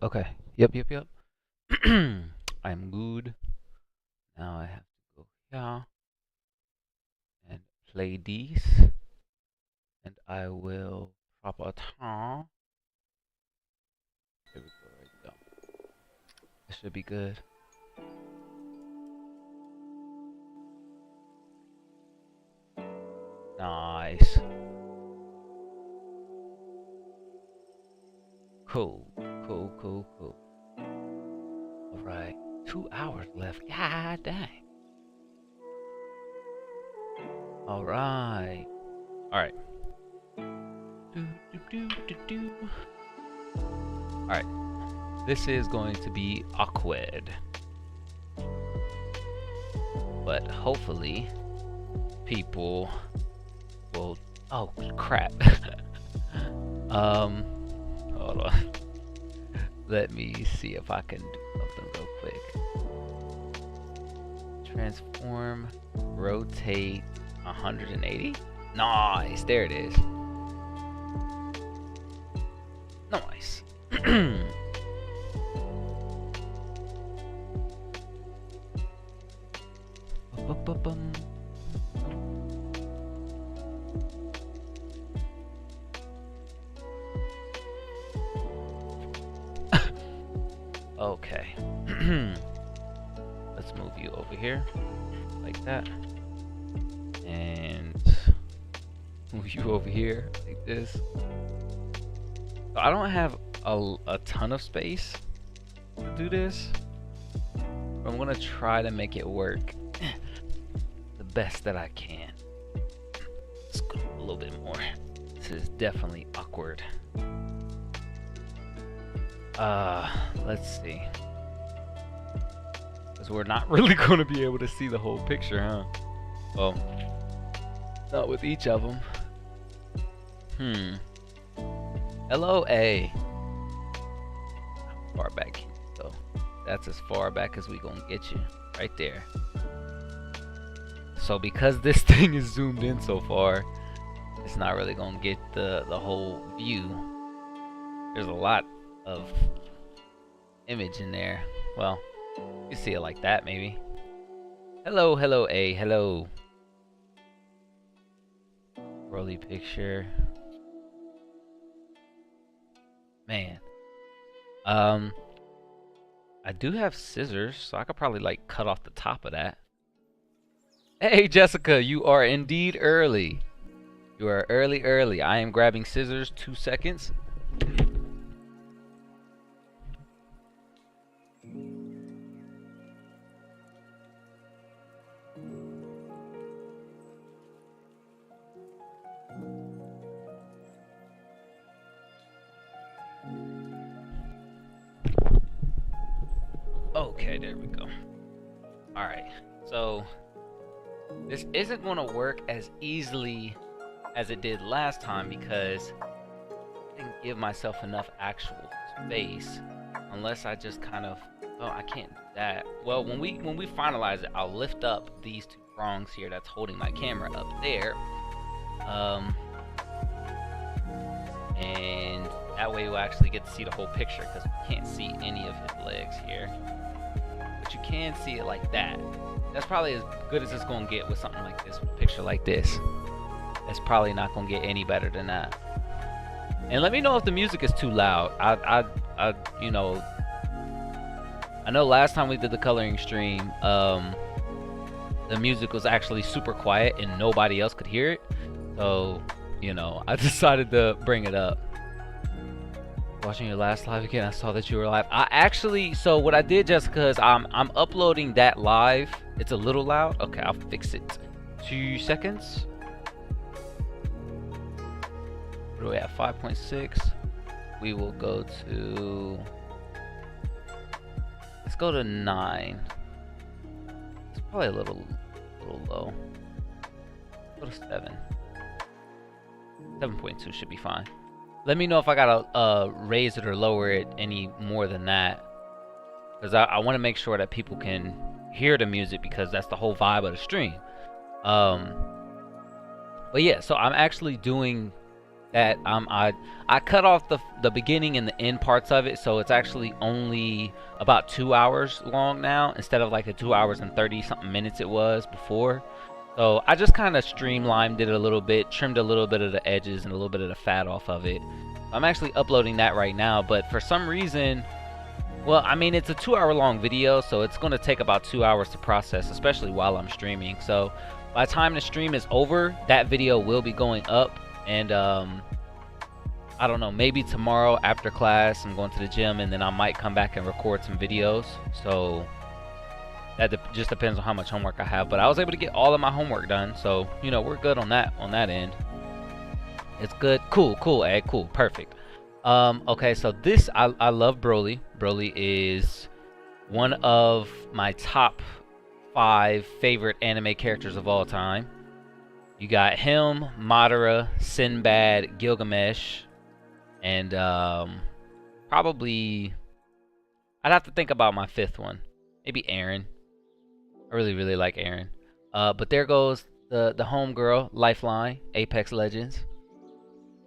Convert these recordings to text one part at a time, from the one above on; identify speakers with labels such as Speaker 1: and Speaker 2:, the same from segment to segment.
Speaker 1: Okay. Yep. I'm good. Now I have to go here and play these, and I will drop a time. Here we go. Right we go. This should be good. Nice. Cool. Cool. All right. 2 hours left. God dang. All right. All right. Do. All right. This is going to be awkward, but hopefully people will. Oh crap. Hold on. Let me see if I can do something real quick. Transform, rotate 180. Nice. There it is. Nice. Okay. Let's move you over here like that, and move you over here like this. So I don't have a ton of space to do this, but I'm gonna try to make it work the best that I can. Let's go a little bit more. This is definitely awkward. Let's see. Because we're not really going to be able to see the whole picture, huh? Well, not with each of them. LOA. Far back here, so that's as far back as we gonna get you. Right there. So because this thing is zoomed in so far, it's not really gonna get the whole view. There's a lot of image in there. Well, you see it like that maybe. Hello A, hello. Rolly picture. Man. I do have scissors, so I could probably like cut off the top of that. Hey Jessica, you are indeed early. You are early. I am grabbing scissors. 2 seconds. Okay, there we go. Alright, so this isn't going to work as easily as it did last time because I didn't give myself enough actual space unless I just kind of, oh, I can't do that. Well, when we finalize it, I'll lift up these 2 prongs here that's holding my camera up there. And that way we'll actually get to see the whole picture because we can't see any of his legs here. But you can see it like that. That's probably as good as it's gonna get with something like this, with a picture like this. It's probably not gonna get any better than that. And let me know if the music is too loud. You know, I know last time we did the coloring stream, the music was actually super quiet and nobody else could hear it. So, you know, I decided to bring it up. Watching your last live again, I saw that you were live. I actually, so what I did, Jessica, is I'm uploading that live. It's a little loud. Okay, I'll fix it. 2 seconds. What do we have? 5.6. We will go to. Let's go to 9. It's probably a little low. Go to 7. 7.2 should be fine. Let me know if I gotta raise it or lower it any more than that, because I want to make sure that people can hear the music, because that's the whole vibe of the stream. But yeah, so I'm actually doing that I cut off the beginning and the end parts of it, so it's actually only about 2 hours long now instead of like the 2 hours and 30 something minutes it was before. So I just kind of streamlined it a little bit, trimmed a little bit of the edges and a little bit of the fat off of it. I'm actually uploading that right now, but for some reason, well, I mean, it's a 2 hour long video, so it's going to take about 2 hours to process, especially while I'm streaming. So by the time the stream is over, that video will be going up. And I don't know, maybe tomorrow after class I'm going to the gym, and then I might come back and record some videos. So that just depends on how much homework I have. But I was able to get all of my homework done, so you know, we're good on that end. It's good. Cool, Egg. Cool, perfect. Okay, so this, I love Broly. Broly is one of my top 5 favorite anime characters of all time. You got him, Madara, Sinbad, Gilgamesh, and probably I'd have to think about my 5th one. Maybe Eren. I really like Eren. But there goes the homegirl, Lifeline, Apex Legends.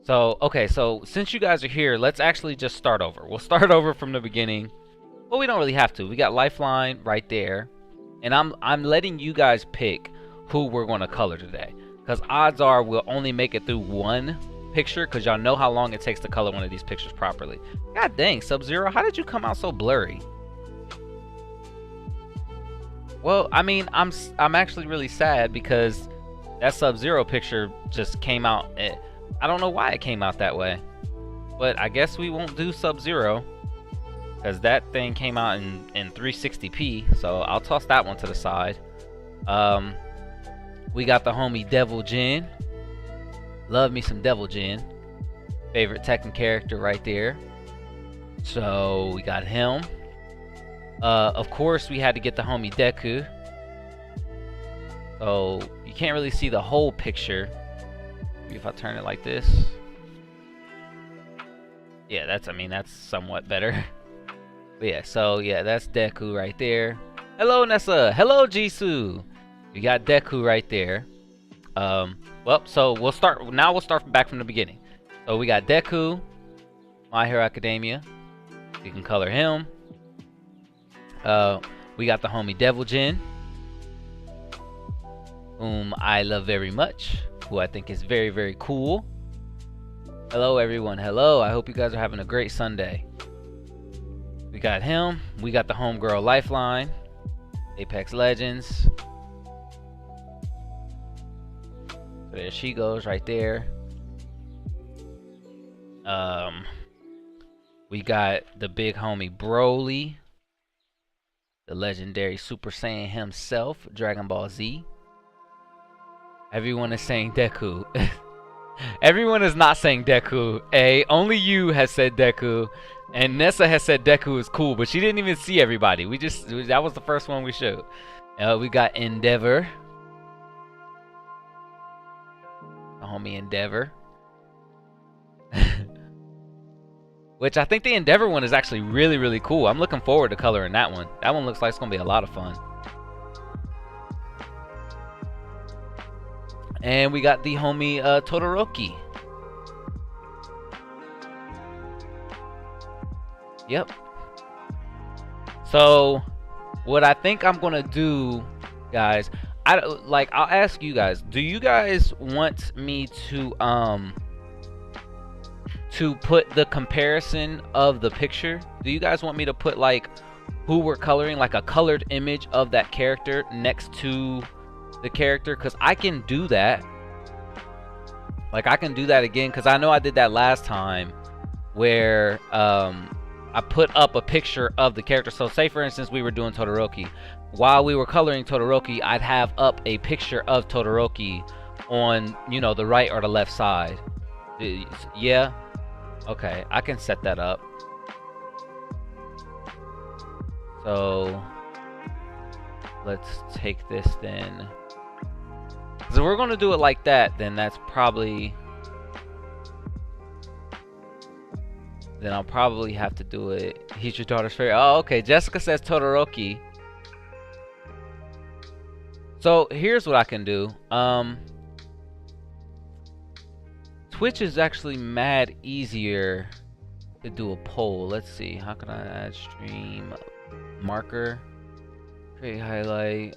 Speaker 1: So, okay, so since you guys are here, let's actually just start over. We'll start over from the beginning. Well, we don't really have to. We got Lifeline right there. And I'm letting you guys pick who we're going to color today. Because odds are we'll only make it through one picture, because y'all know how long it takes to color one of these pictures properly. God dang, Sub-Zero, how did you come out so blurry? Well, I mean, I'm actually really sad because that Sub-Zero picture just came out. I don't know why it came out that way, but I guess we won't do Sub-Zero because that thing came out in 360p. So I'll toss that one to the side. We got the homie Devil Jin. Love me some Devil Jin. Favorite Tekken character right there. So we got him. Of course, we had to get the homie Deku. So you can't really see the whole picture. Maybe if I turn it like this. Yeah, that's somewhat better. But yeah, so yeah, that's Deku right there. Hello, Nessa. Hello, Jisoo. We got Deku right there. Well, so we'll start back from the beginning. So we got Deku, My Hero Academia. You can color him. We got the homie Devil Jin, whom I love very much, who I think is very, very cool. Hello, everyone. Hello. I hope you guys are having a great Sunday. We got him. We got the homegirl Lifeline, Apex Legends. So there she goes right there. We got the big homie Broly, the legendary Super Saiyan himself, Dragon Ball Z. Everyone is saying Deku. Everyone is not saying Deku. Only you has said Deku. And Nessa has said Deku is cool, but she didn't even see everybody. That was the first one we showed. We got Endeavor. The homie Endeavor. Which I think the Endeavor one is actually really, really cool. I'm looking forward to coloring that one. That one looks like it's going to be a lot of fun. And we got the homie Todoroki. Yep. So what I think I'm going to do, guys, I'll ask you guys, do you guys want me to put the comparison of the picture? Do you guys want me to put like who we're coloring, like a colored image of that character next to the character? Because I can do that. Like, I can do that again, because I know I did that last time where I put up a picture of the character. So say for instance we were doing Todoroki. While we were coloring Todoroki, I'd have up a picture of Todoroki on, you know, the right or the left side. Yeah? Okay, I can set that up. So let's take this then. So we're going to do it like that, then that's probably... Then I'll probably have to do it. He's your daughter's favorite. Oh, okay. Jessica says Todoroki. So here's what I can do. Twitch is actually mad easier to do a poll. Let's see. How can I add stream marker? Create highlight.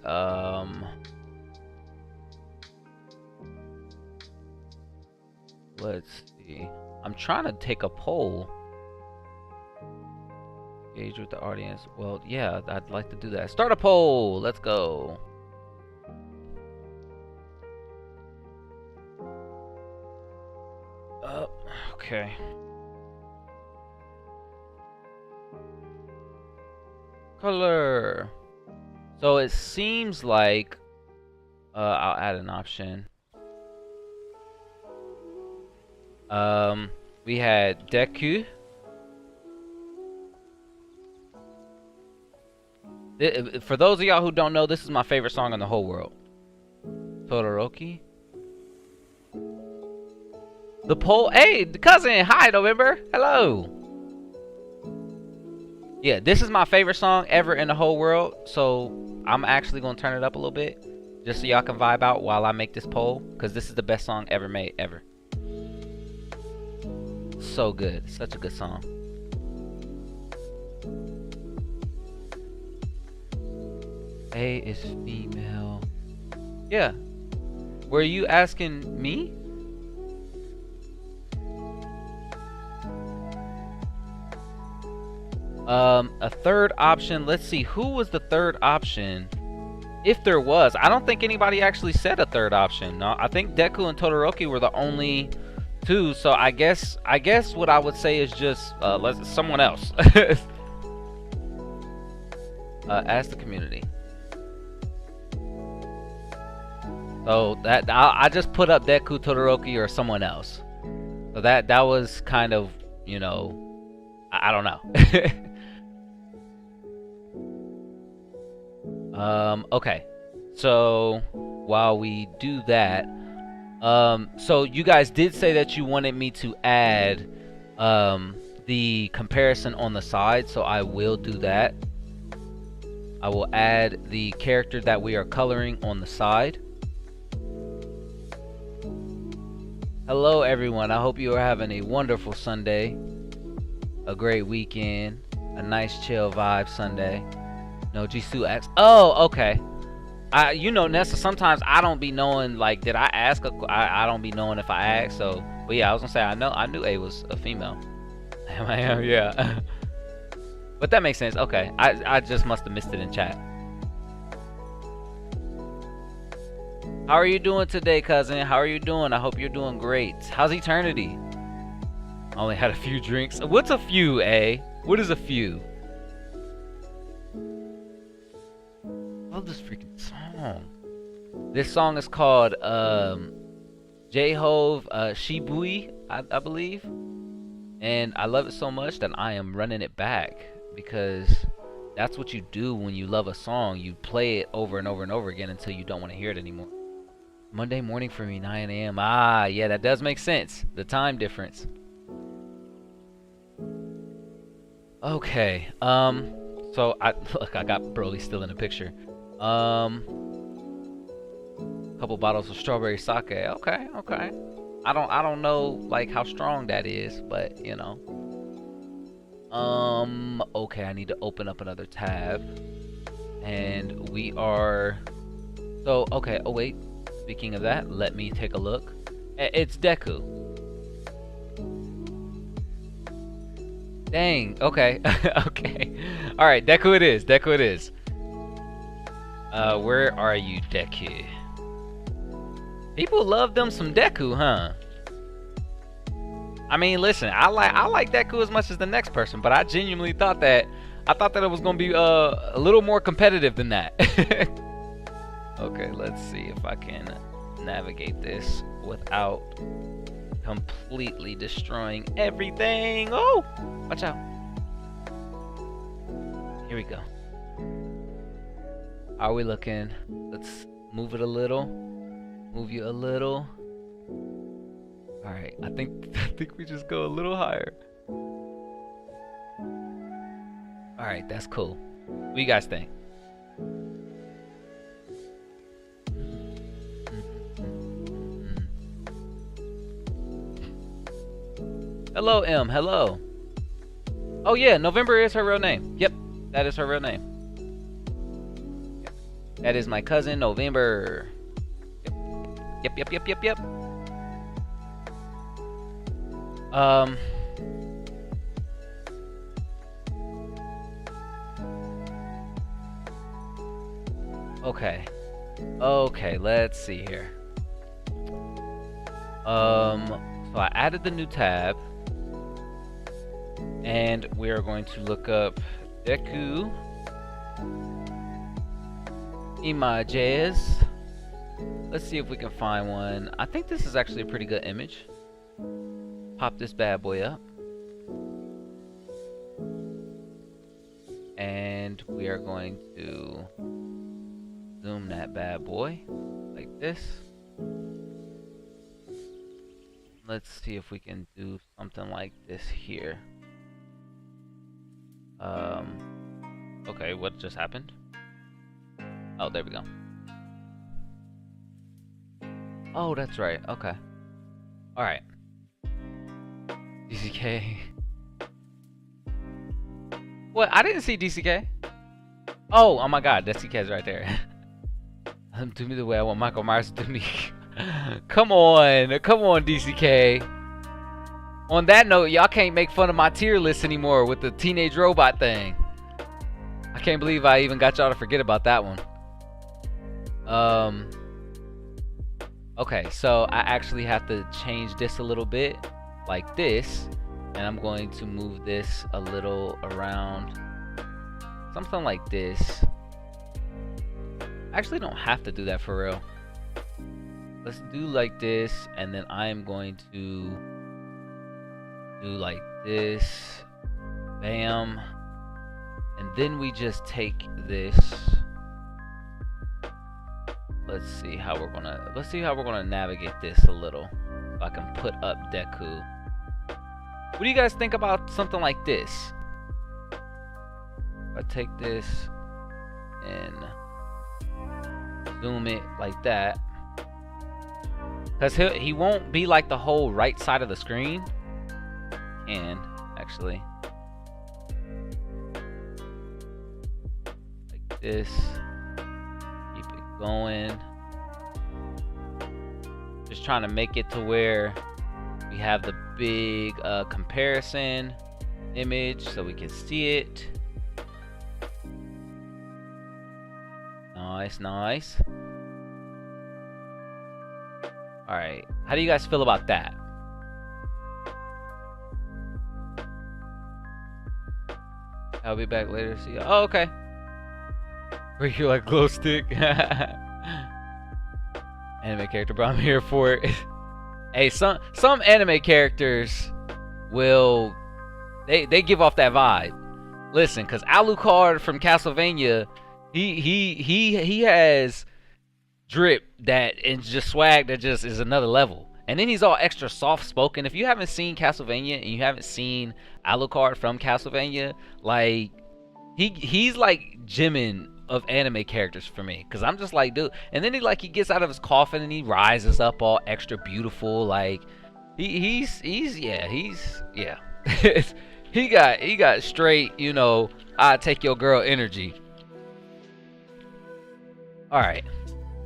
Speaker 1: Let's see. I'm trying to take a poll. Engage with the audience. Well, yeah, I'd like to do that. Start a poll. Let's go. Okay. Color. So it seems like I'll add an option. We had Deku. For those of y'all who don't know, this is my favorite song in the whole world. Todoroki. The poll. Hey, cousin. Hi, November. Hello. Yeah, this is my favorite song ever in the whole world. So I'm actually going to turn it up a little bit, just so y'all can vibe out while I make this poll, because this is the best song ever made, ever. So good. Such a good song. A is female. Yeah. Were you asking me? A third option. Let's see. Who was the third option? If there was. I don't think anybody actually said a third option. No, I think Deku and Todoroki were the only two. So I guess what I would say is just someone else. Ask the community. So that I just put up Deku, Todoroki, or someone else. So that was kind of, you know, I don't know. Okay. So while we do that, so you guys did say that you wanted me to add the comparison on the side, so I will do that. I will add the character that we are coloring on the side. Hello everyone, I hope you are having a wonderful Sunday, a great weekend, a nice chill vibe Sunday. No, Jisoo asks, oh, okay. You know, Nessa, sometimes I don't be knowing, like, did I ask? I don't be knowing if I asked, so, but yeah, I was gonna say, I knew A was a female. Yeah. But that makes sense, okay. I just must have missed it in chat. How are you doing today, cousin? How are you doing? I hope you're doing great. How's Eternity? Only had a few drinks. What's a few, A? What is a few? Love this freaking song. This song is called J-Hove Shibui, I believe. And I love it so much that I am running it back, because that's what you do when you love a song. You play it over and over and over again until you don't want to hear it anymore. Monday morning for me, 9 a.m. Ah, yeah, that does make sense. The time difference. Okay. So I got Broly still in the picture. Couple bottles of strawberry sake. Okay. I don't know like how strong that is, but you know. Okay, I need to open up another tab. And we are so okay, oh wait. Speaking of that, let me take a look. It's Deku. Dang, okay. Okay. Alright, Deku it is. Where are you, Deku? People love them some Deku, huh? I mean, listen, I like Deku as much as the next person, but I genuinely thought that it was gonna be a little more competitive than that. Okay, let's see if I can navigate this without completely destroying everything. Oh, watch out. Here we go. How are we looking? Let's move it a little. Move you a little. All right, I think we just go a little higher. All right, that's cool. What do you guys think? Hello, M. Hello. Oh yeah, November is her real name. Yep, that is her real name. That is my cousin, November. Yep. Okay, let's see here. So I added the new tab, and we are going to look up Deku images. Let's see if we can find one. I think this is actually a pretty good image. Pop this bad boy up. And we are going to zoom that bad boy like this. Let's see if we can do something like this here. Okay, what just happened? Oh, there we go. Oh, that's right. Okay. All right. DCK. What? I didn't see DCK. Oh my God, DCK's right there. Do me the way I want Michael Myers to do me. Come on, DCK. On that note, y'all can't make fun of my tier list anymore with the teenage robot thing. I can't believe I even got y'all to forget about that one. Okay, so I actually have to change this a little bit, like this, and I'm going to move this a little around, something like this. I actually don't have to do that for real. Let's do like this, and then I am going to do like this, bam, and then we just take this. Let's see how we're gonna navigate this a little. So I can put up Deku. What do you guys think about something like this? If I take this and zoom it like that, because he won't be like the whole right side of the screen. And actually, like this. Keep it going. Just trying to make it to where we have the big comparison image so we can see it. Nice. Alright, how do you guys feel about that? I'll be back later to see you. Oh, okay. Break you like glow stick. Anime character, but I'm here for it. Hey, some anime characters will they give off that vibe. Listen, cause Alucard from Castlevania, he has drip that and just swag that just is another level. And then he's all extra soft spoken. If you haven't seen Castlevania and you haven't seen Alucard from Castlevania, like he's like Jimin of anime characters for me, because I'm just like, dude. And then he gets out of his coffin and he rises up all extra beautiful. Like he's yeah. he got straight, you know, I take your girl energy. All right.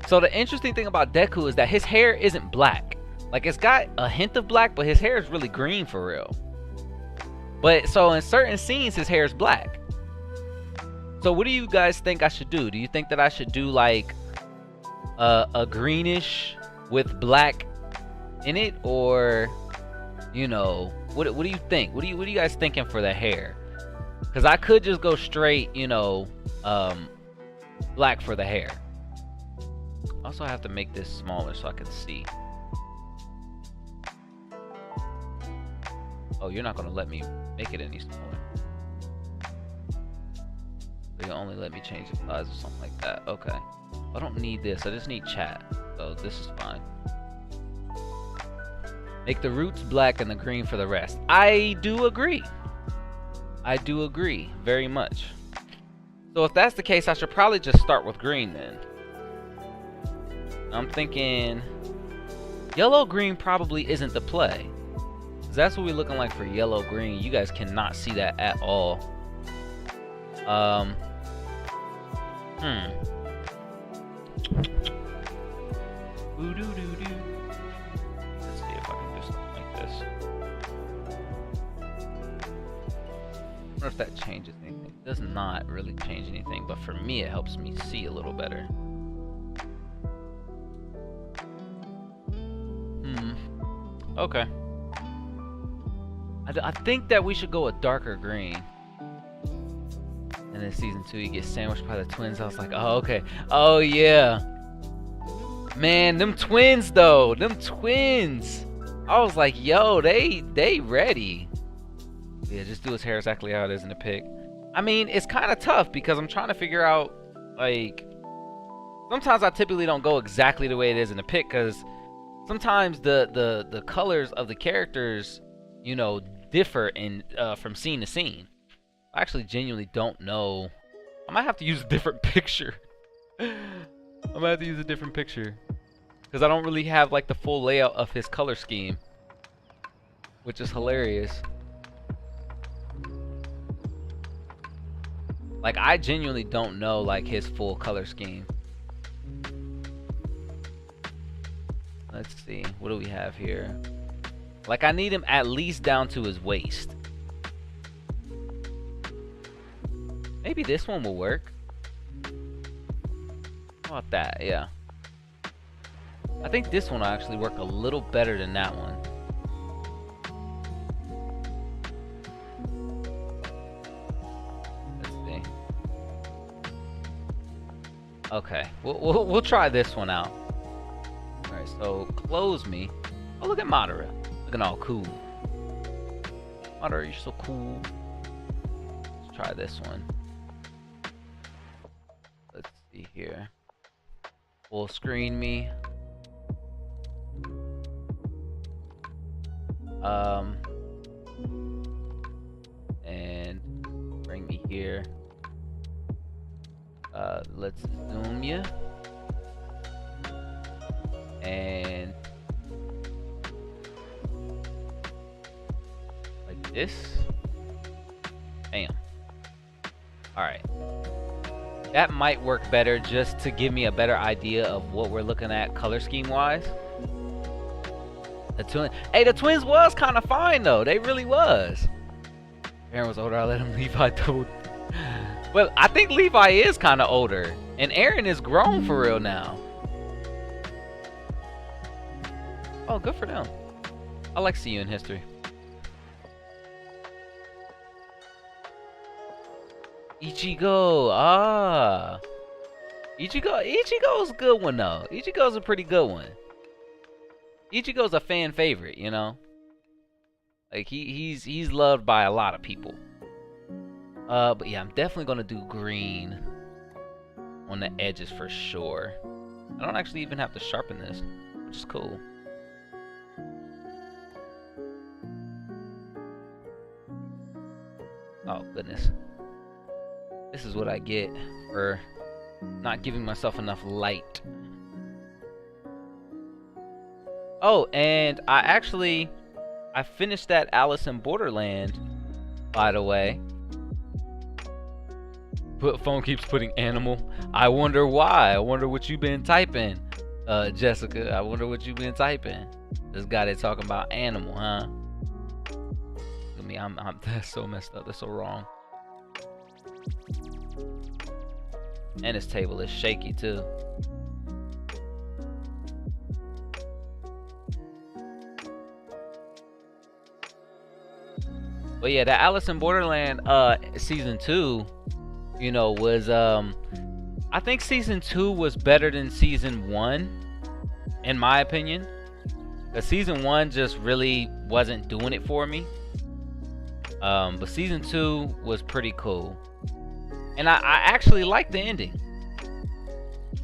Speaker 1: So the interesting thing about Deku is that his hair isn't black. Like, it's got a hint of black, but his hair is really green for real. But so in certain scenes, his hair is black. So what do you guys think I should do? Do you think that I should do like a greenish with black in it, or you know, what do you think? What are you guys thinking for the hair? Because I could just go straight, you know, black for the hair. Also, I have to make this smaller so I can see. Oh, you're not gonna let me make it any smaller. You only let me change the size or something like that. Okay. I don't need this. I just need chat. So this is fine. Make the roots black and the green for the rest. I do agree. I do agree very much. So if that's the case, I should probably just start with green then. I'm thinking yellow green probably isn't the play. That's what we're looking like for yellow green. You guys cannot see that at all. Ooh-doo-doo-doo. Let's see if I can do something like this. I wonder if that changes anything. It does not really change anything, but for me it helps me see a little better. Okay. I think that we should go a darker green. And then season 2, you get sandwiched by the twins. I was like, oh, okay. Oh, yeah. Man, them twins, though. Them twins. I was like, yo, they ready. Yeah, just do his hair exactly how it is in the pic. I mean, it's kind of tough because I'm trying to figure out, like, sometimes I typically don't go exactly the way it is in the pic because sometimes the colors of the characters, you know, differ in from scene to scene. I actually genuinely don't know. I might have to use a different picture. I might have to use a different picture because I don't really have like the full layout of his color scheme, which is hilarious. Like, I genuinely don't know like his full color scheme. Let's see, what do we have here? Like, I need him at least down to his waist. Maybe this one will work. How about that? Yeah. I think this one will actually work a little better than that one. Let's see. Okay, we'll try this one out. All right, so close me. Oh, look at Madara. Looking all cool. Madara, you're so cool. Let's try this one. Let's see here. Full screen me. And bring me here. Let's zoom you. And like this. Bam. Alright. That might work better just to give me a better idea of what we're looking at color scheme wise. The twins was kind of fine though. They really was. Eren was older. I let him Levi double. Well, I think Levi is kind of older, and Eren is grown for real now. Oh, good for them. I like See You in History. Ichigo, Ichigo's a good one though. Ichigo's a pretty good one. Ichigo's a fan favorite, you know. Like he's loved by a lot of people. But yeah, I'm definitely gonna do green on the edges for sure. I don't actually even have to sharpen this, which is cool. Oh goodness. This is what I get for not giving myself enough light. Oh, and I finished that Alice in Borderland, by the way. Phone keeps putting animal. I wonder why. I wonder what you've been typing, Jessica. I wonder what you've been typing. This guy that's talking about animal, huh? Look at me. I'm that's so messed up. That's so wrong. And his table is shaky too. But yeah, the Alice in Borderland season 2, you know, was I think season 2 was better than season 1, in my opinion. Cause season 1 just really wasn't doing it for me. But season 2 was pretty cool. And I actually liked the ending.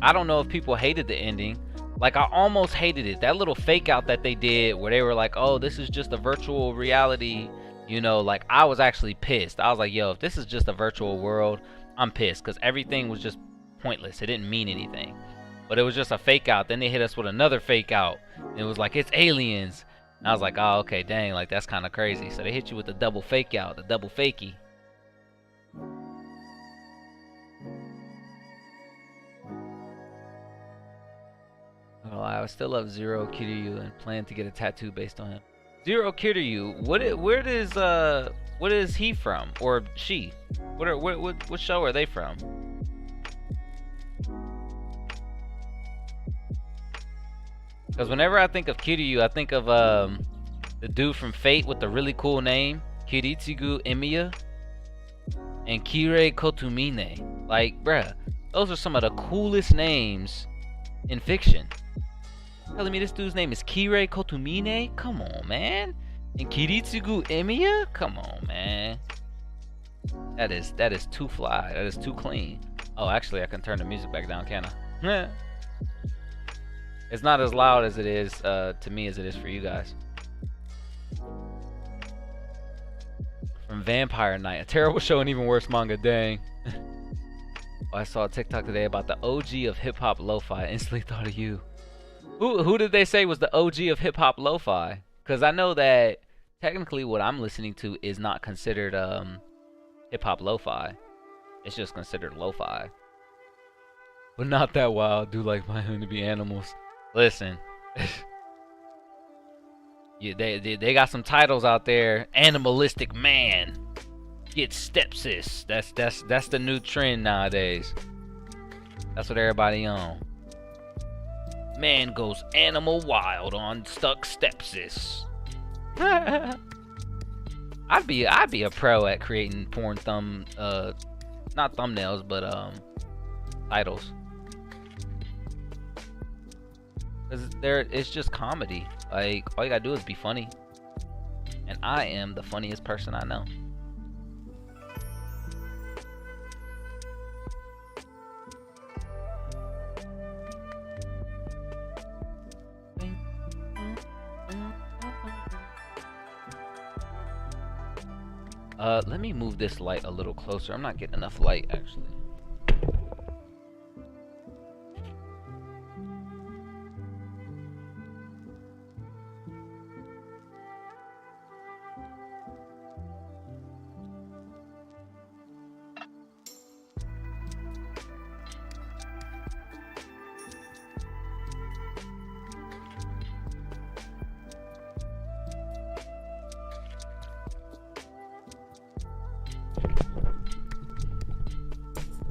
Speaker 1: I don't know if people hated the ending. Like, I almost hated it. That little fake out that they did where they were like, oh, this is just a virtual reality. You know, like, I was actually pissed. I was like, yo, if this is just a virtual world, I'm pissed. Because everything was just pointless. It didn't mean anything. But it was just a fake out. Then they hit us with another fake out. And it was like, it's aliens. And I was like, oh, okay, dang, like that's kind of crazy. So they hit you with the double fake out, the double fakey. Oh, I still love Zero Kiryu and plan to get a tattoo based on him. Zero Kiryu, what is he from, or she? What show are they from? Because whenever I think of Kiryu, I think of the dude from Fate with the really cool name, Kiritsugu Emiya, and Kirei Kotomine. Like, bruh, those are some of the coolest names in fiction. Telling me this dude's name is Kirei Kotomine? Come on, man. And Kiritsugu Emiya? Come on, man. That is too fly. That is too clean. Oh, actually, I can turn the music back down, can I? It's not as loud as it is to me as it is for you guys. From Vampire Knight, a terrible show and even worse manga. Dang. Oh, I saw a TikTok today about the OG of hip hop lo-fi. Instantly thought of you. Who did they say was the OG of hip hop lo-fi? Because I know that technically what I'm listening to is not considered hip hop lo-fi. It's just considered lo-fi. But not that wild. Do like my own to be animals. Listen. Yeah, they got some titles out there. Animalistic Man. Get stepsis. That's the new trend nowadays. That's what everybody on. Man goes animal wild on stuck stepsis. I'd be a pro at creating porn not thumbnails, but titles. Cause it's just comedy. Like, all you gotta do is be funny. And I am the funniest person I know. Let me move this light a little closer. I'm not getting enough light, actually.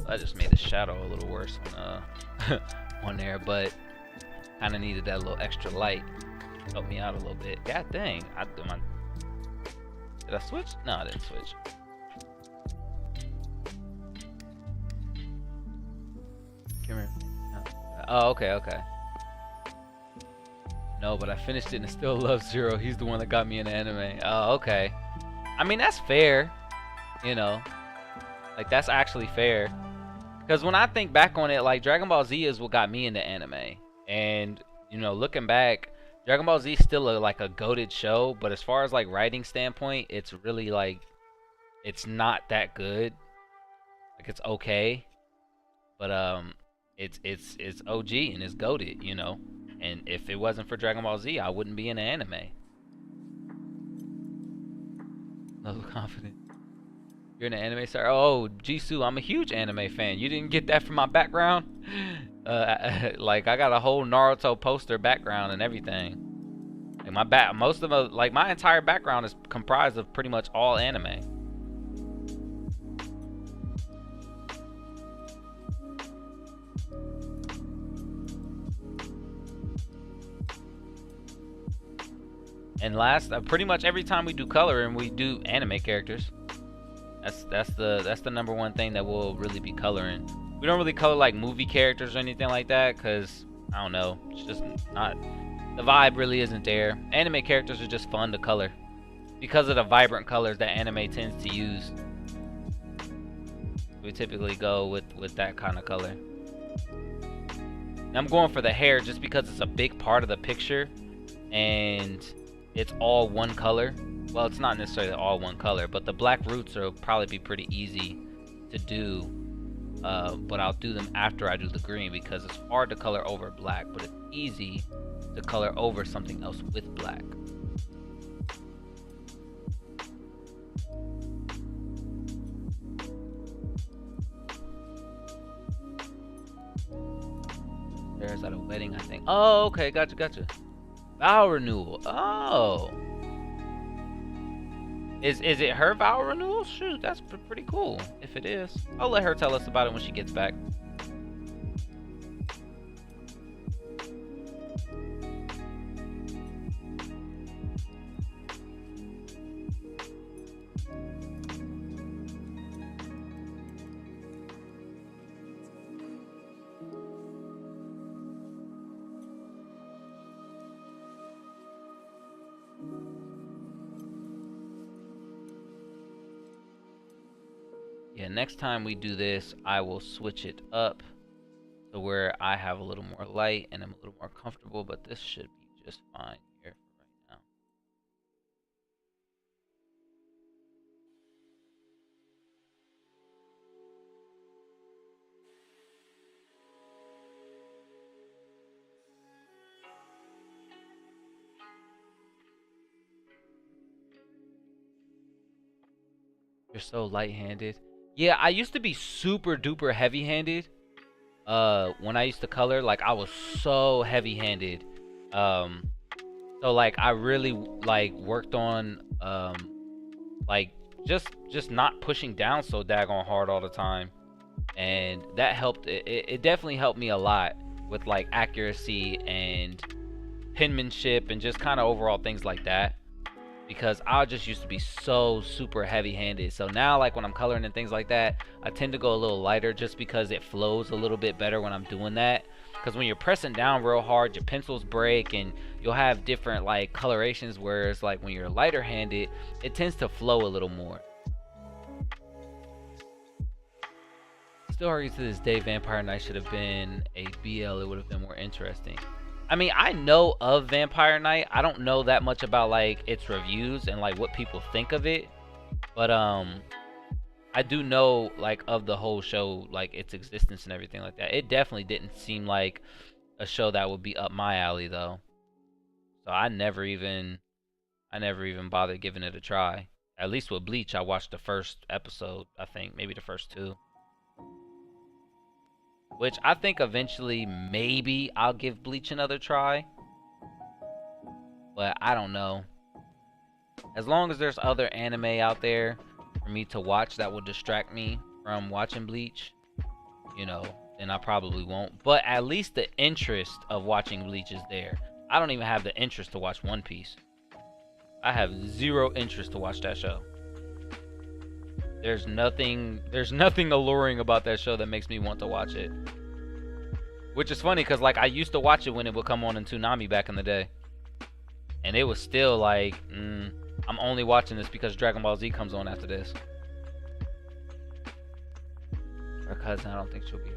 Speaker 1: I just made the shadow a little worse on on there, but kind of needed that little extra light. Help me out a little bit. God dang! Did I switch? No, I didn't switch. Come here. Oh, okay. No, but I finished it and still love Zero. He's the one that got me into anime. Oh, okay. I mean, that's fair. You know, like that's actually fair. Because when I think back on it, like, Dragon Ball Z is what got me into anime. And, you know, looking back, Dragon Ball Z is still like a goated show. But as far as, like, writing standpoint, it's really, like, it's not that good. Like, it's okay. But, it's OG and it's goated, you know. And if it wasn't for Dragon Ball Z, I wouldn't be into anime. Level confident. You're an anime star? Oh, Jisoo, I'm a huge anime fan. You didn't get that from my background? Like, I got a whole Naruto poster background and everything. Like, my entire background is comprised of pretty much all anime. And pretty much every time we do coloring, we do anime characters. That's the number one thing that we'll really be coloring. We don't really color like movie characters or anything like that, cause I don't know, it's just not, the vibe really isn't there. Anime characters are just fun to color because of the vibrant colors that anime tends to use. We typically go with that kind of color. And I'm going for the hair just because it's a big part of the picture and it's all one color. Well, it's not necessarily all one color, but the black roots will probably be pretty easy to do. But I'll do them after I do the green because it's hard to color over black, but it's easy to color over something else with black. There's at a wedding, I think. Oh, okay, gotcha. Vow renewal. Oh. Is it her vow renewal? Shoot, that's pretty cool. If it is, I'll let her tell us about it when she gets back. Yeah, next time we do this, I will switch it up to where I have a little more light and I'm a little more comfortable, but this should be just fine here for right now. You're so light-handed. Yeah, I used to be super duper heavy-handed. When I used to color, like I was so heavy-handed. So like I really like worked on like just not pushing down so daggone hard all the time, and that helped. It definitely helped me a lot with like accuracy and penmanship and just kind of overall things like that, because I just used to be so super heavy-handed. So now like when I'm coloring and things like that, I tend to go a little lighter just because it flows a little bit better when I'm doing that. Because when you're pressing down real hard, your pencils break and you'll have different like colorations, whereas like when you're lighter handed, it tends to flow a little more. Still argue to this day Vampire Knight should have been a BL. It would have been more interesting. I mean, I know of Vampire Knight. I don't know that much about like its reviews and like what people think of it, but I do know like of the whole show, like its existence and everything like that. It definitely didn't seem like a show that would be up my alley though. So I never even bothered giving it a try. At least with Bleach, I watched the first episode, I think, maybe the first two. Which I think eventually maybe I'll give Bleach another try. But I don't know. As long as there's other anime out there for me to watch that will distract me from watching Bleach, you know, then I probably won't. But at least the interest of watching Bleach is there. I don't even have the interest to watch One Piece. I have zero interest to watch that show. There's nothing alluring about that show that makes me want to watch it. Which is funny because like I used to watch it when it would come on in Toonami back in the day. And it was still like, I'm only watching this because Dragon Ball Z comes on after this. Her cousin, I don't think she'll be here.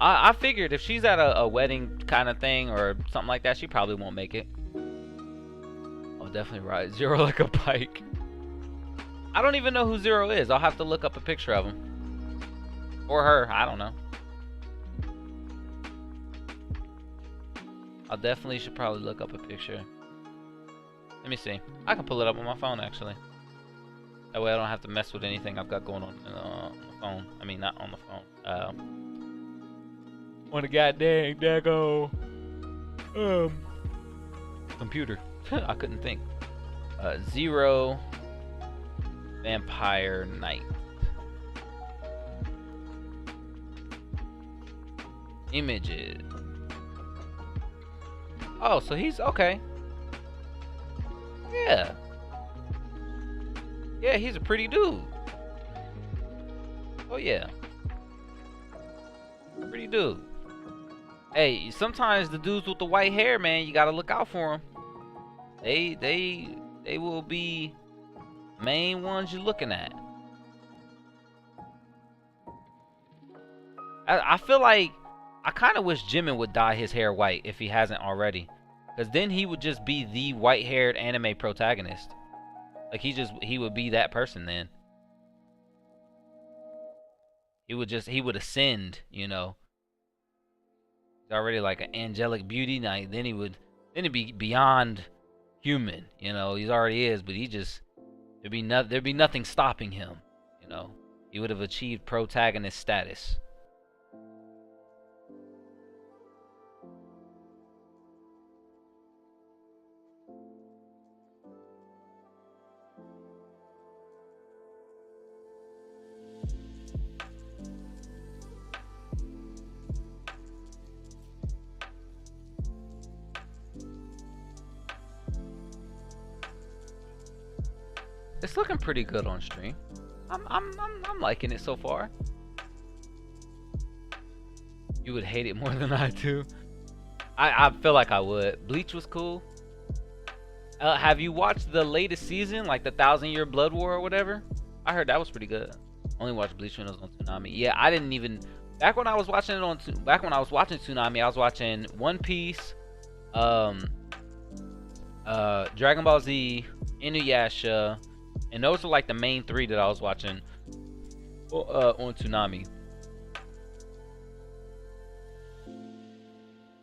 Speaker 1: I figured if she's at a wedding kind of thing or something like that, she probably won't make it. I'll definitely ride Zero like a bike. I don't even know who Zero is. I'll have to look up a picture of him. Or her, I don't know. I definitely should probably look up a picture. Let me see. I can pull it up on my phone actually. That way I don't have to mess with anything I've got going on the phone. I mean, not on the phone. On the goddamn dago computer. I couldn't think. Zero Vampire Knight. Images. Oh, so he's okay. Yeah. Yeah, he's a pretty dude. Oh yeah. Pretty dude. Hey, sometimes the dudes with the white hair, man, you gotta look out for them. They will be main ones you're looking at. I feel like I kind of wish Jimin would dye his hair white if he hasn't already, because then he would just be the white-haired anime protagonist. Like he would be that person then. He would ascend, you know. He's already like an angelic beauty. Now then he'd be beyond human, you know. He already is, but there'd be nothing stopping him, you know. He would have achieved protagonist status. It's looking pretty good on stream. I'm liking it so far. You would hate it more than I do. I feel like I would. Bleach was cool. Have you watched the latest season, like the 1,000-Year Blood War or whatever? I heard that was pretty good. Only watched Bleach when it was on Toonami. Yeah, I didn't even. Back when I was watching it on, Toonami, I was watching One Piece, Dragon Ball Z, Inuyasha, and those are like the main 3 that I was watching on Toonami.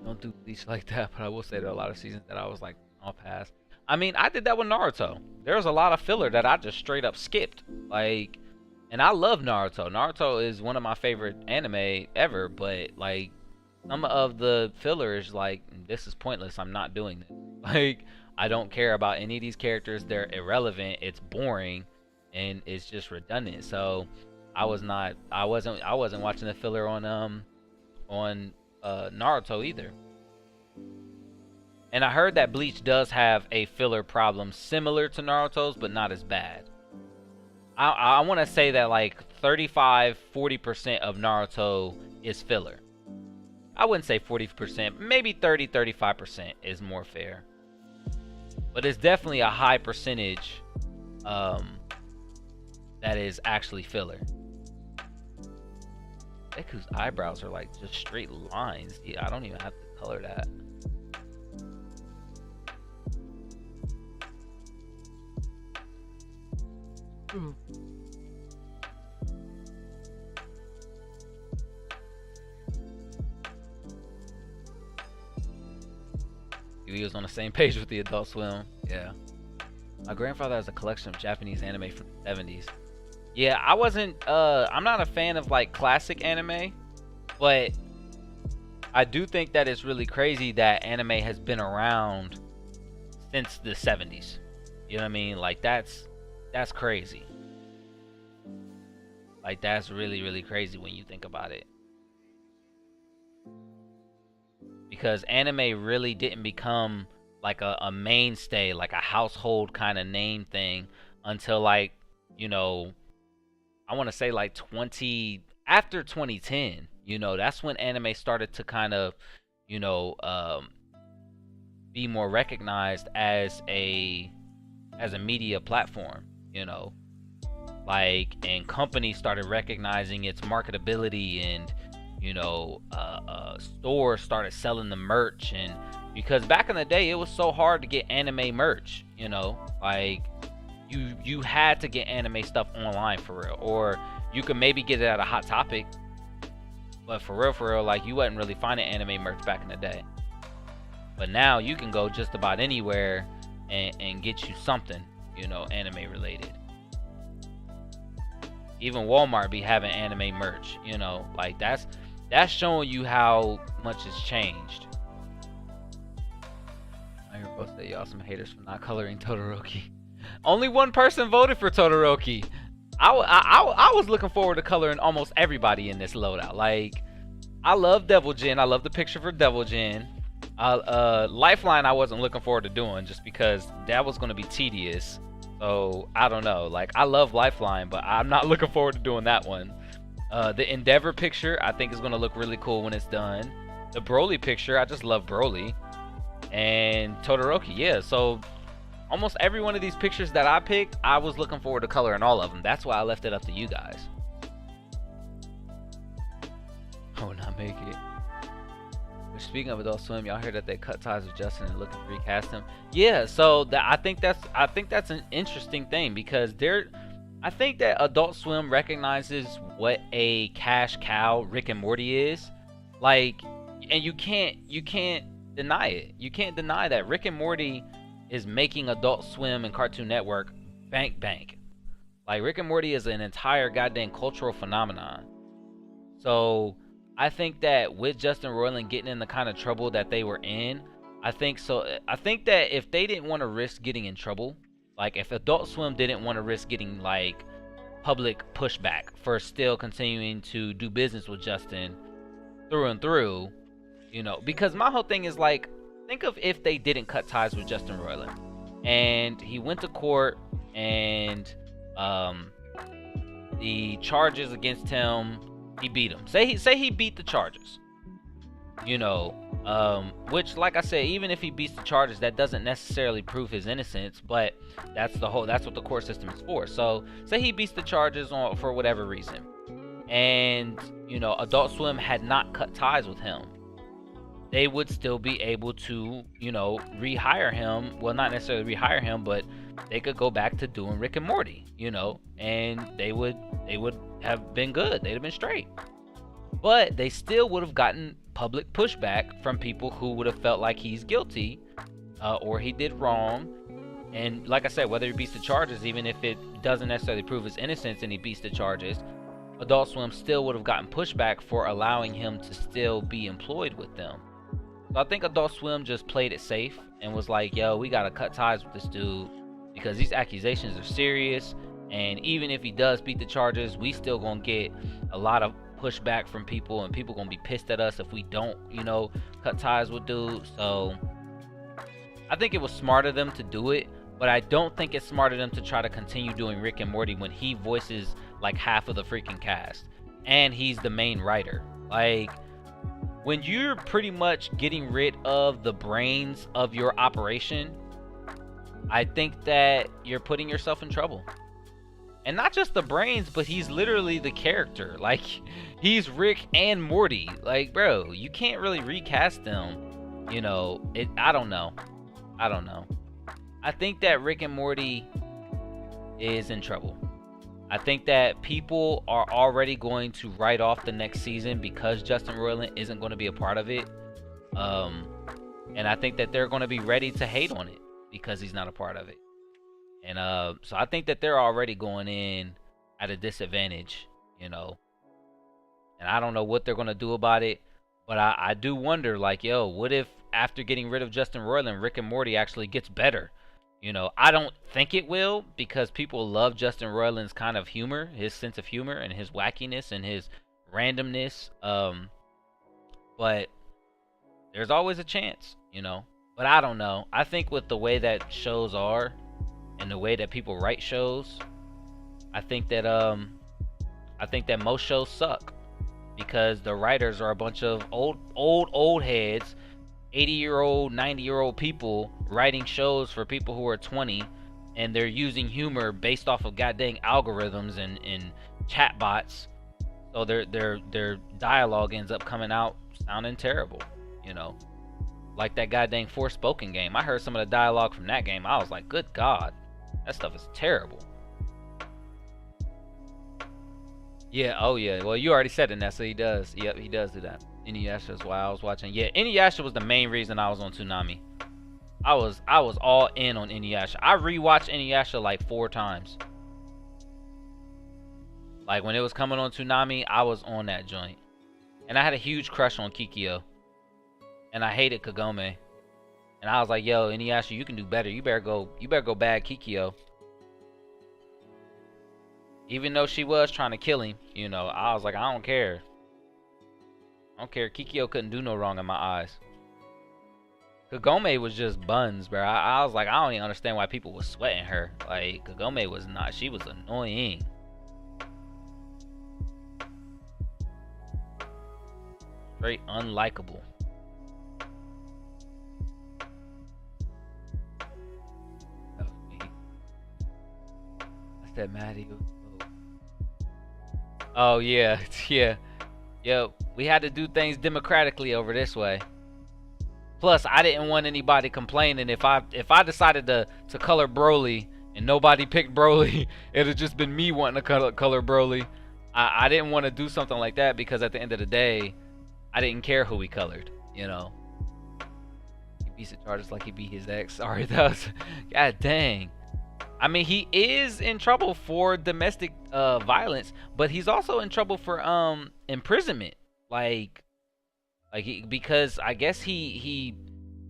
Speaker 1: Don't do Bleach like that, but I will say there are a lot of seasons that I was like, I'll pass. I mean, I did that with Naruto. There was a lot of filler that I just straight up skipped. Like, and I love Naruto. Naruto is one of my favorite anime ever, but like some of the fillers, like, this is pointless. I'm not doing this. Like, I don't care about any of these characters. They're irrelevant. It's boring, and it's just redundant. So I wasn't watching the filler on Naruto either. And I heard that Bleach does have a filler problem similar to Naruto's, but not as bad. I want to say that like 35-40% of Naruto is filler. I wouldn't say 40%, maybe 30-35% is more fair. But it's definitely a high percentage that is actually filler. Deku's eyebrows are like just straight lines. Yeah, I don't even have to color that. He was on the same page with the Adult Swim. Yeah. My grandfather has a collection of Japanese anime from the 70s. Yeah, I'm not a fan of like classic anime, but I do think that it's really crazy that anime has been around since the 70s. You know what I mean? Like that's crazy. Like that's really, really crazy when you think about it. Because anime really didn't become like a mainstay, like a household kind of name thing until like, you know, I want to say like after 2010, you know, that's when anime started to kind of, you know, be more recognized as a media platform, you know, like, and companies started recognizing its marketability, and you know, stores started selling the merch. And because back in the day it was so hard to get anime merch, you know, like you had to get anime stuff online for real, or you could maybe get it at a Hot Topic, but for real, like you wasn't really finding anime merch back in the day. But now you can go just about anywhere and get you something, you know, anime related. Even Walmart be having anime merch, you know, like that's showing you how much has changed. I hear both say y'all some haters for not coloring Todoroki. Only one person voted for Todoroki. I was looking forward to coloring almost everybody in this loadout. Like, I love Devil Jin. I love the picture for Devil Jin. Lifeline I wasn't looking forward to doing just because that was going to be tedious. So I don't know. Like, I love Lifeline, but I'm not looking forward to doing that one. The Endeavor picture I think is going to look really cool when it's done. The Broly picture, I just love Broly. And Todoroki, yeah. So almost every one of these pictures that I picked, I was looking forward to coloring all of them. That's why I left it up to you guys. Oh, not make it. Speaking of Adult Swim, y'all heard that they cut ties with Justin and looking to recast him. Yeah, so I think that's an interesting thing, because I think that Adult Swim recognizes what a cash cow Rick and Morty is. Like, and you can't deny it. You can't deny that Rick and Morty is making Adult Swim and Cartoon Network bank. Like, Rick and Morty is an entire goddamn cultural phenomenon. So I think that with Justin Roiland getting in the kind of trouble that they were in, I think that if they didn't want to risk getting in trouble, like if Adult Swim didn't want to risk getting like public pushback for still continuing to do business with Justin through and through, you know, because my whole thing is like, think of if they didn't cut ties with Justin Roiland and he went to court and the charges against him, he beat them. Say he beat the charges. Which, like I said, even if he beats the charges, that doesn't necessarily prove his innocence, but that's what the court system is for. So say he beats the charges for whatever reason, and Adult Swim had not cut ties with him, they would still be able to rehire him. Well, not necessarily rehire him, but they could go back to doing Rick and Morty, and they would have been good. They'd have been straight. But they still would have gotten public pushback from people who would have felt like he's guilty, or he did wrong. And like I said, whether he beats the charges, even if it doesn't necessarily prove his innocence and he beats the charges, Adult Swim still would have gotten pushback for allowing him to still be employed with them. So I think Adult Swim just played it safe and was like, yo, we gotta cut ties with this dude because these accusations are serious, and even if he does beat the charges, we still gonna get a lot of pushback from people, and people gonna be pissed at us if we don't cut ties with dude. So I think it was smart of them to do it, but I don't think it's smart of them to try to continue doing Rick and Morty when he voices like half of the freaking cast and he's the main writer. Like, when you're pretty much getting rid of the brains of your operation, I think that you're putting yourself in trouble. And not just the brains, but he's literally the character. Like, he's Rick and Morty. Like, bro, you can't really recast them. I don't know. I think that Rick and Morty is in trouble. I think that people are already going to write off the next season because Justin Roiland isn't going to be a part of it. And I think that they're going to be ready to hate on it because he's not a part of it. And so I think that they're already going in at a disadvantage, And I don't know what they're going to do about it. But I do wonder, like, yo, what if after getting rid of Justin Roiland, Rick and Morty actually gets better? I don't think it will, because people love Justin Roiland's kind of humor, his sense of humor and his wackiness and his randomness. But there's always a chance, But I don't know. I think with the way that shows are and the way that people write shows, I think that most shows suck because the writers are a bunch of old heads, 80-year-old, 90-year-old people writing shows for people who are 20, and they're using humor based off of goddamn algorithms and chatbots. So their dialogue ends up coming out sounding terrible, Like that goddamn Forspoken game. I heard some of the dialogue from that game. I was like, good God, that stuff is terrible. Yeah, oh yeah. Well, you already said it, Nessa. He does. Yep, he does do that. Inuyasha is why I was watching. Yeah, Inuyasha was the main reason I was on Toonami. I was all in on Inuyasha. I rewatched Inuyasha like 4 times. Like when it was coming on Toonami, I was on that joint. And I had a huge crush on Kikyo. And I hated Kagome. And I was like, yo, Inuyasha, you can do better. You better go bag Kikyo. Even though she was trying to kill him, I was like, I don't care. I don't care. Kikyo couldn't do no wrong in my eyes. Kagome was just buns, bro. I was like, I don't even understand why people was sweating her. Like, Kagome was not. She was annoying. Straight unlikable. I said Maddie. Oh yeah, yeah. Yo, we had to do things democratically over this way. Plus, I didn't want anybody complaining if I decided to color Broly and nobody picked Broly, it'd have just been me wanting to color Broly. I didn't want to do something like that because at the end of the day, I didn't care who he colored, He beats the charges like he beat his ex. Sorry, that was... God dang. I mean, he is in trouble for domestic violence, but he's also in trouble for imprisonment. Because I guess he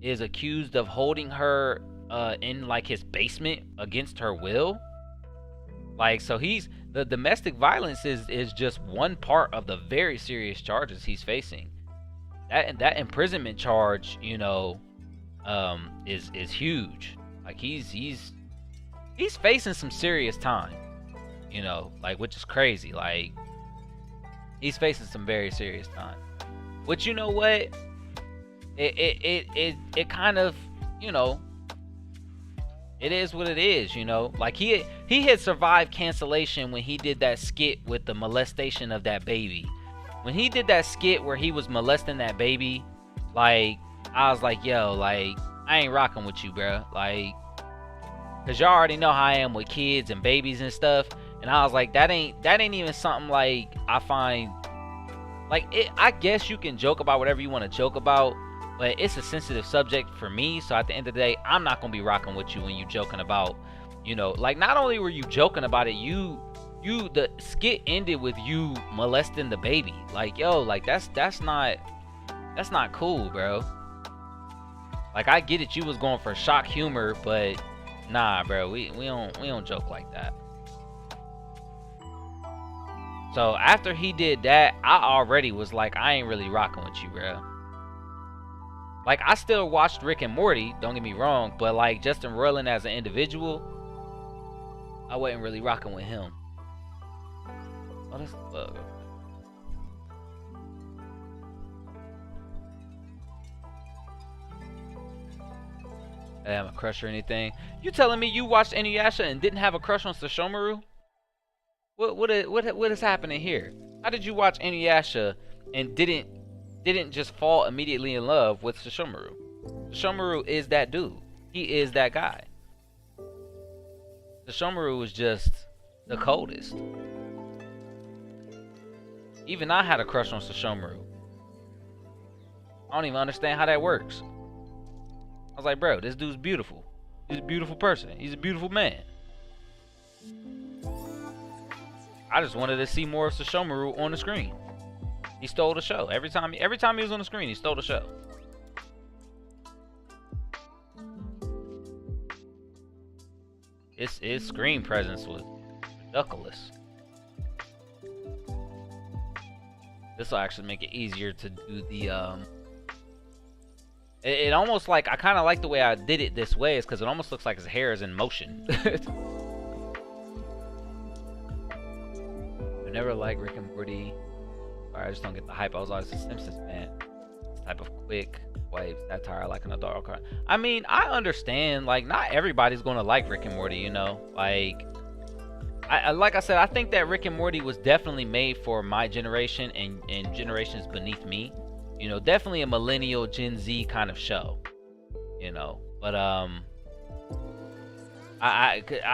Speaker 1: is accused of holding her in like his basement against her will. So the domestic violence is just one part of the very serious charges he's facing. That imprisonment charge, is huge. Like he's he's facing some serious time, you know, like, which is crazy. Like, he's facing some very serious time. Which, you know what? It kind of, you know, it is what it is, you know. Like, he had survived cancellation when he did that skit with the molestation of that baby. When he did that skit where he was molesting that baby, like, I was like, yo, like, I ain't rocking with you, bro. Like, cause y'all already know how I am with kids and babies and stuff. And I was like, that ain't even something like I find, like, it. I guess you can joke about whatever you want to joke about, but it's a sensitive subject for me. So at the end of the day, I'm not gonna be rocking with you when you joking about, you know, like, not only were you joking about it, the skit ended with you molesting the baby. Like, yo, like, that's not cool, bro. Like, I get it, you was going for shock humor, but nah, bro, we don't joke like that. So after he did that, I already was like, I ain't really rocking with you, bro. Like, I still watched Rick and Morty, don't get me wrong, but like, Justin Roiland as an individual, I wasn't really rocking with him. Oh, that's the bug. I have a crush or anything. You telling me you watched Inuyasha and didn't have a crush on Sesshomaru? What is happening here? How did you watch Inuyasha and didn't just fall immediately in love with Sesshomaru? Sesshomaru is that dude. He is that guy. Sesshomaru was just the coldest. Even I had a crush on Sesshomaru. I don't even understand how that works. I was like, bro, this dude's beautiful. He's a beautiful person. He's a beautiful man. I just wanted to see more of Sesshomaru on the screen. He stole the show. Every time he was on the screen, he stole the show. His screen presence was ridiculous. This will actually make it easier to do the It almost like, I kind of like the way I did it this way, is because it almost looks like his hair is in motion. I never liked Rick and Morty. Or I just don't get the hype. I was always a Simpsons fan. This type of quick wave satire, like an adult card. I mean, I understand. Like, not everybody's gonna like Rick and Morty, you know. Like I said, I think that Rick and Morty was definitely made for my generation and generations beneath me. You know, definitely a millennial Gen Z kind of show. You know, but I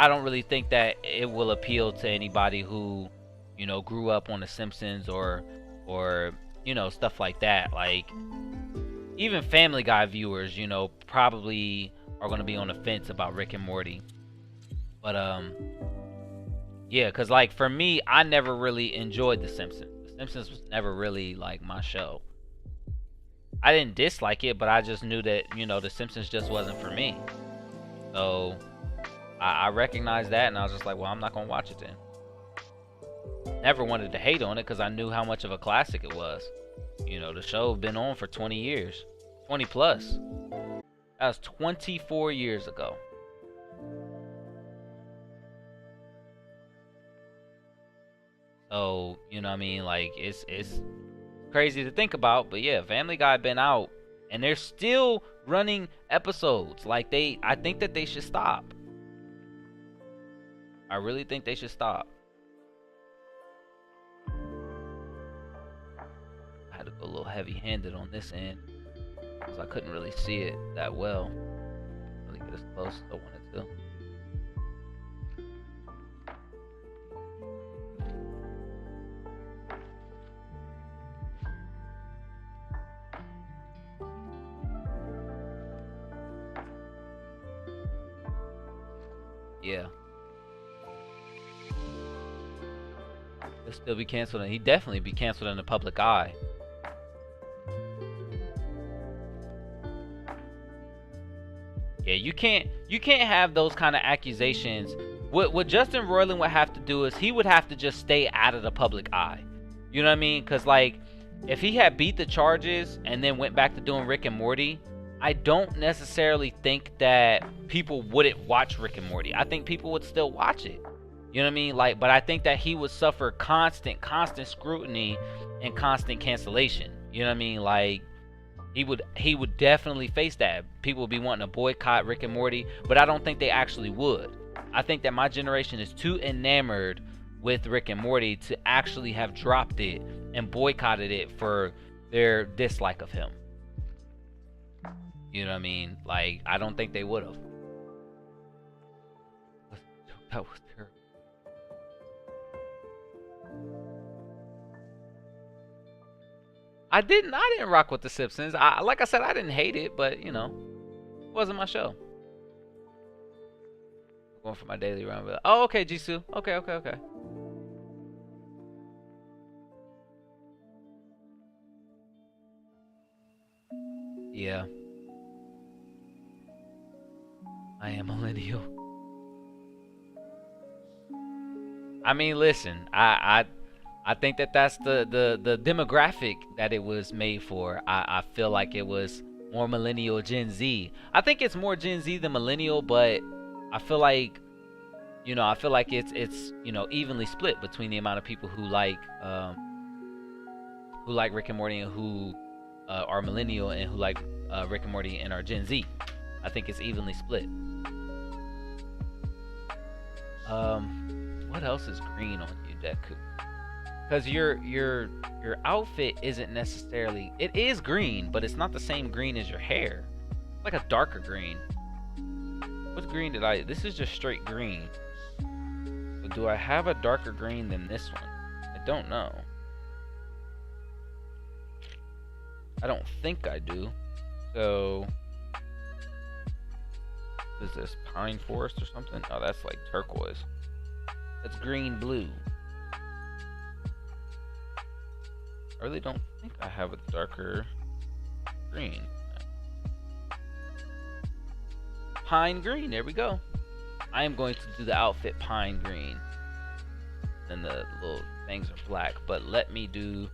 Speaker 1: don't really think that it will appeal to anybody who, you know, grew up on The Simpsons or you know, stuff like that. Like, even Family Guy viewers, you know, probably are going to be on the fence about Rick and Morty. But yeah, because, like, for me, I never really enjoyed The Simpsons. The Simpsons was never really, like, my show. I didn't dislike it, but I just knew that, you know, The Simpsons just wasn't for me. So I recognized that, and I was just like, well, I'm not going to watch it then. Never wanted to hate on it because I knew how much of a classic it was. You know, the show had been on for 20 years. 20 plus. That was 24 years ago. So, you know what I mean? Like, it's crazy to think about. But yeah, Family Guy been out. And they're still running episodes. Like, I think that they should stop. I really think they should stop. I had to go a little heavy-handed on this end because I couldn't really see it that well. Really get as close as I wanted to. Yeah. He'll still be canceled, and he'd definitely be canceled in the public eye. Yeah, you can't have those kind of accusations. What Justin Roiland would have to do is he would have to just stay out of the public eye. You know what I mean? Because, like, if he had beat the charges and then went back to doing Rick and Morty, I don't necessarily think that people wouldn't watch Rick and Morty. I think people would still watch it. You know what I mean? Like, but I think that he would suffer constant scrutiny and constant cancellation. You know what I mean? Like, he would definitely face that. People would be wanting to boycott Rick and Morty, but I don't think they actually would. I think that my generation is too enamored with Rick and Morty to actually have dropped it and boycotted it for their dislike of him. You know what I mean? Like, I don't think they would have. That was terrible. I didn't rock with The Simpsons. Like I said, I didn't hate it, but you know, it wasn't my show. I'm going for my daily run. Oh, okay, Jisoo. Okay. Yeah. I am millennial. I mean, listen, I think that that's the demographic that it was made for. I feel like it was more millennial, Gen Z. I think it's more Gen Z than millennial, but I feel like, you know, it's you know, evenly split between the amount of people who like Rick and Morty and who are millennial and who like Rick and Morty and are Gen Z. I think it's evenly split. What else is green on you, Deku? Because your outfit isn't necessarily, it is green, but it's not the same green as your hair. It's like a darker green. What green did I? This is just straight green. But do I have a darker green than this one? I don't know. I don't think I do. So, is this pine forest or something? Oh, that's like turquoise. That's green blue. I really don't think I have a darker green. Pine green, there we go. I am going to do the outfit pine green. And the little things are black, but let me do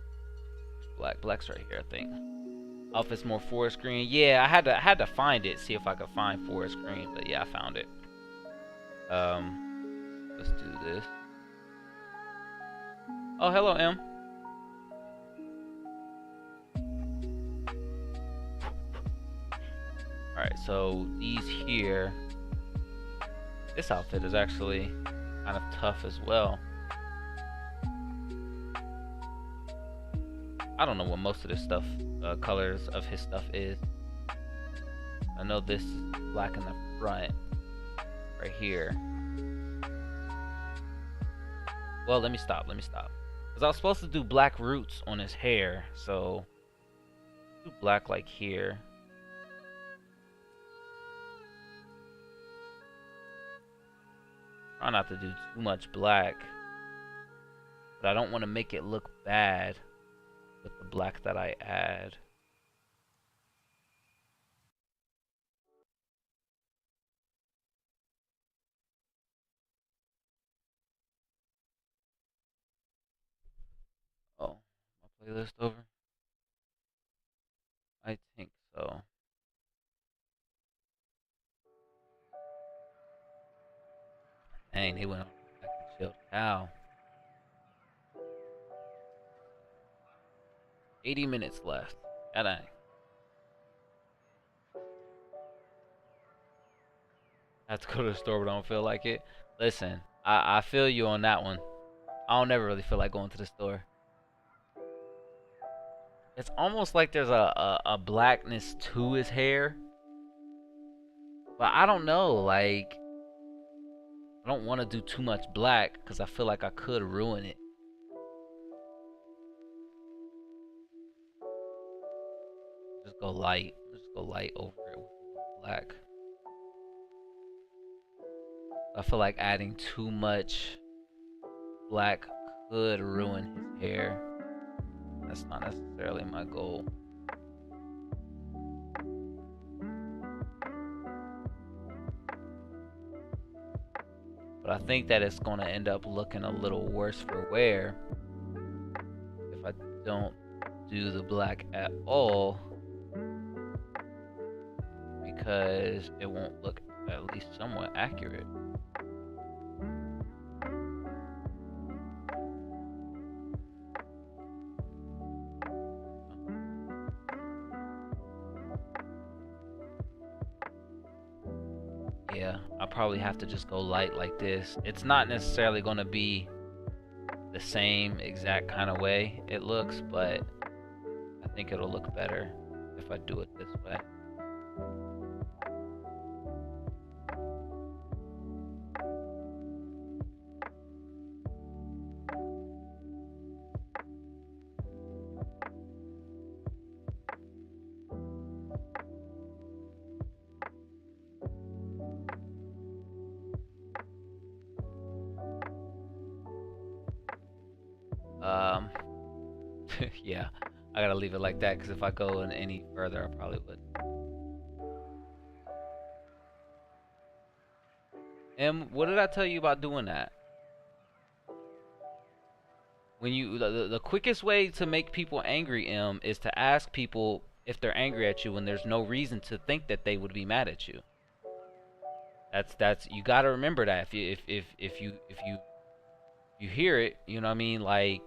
Speaker 1: black. Black's right here, I think. Outfit's more forest green. Yeah, I had to find it, see if I could find forest green, but yeah, I found it. Let's do this. Oh, hello, M. Alright, so these here, this outfit is actually kind of tough as well. I don't know what most of this stuff, colors of his stuff is. I know this is black in the front, right here. Well, let me stop. Because I was supposed to do black roots on his hair, so do black like here. Try not to do too much black, but I don't want to make it look bad with the black that I add. Oh, my playlist over? I think so. Dang, they went on back and chilled out. 80 minutes left. God dang. I have to go to the store, but I don't feel like it. Listen, I feel you on that one. I don't ever really feel like going to the store. It's almost like there's a blackness to his hair. But I don't know, like, I don't want to do too much black because I feel like I could ruin it. Just go light. Just go light over it with black. I feel like adding too much black could ruin his hair. That's not necessarily my goal. But I think that it's going to end up looking a little worse for wear if I don't do the black at all. because it won't look at least somewhat accurate. Yeah, I'll probably have to just go light like this. It's not necessarily going to be the same exact kind of way it looks, but I think it'll look better if I do it this way. Yeah, I gotta leave it like that because if I go in any further, I probably would. And what did I tell you about doing that? When you the quickest way to make people angry, is to ask people if they're angry at you when there's no reason to think that they would be mad at you. That's you got to remember that if you hear it, you know what I mean, like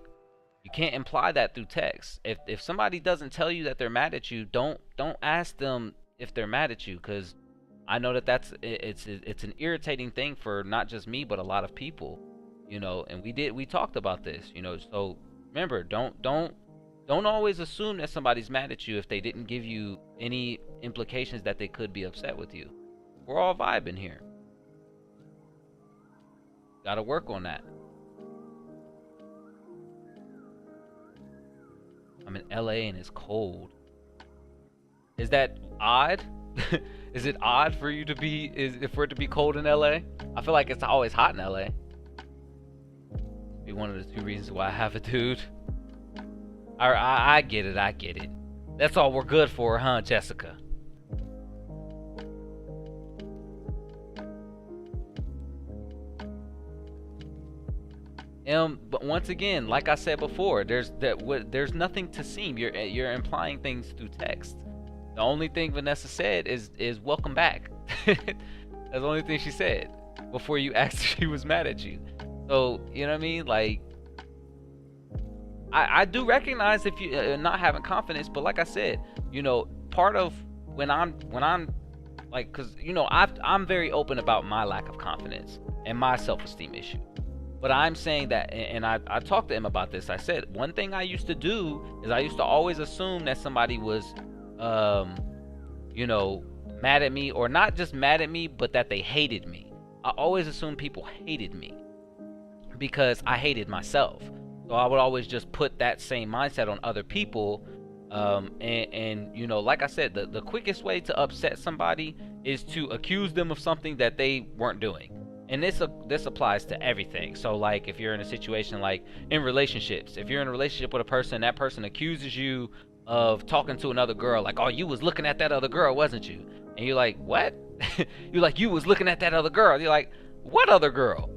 Speaker 1: you can't imply that through text. If somebody doesn't tell you that they're mad at you, don't ask them if they're mad at you, because I know that it's an irritating thing for not just me but a lot of people, you know. And we talked about this, you know. So remember, don't always assume that somebody's mad at you if they didn't give you any implications that they could be upset with you. We're all vibing here. Gotta work on that. I'm in LA and it's cold. Is that odd? Is it odd for you to be for it to be cold in LA? I feel like it's always hot in LA. Be one of the two reasons why I have a dude. I get it, I get it. That's all we're good for, huh, Jessica? But once again, like I said before, there's nothing to seem. You're implying things through text. The only thing Vanessa said is welcome back. That's the only thing she said before you asked if she was mad at you. So you know what I mean? Like, I do recognize if you not having confidence, but like I said, you know, part of when I'm like, cause you know I'm very open about my lack of confidence and my self-esteem issue. But I'm saying that, and I talked to him about this. I said, one thing I used to do is I used to always assume that somebody was, you know, mad at me, or not just mad at me, but that they hated me. I always assumed people hated me because I hated myself. So I would always just put that same mindset on other people. And you know, like I said, the quickest way to upset somebody is to accuse them of something that they weren't doing. And this applies to everything. So like if you're in a situation like in relationships, if you're in a relationship with a person, that person accuses you of talking to another girl, like, oh, you was looking at that other girl, wasn't you? And you're like, what? You're like, you was looking at that other girl. You're like, what other girl?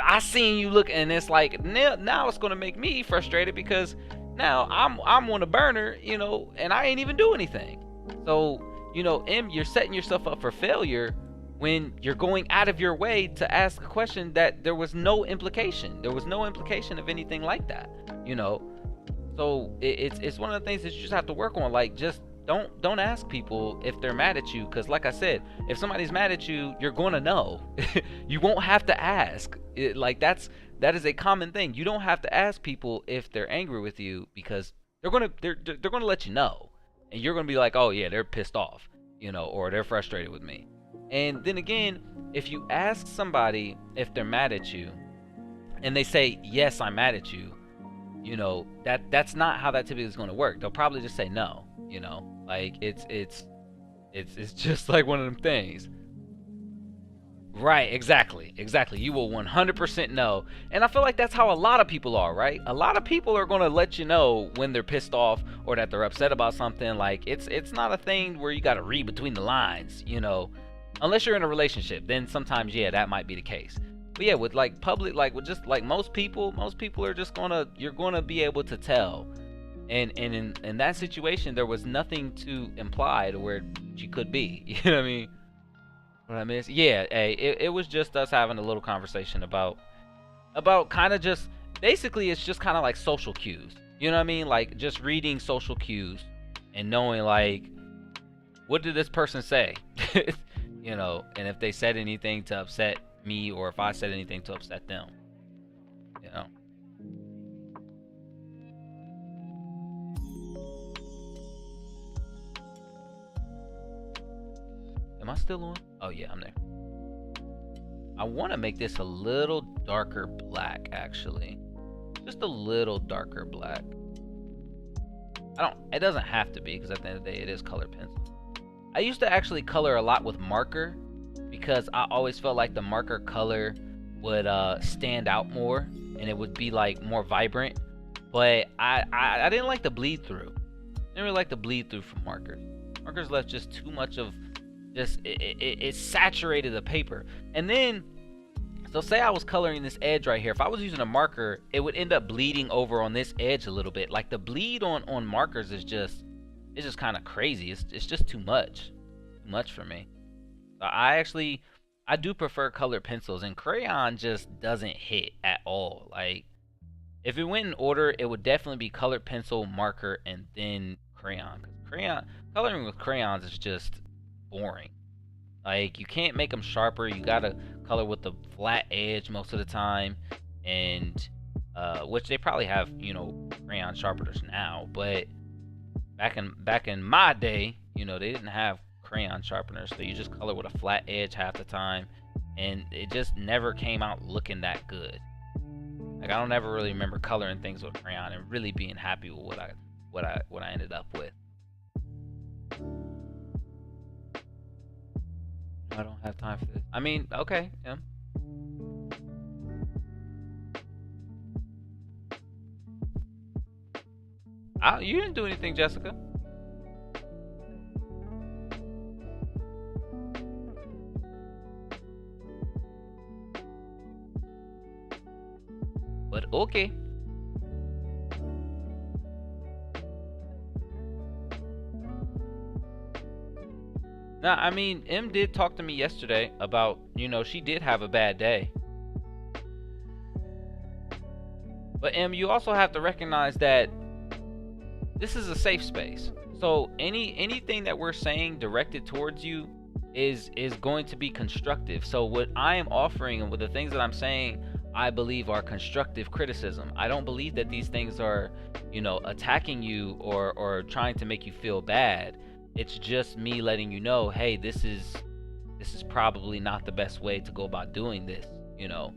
Speaker 1: I seen you look, and it's like now it's gonna make me frustrated because now I'm on a burner, you know, and I ain't even do anything. So you know, you're setting yourself up for failure when you're going out of your way to ask a question that there was no implication. There was no implication of anything like that, you know. So it's one of the things that you just have to work on. Like, just don't ask people if they're mad at you, because like I said, if somebody's mad at you, you're gonna know. You won't have to ask. That is a common thing. You don't have to ask people if they're angry with you, because they're gonna let you know, and you're gonna be like, oh yeah, they're pissed off, you know, or they're frustrated with me. And then again, if you ask somebody if they're mad at you and they say, yes, I'm mad at you, you know, that's not how that typically is going to work. They'll probably just say no, you know, like it's just like one of them things. Right, exactly. You will 100% know. And I feel like that's how a lot of people are, right? A lot of people are going to let you know when they're pissed off or that they're upset about something. Like, it's not a thing where you got to read between the lines, you know. Unless you're in a relationship, then sometimes, yeah, that might be the case. But yeah, with like public, like with just like most people are just you're gonna be able to tell And in that situation, there was nothing to imply to where she could be. You know what I mean? What I miss? Yeah, hey, it was just us having a little conversation about kind of just basically it's just kind of like social cues. You know what I mean? Like just reading social cues and knowing like what did this person say? You know, and if they said anything to upset me or if I said anything to upset them. You know. Am I still on? Oh yeah, I'm there. I want to make this a little darker black actually. Just a little darker black. It doesn't have to be because at the end of the day it is colored pencil. I used to actually color a lot with marker because I always felt like the marker color would stand out more and it would be like more vibrant. But I didn't like the bleed through. I didn't really like the bleed through from markers. Markers left just too much of just it saturated the paper. And then so say I was coloring this edge right here. If I was using a marker, it would end up bleeding over on this edge a little bit. Like the bleed on markers is just kind of crazy. It's just too much for me. So I do prefer colored pencils, and crayon just doesn't hit at all. Like if it went in order, it would definitely be colored pencil, marker, and then crayon. Coloring with crayons is just boring. Like you can't make them sharper. You gotta color with the flat edge most of the time, and which they probably have, you know, crayon sharpeners now. But back in my day, you know, they didn't have crayon sharpeners, so you just color with a flat edge half the time, and it just never came out looking that good. Like I don't ever really remember coloring things with crayon and really being happy with what I ended up with. I don't have time for this. I mean, okay, yeah. You didn't do anything, Jessica. But okay. Now, I mean, M did talk to me yesterday about, you know, she did have a bad day. But M, you also have to recognize that this is a safe space. So anything that we're saying directed towards you is going to be constructive. So what I am offering and with the things that I'm saying, I believe are constructive criticism. I don't believe that these things are, you know, attacking you or trying to make you feel bad. It's just me letting you know, hey, this is probably not the best way to go about doing this, you know.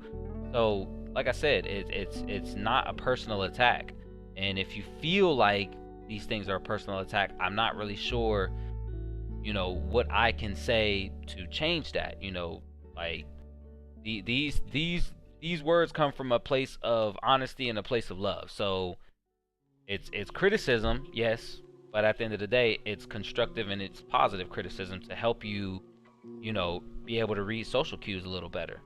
Speaker 1: So like I said, it's not a personal attack. And if you feel like these things are a personal attack, I'm not really sure, you know, what I can say to change that. You know, like these words come from a place of honesty and a place of love. So it's criticism, yes, but at the end of the day, it's constructive and it's positive criticism to help you, you know, be able to read social cues a little better.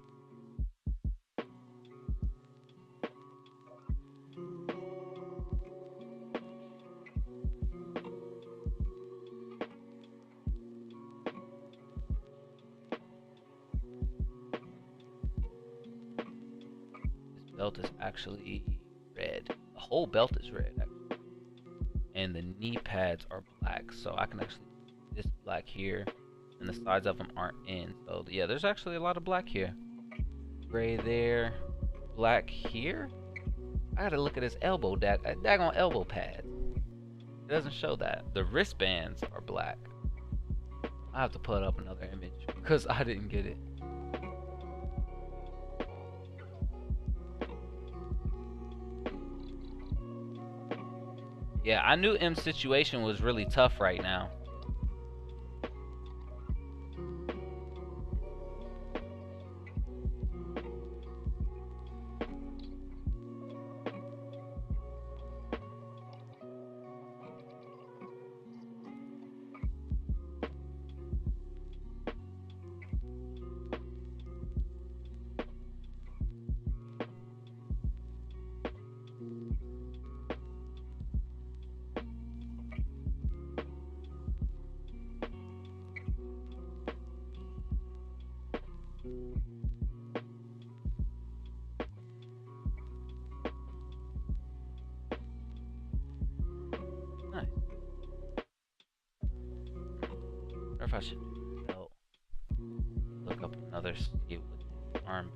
Speaker 1: This belt is actually red. The whole belt is red, actually. And the knee pads are black, so I can actually this black here, and the sides of them aren't in. So yeah, there's actually a lot of black here. Gray there, black here. I gotta look at his elbow, daggone elbow pad. It doesn't show that. The wristbands are black. I have to put up another image because I didn't get it. Yeah, I knew M's situation was really tough right now. if I should do belt. Look up another skate with armband.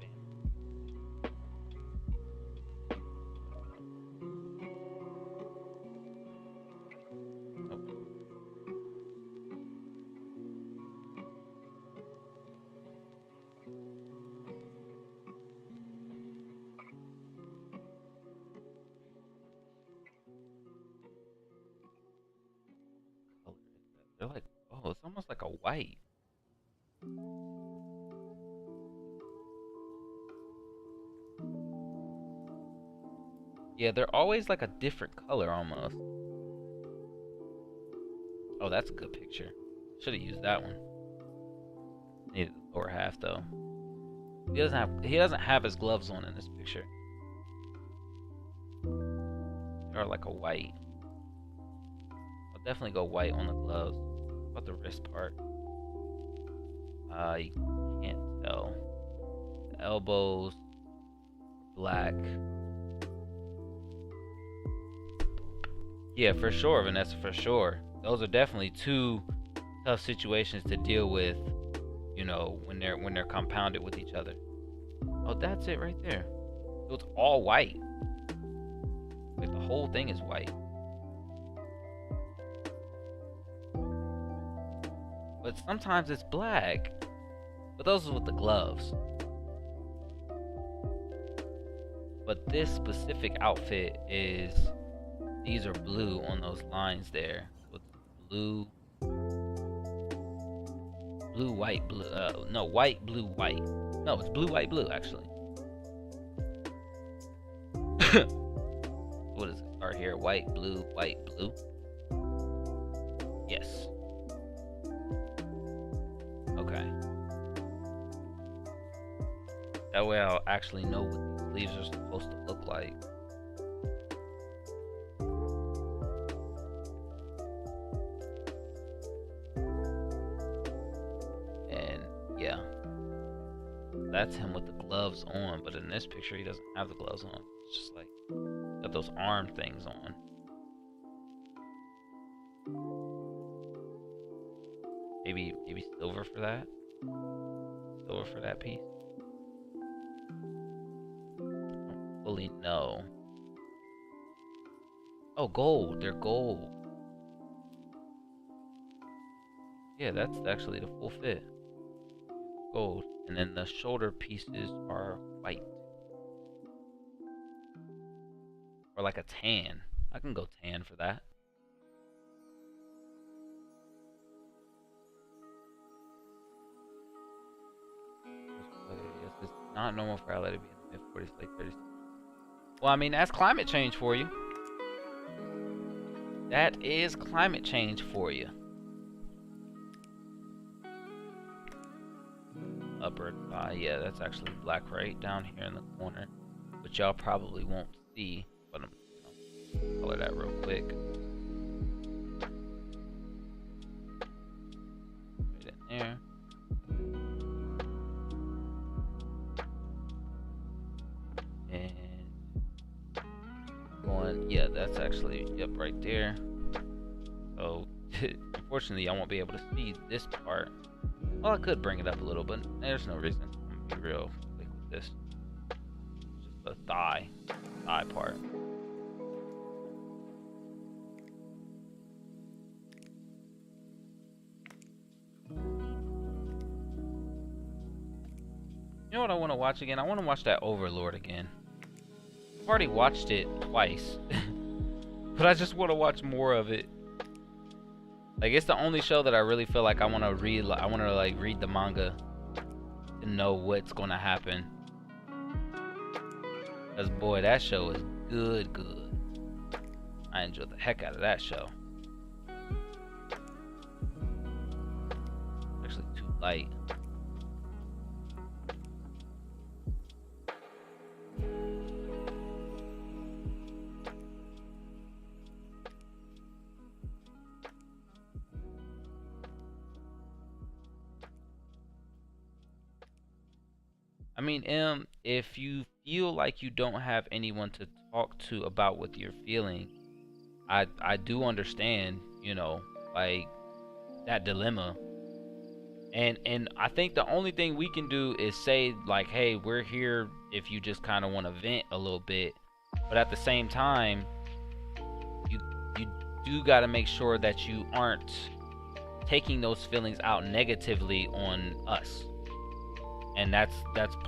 Speaker 1: They're like, oh, it's almost like a white. Yeah, they're always like a different color almost. Oh, that's a good picture. Should have used that one. Needed the lower half though. He doesn't have his gloves on in this picture. They're like a white. I'll definitely go white on the gloves. What about the wrist part? You can't tell. The elbows, black. Yeah, for sure, Vanessa, for sure. Those are definitely two tough situations to deal with, you know, when they're compounded with each other. Oh, that's it right there. So it's all white. Like the whole thing is white. But sometimes it's black. But those are with the gloves. But this specific outfit is, these are blue on those lines there. So it's blue, blue, white, blue. No, white, blue, white. No, it's blue, white, blue actually. What does it start here? White, blue, white, blue. Yes. Okay. That way I'll actually know what the sleeves are supposed to look like. And yeah, that's him with the gloves on, but in this picture he doesn't have the gloves on. It's just like got those arm things on. Maybe silver for that. Silver for that piece. I don't fully know. Oh, gold. They're gold. Yeah, that's actually the full fit. Gold. And then the shoulder pieces are white. Or like a tan. I can go tan for that. It's not normal for LA to be in the mid 40s, late 30s. Well, I mean, that's climate change for you. That is climate change for you. Upper thigh, yeah, that's actually black right down here in the corner, which y'all probably won't see, but I'm gonna color that real quick. Right in there. And going, yeah, that's actually, yep, right there. So unfortunately I won't be able to see this part. Well, I could bring it up a little, but there's no reason. I'm gonna be real quick with this. Just the thigh part. You know what I want to watch again? I want to watch that Overlord again. I've already watched it twice, but I just want to watch more of it. Like, it's the only show that I really feel like I want to read. I want to like read the manga to know what's gonna happen. Cause boy, that show is good. I enjoyed the heck out of that show. Actually, too light. I mean, if you feel like you don't have anyone to talk to about what you're feeling, I do understand, you know, like that dilemma. And I think the only thing we can do is say like, hey, we're here if you just kind of want to vent a little bit. But at the same time, you do got to make sure that you aren't taking those feelings out negatively on us. And that's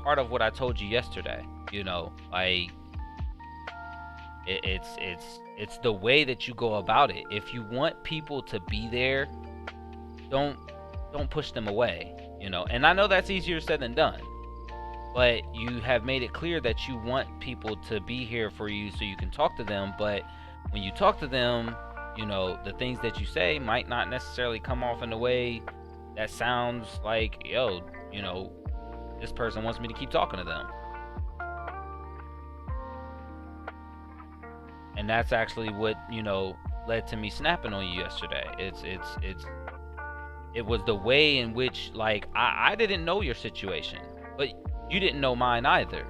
Speaker 1: part of what I told you yesterday. You know, like it's the way that you go about it. If you want people to be there, don't push them away, you know. And I know that's easier said than done, but you have made it clear that you want people to be here for you so you can talk to them. But when you talk to them, you know, the things that you say might not necessarily come off in a way that sounds like, yo, you know, this person wants me to keep talking to them. And that's actually what, you know, led to me snapping on you yesterday. It was the way in which, like, I didn't know your situation, but you didn't know mine either.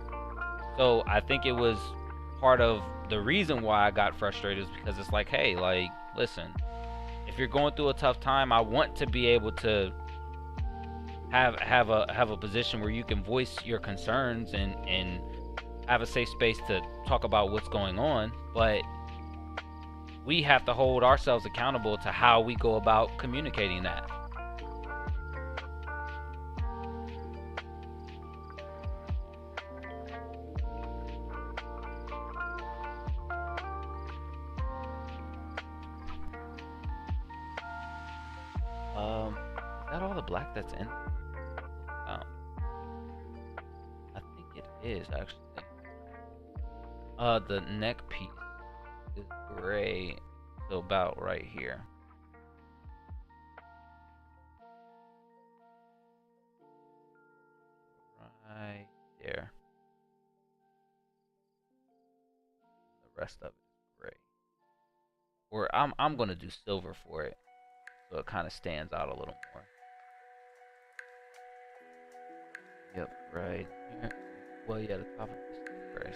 Speaker 1: So I think it was part of the reason why I got frustrated, is because it's like, hey, like, listen, if you're going through a tough time, I want to be able to have a position where you can voice your concerns and have a safe space to talk about what's going on. But we have to hold ourselves accountable to how we go about communicating that. Is that all the black that's in? I think it is actually. The neck piece is gray, so about right here. Right there. The rest of it is gray. Or I'm gonna do silver for it, so it kind of stands out a little more. Yep, right here. Well, yeah, the top of this is gray.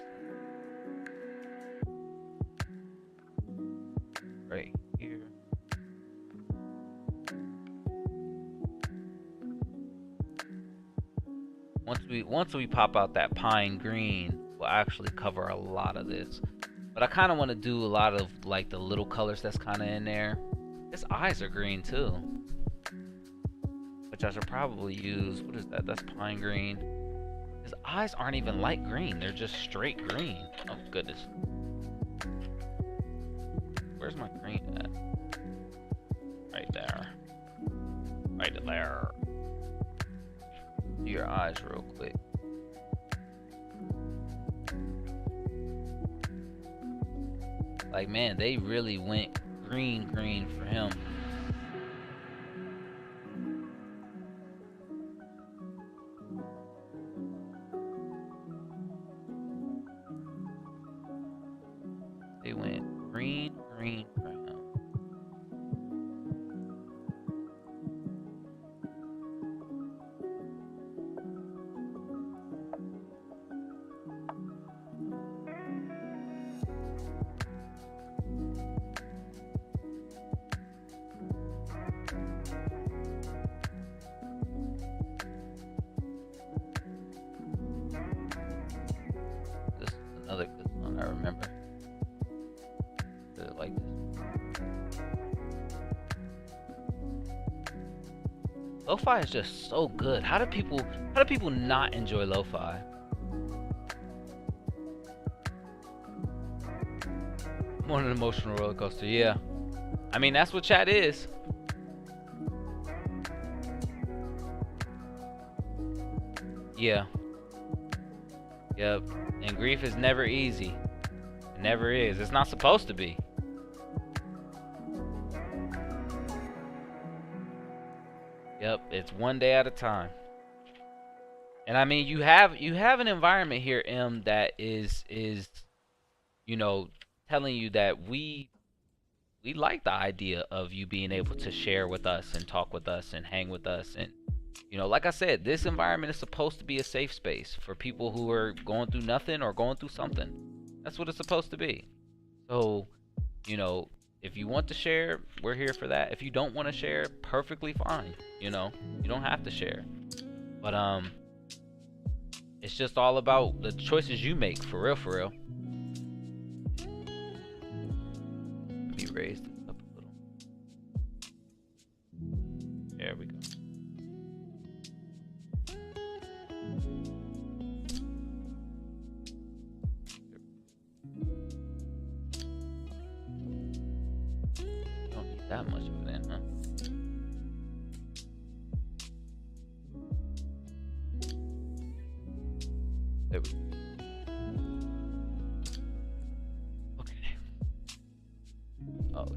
Speaker 1: Right here. Once we pop out that pine green, we'll actually cover a lot of this. But I kind of want to do a lot of like the little colors that's kind of in there. His eyes are green too, which I should probably use. What is that? That's pine green. His eyes aren't even light green. They're just straight green. Oh goodness. Where's my green at? Right there. Right there. Do your eyes real quick. Like, man, they really went green for him. They went green for him. This is another good one I remember. Like this. Lo-fi is just so good. How do people not enjoy lo-fi? I'm on an emotional roller coaster. Yeah, I mean that's what chat is. Yeah. Yep. And grief is never easy. It never is. It's not supposed to be. Yep, it's one day at a time. And I mean, you have an environment here, M, that is you know, telling you that we like the idea of you being able to share with us and talk with us and hang with us. And you know, like I said, this environment is supposed to be a safe space for people who are going through nothing or going through something. That's what it's supposed to be. So, you know, If you want to share, we're here for that. If you don't want to share, perfectly fine. You know, you don't have to share. But it's just all about the choices you make, for real, for real. Be raised up a little. There we go. Don't need that much of it in, huh? There we go. Okay. Oh.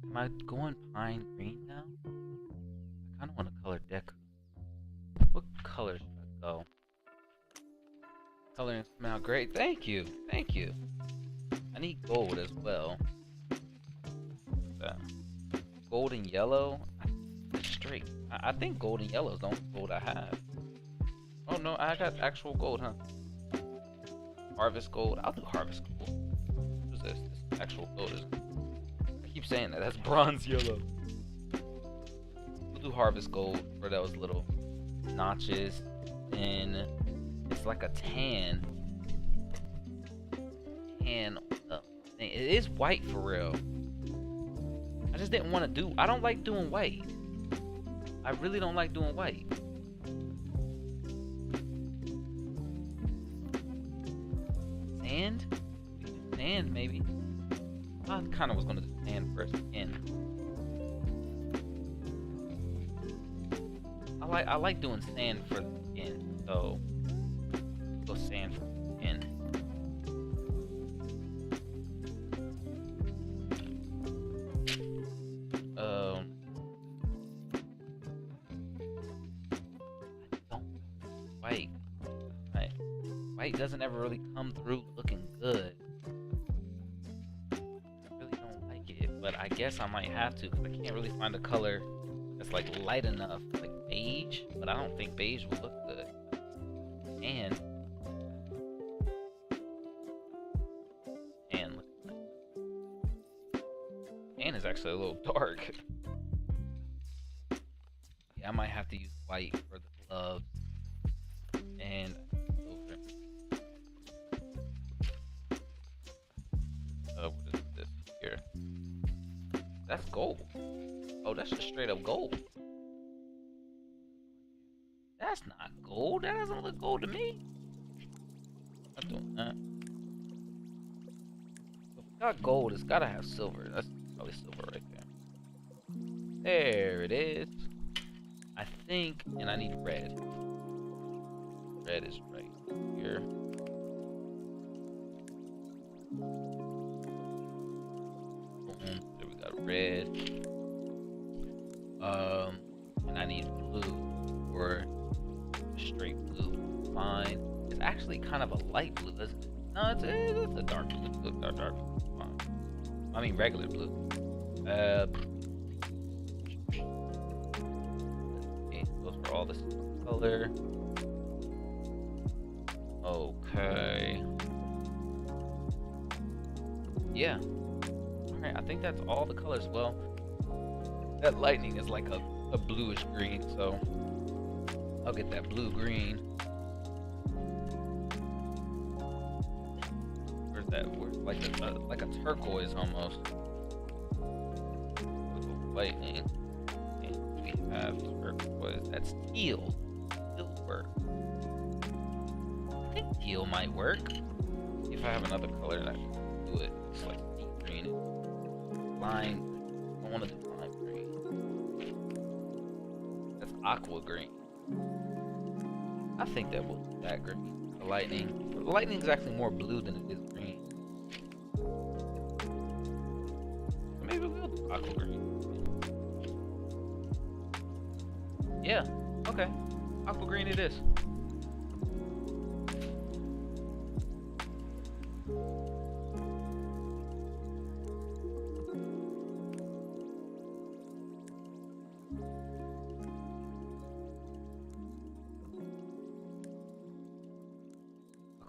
Speaker 1: Am I going pine green now? I kind of want to color Deku. What color should I go? Coloring smell great. Thank you. Thank you. I need gold as well. Gold and yellow. Straight. I think gold and yellow is the only gold I have. Oh no, I got actual gold, huh? Harvest gold. I'll do harvest gold. What is this? This actual gold is. I keep saying that. That's bronze yellow. We'll do harvest gold for those little notches. And it's like a tan. It is white for real. I just didn't want to do. I don't like doing white. I really don't like doing white. Sand? Sand, maybe. I kind of was gonna do sand first again. I like doing sand for the skin, so go sand for the skin. White doesn't ever really come through looking good. I really don't like it, but I guess I might have to because I can't really find a color that's like light enough, like beige. But I don't think beige will look good. And is actually a little dark. Yeah, I might have to use white for the gloves and. What is this here? That's gold. Oh, that's just straight up gold. That's not gold. That doesn't look gold to me. I'm doing that. If it's got gold, it's gotta have silver. That's probably silver right there. There it is. I think, and I need red. Red is right here. Boom. There we got red. And I need blue or straight blue. Fine. It's actually kind of a light blue, isn't it? No, it's a dark blue. Dark blue. Fine. I mean regular blue. Okay, those are all the same color. Okay. Yeah. Alright, I think that's all the colors. Well, that lightning is like a bluish green, so I'll get that blue green. Where's that? Where's like a turquoise almost. Lightning. And we have turquoise. That's teal. Teal work. I think teal might work. If I have another color that can do it. It's like deep green. Lime. I want to do lime green. That's aqua green. I think that will do that green. The lightning. The lightning is actually more blue than it is green. So maybe we'll do aqua green. Yeah, okay. Aqua green it is.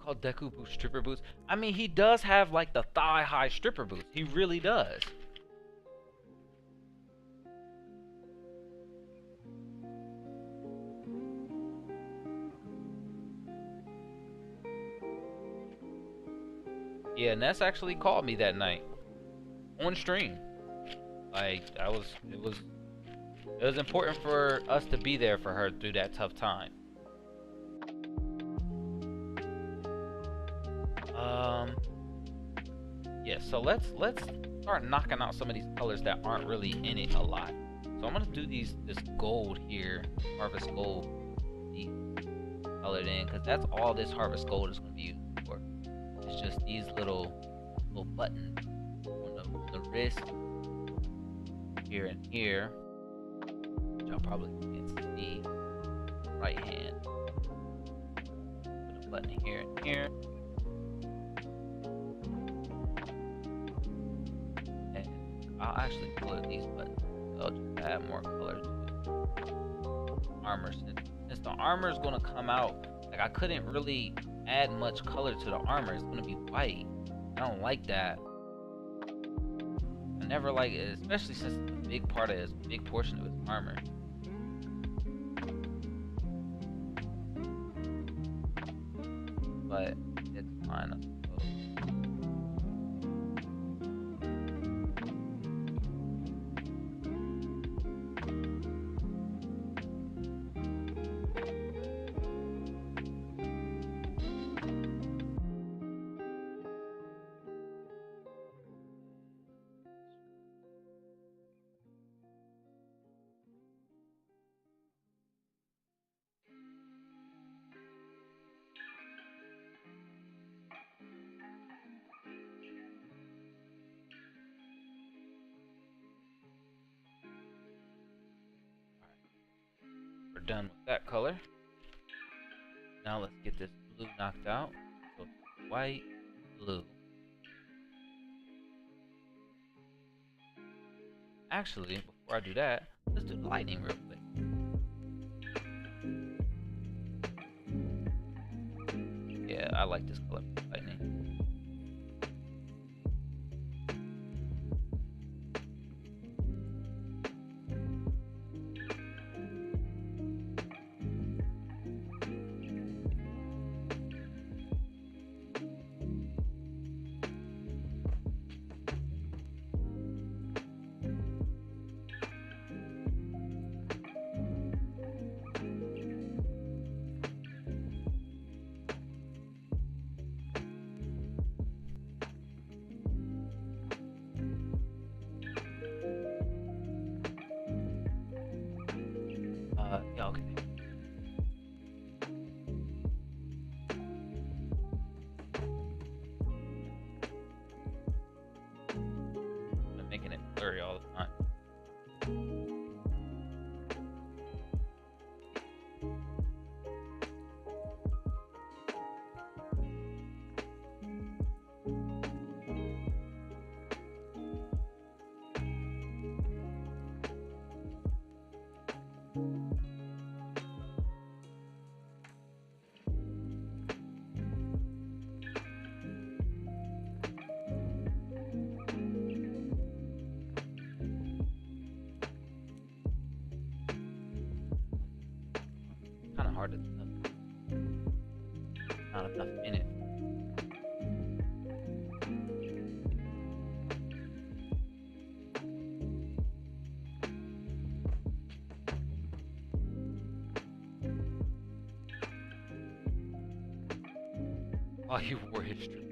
Speaker 1: Called Deku Boots stripper boots. I mean, he does have like the thigh-high stripper boots. He really does. Yeah, Ness actually called me that night on stream. Like it was important for us to be there for her through that tough time. Yeah, so let's start knocking out some of these colors that aren't really in it a lot. So I'm gonna do this gold here, harvest gold, colored in, because that's all this harvest gold is gonna be used for. It's just these little buttons on the wrist, here and here, which y'all probably can't see. Right hand, put a button here and here. I'll actually color these buttons. I'll just add more color to armor. Since the armor is gonna come out, like I couldn't really add much color to the armor. It's gonna be white. I don't like that. I never like it, especially since it's a big part of his big portion of his armor. But it's fine. We're done with that color. Now let's get this blue knocked out. So white, blue. Actually, before I do that, let's do the lightning real quick. Yeah, I like this color, lightning. Okay. I'm making it blurry all the time. Kind of hard to tell. Not enough in it. While you were history.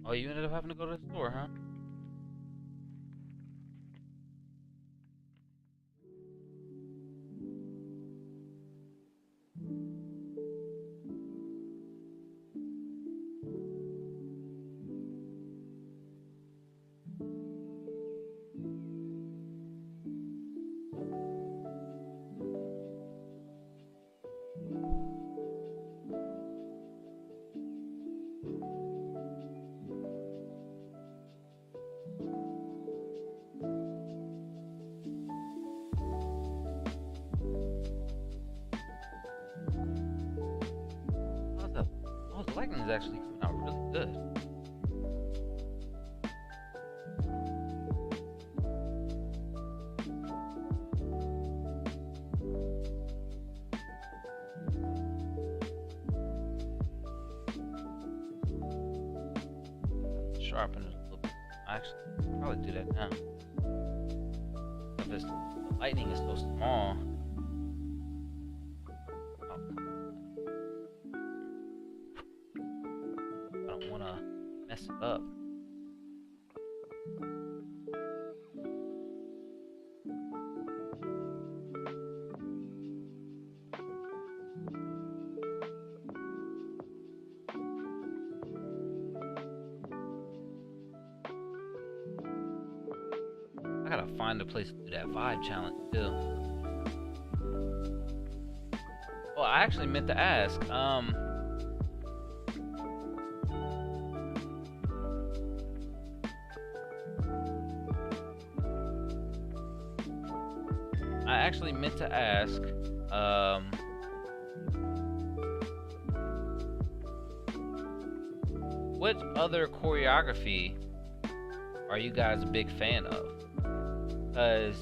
Speaker 1: Oh, you ended up having to go to the store, huh? Oh, the lighting is actually coming out really good. Sharpen it a little bit. Actually, I'll probably do that now. Because the lightning is so small. Oh, I don't want mess it up. I gotta find a place to do that vibe challenge too. Oh, I actually meant to ask. I actually meant to ask. What other choreography are you guys a big fan of? Because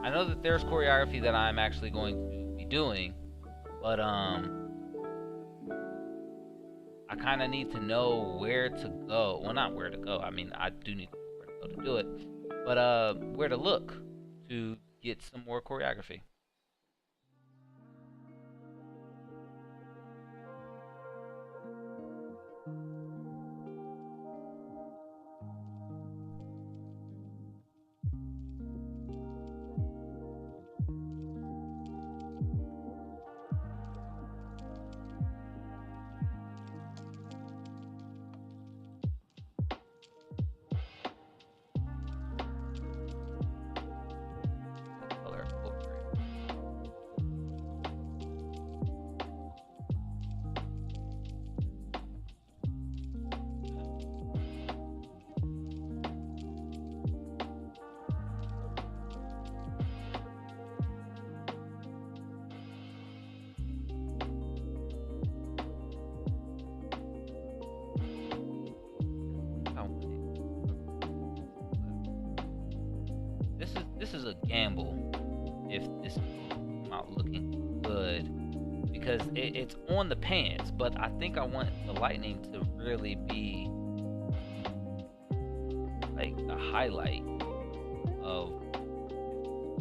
Speaker 1: I know that there's choreography that I'm actually going to be doing, but I kind of need to know where to go. Well, not where to go. I mean, I do need to know where to go to do it, but where to look to get some more choreography. Color over it. This is a gamble if this is not looking good, because it's on the pants, but I think I want the lightning to really be like the highlight of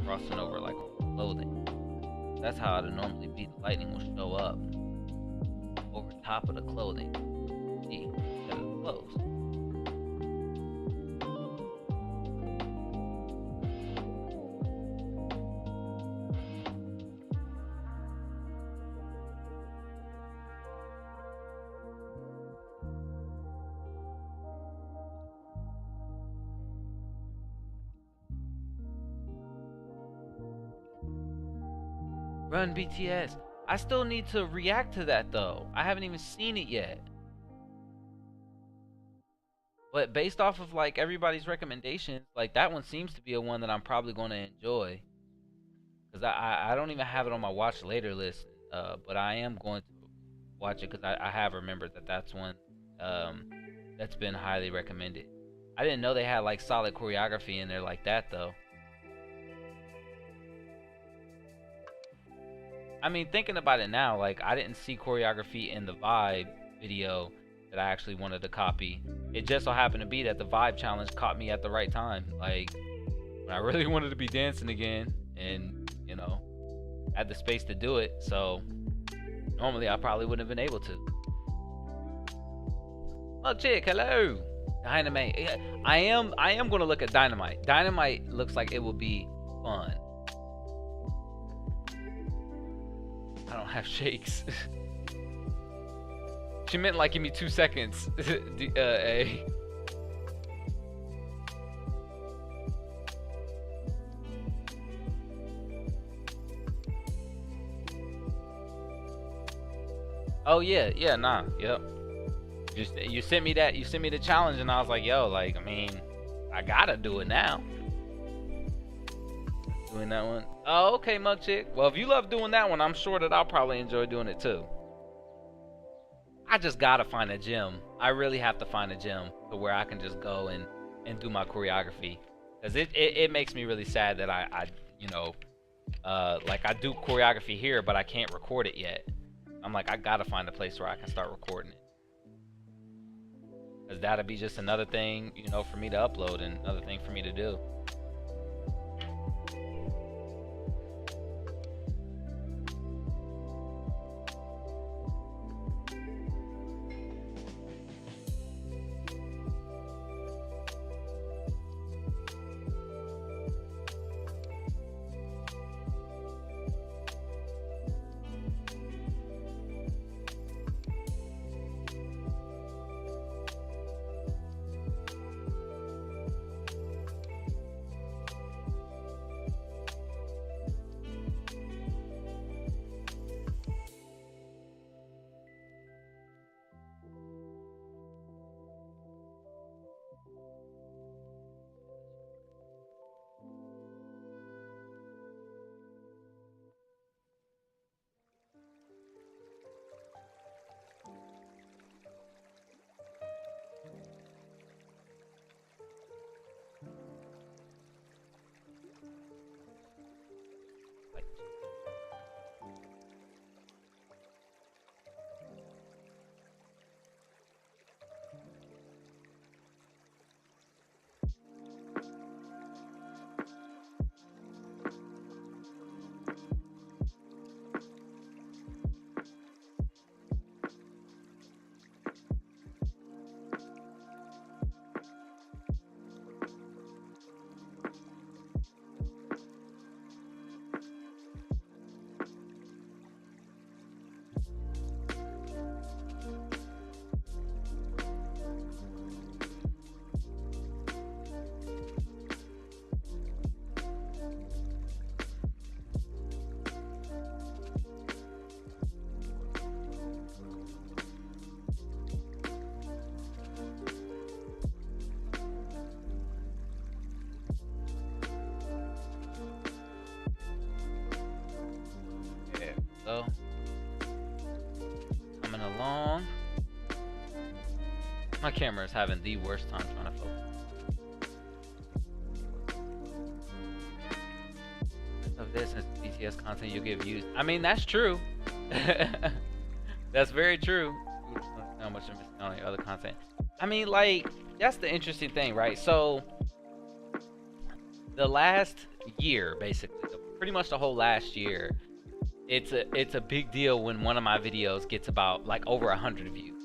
Speaker 1: crossing over like clothing. That's how it'll normally be. The lightning will show up over top of the clothing. See, instead of the clothes. Run BTS. I still need to react to that though. I haven't even seen it yet. But based off of like everybody's recommendations, like that one seems to be a one that I'm probably going to enjoy. Because I don't even have it on my watch later list. But I am going to watch it because I have remembered that that's one that's been highly recommended. I didn't know they had like solid choreography in there like that though. I mean, thinking about it now, like I didn't see choreography in the Vibe video that I actually wanted to copy. It just so happened to be that the Vibe challenge caught me at the right time. Like when I really wanted to be dancing again, and you know, had the space to do it. So normally I probably wouldn't have been able to. Oh, chick, hello. Dynamite. I am gonna look at Dynamite. Dynamite looks like it will be fun. I don't have shakes. She meant like give me 2 seconds. A. Oh yeah, nah, yep. You sent me that. You sent me the challenge, and I was like, yo, like, I mean, I gotta do it now. Doing that one. Oh, okay, Mug Chick. Well, if you love doing that one, I'm sure that I'll probably enjoy doing it too. I just gotta find a gym. I really have to find a gym to where I can just go and do my choreography, because it makes me really sad that I you know, like I do choreography here, but I can't record it yet. I'm like, I gotta find a place where I can start recording it, because that'll be just another thing, you know, for me to upload and another thing for me to do. camera is having the worst time trying to focus. Of this as BTS content, you'll get views. I mean, that's true. That's very true. How much I'm missing on your other content. I mean, like, that's the interesting thing, right? So the last year, basically, pretty much the whole last year, it's a big deal when one of my videos gets about like over 100 views.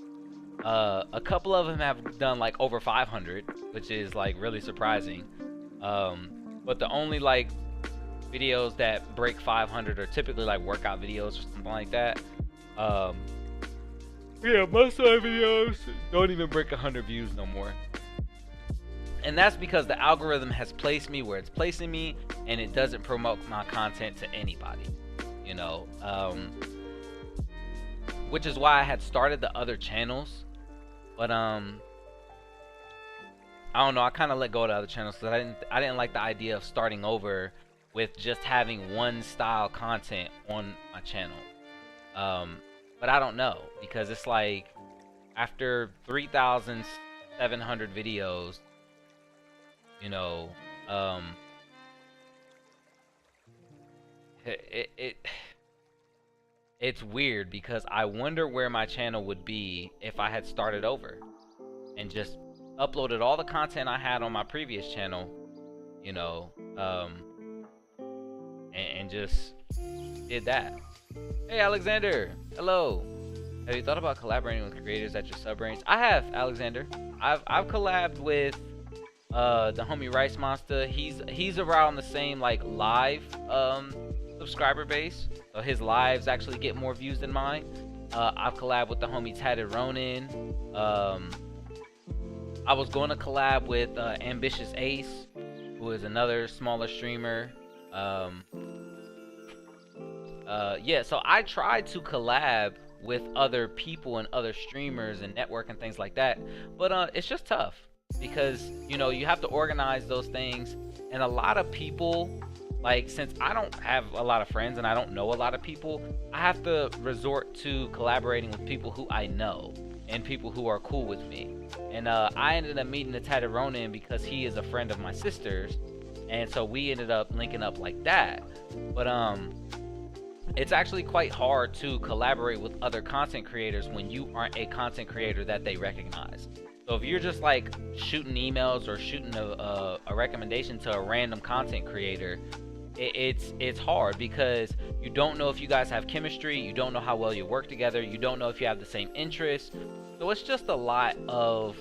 Speaker 1: A couple of them have done like over 500, which is like really surprising. But the only like videos that break 500 are typically like workout videos or something like that. Yeah, most of my videos don't even break 100 views no more. And that's because the algorithm has placed me where it's placing me, and it doesn't promote my content to anybody, you know. Which is why I had started the other channels, but I don't know, I kind of let go of the other channels because I didn't like the idea of starting over with just having one style content on my channel. But I don't know, because it's like after 3,700 videos, you know, it's weird, because I wonder where my channel would be if I had started over and just uploaded all the content I had on my previous channel, you know, and just did that. Hey Alexander, hello. Have you thought about collaborating with creators at your sub-range? I have, Alexander. I've collabed with the homie Rice Monster. He's around the same like live subscriber base, so his lives actually get more views than mine. I've collabed with the homie Tatted Ronin. I was going to collab with Ambitious Ace, who is another smaller streamer. Yeah, so I tried to collab with other people and other streamers and network and things like that, but it's just tough, because you know, you have to organize those things, and a lot of people, like, since I don't have a lot of friends and I don't know a lot of people, I have to resort to collaborating with people who I know and people who are cool with me. And I ended up meeting the Tatted Ronin because he is a friend of my sister's, and so we ended up linking up like that. But it's actually quite hard to collaborate with other content creators when you aren't a content creator that they recognize. So if you're just like shooting emails or shooting a recommendation to a random content creator, it's hard, because you don't know if you guys have chemistry, you don't know how well you work together, you don't know if you have the same interests. So it's just a lot of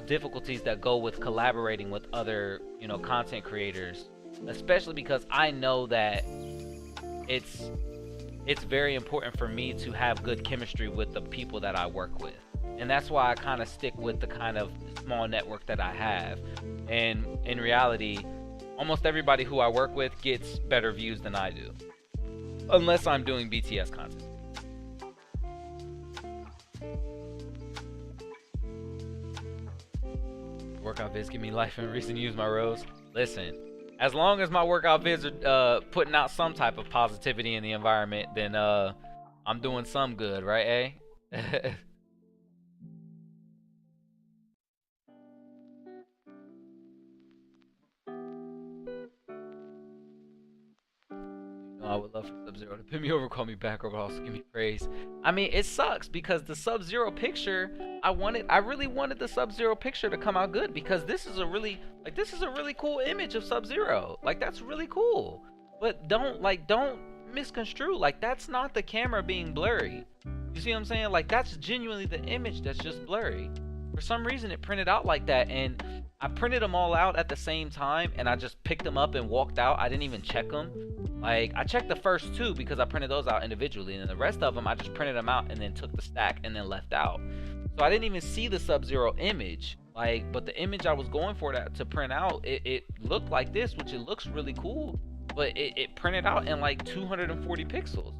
Speaker 1: difficulties that go with collaborating with other, you know, content creators, especially because I know that it's very important for me to have good chemistry with the people that I work with. And that's why I kind of stick with the kind of small network that I have. And in reality, almost everybody who I work with gets better views than I do, unless I'm doing BTS content. Workout vids give me life and reason to use my rows. Listen, as long as my workout vids are putting out some type of positivity in the environment, then I'm doing some good, right, eh? I would love for Sub-Zero to pin me over, call me back, or also give me praise. I mean, it sucks because the Sub-Zero picture, I really wanted the Sub-Zero picture to come out good, because this is a really cool image of Sub-Zero. Like, that's really cool. But don't misconstrue. Like, that's not the camera being blurry. You see what I'm saying? Like, that's genuinely the image that's just blurry. For some reason, it printed out like that, and I printed them all out at the same time, and I just picked them up and walked out. I didn't even check them. Like, I checked the first two because I printed those out individually, and the rest of them I just printed them out and then took the stack and then left out. So I didn't even see the Sub-Zero image. Like, but the image I was going for to print out, it looked like this, which it looks really cool, but it printed out in like 240 pixels.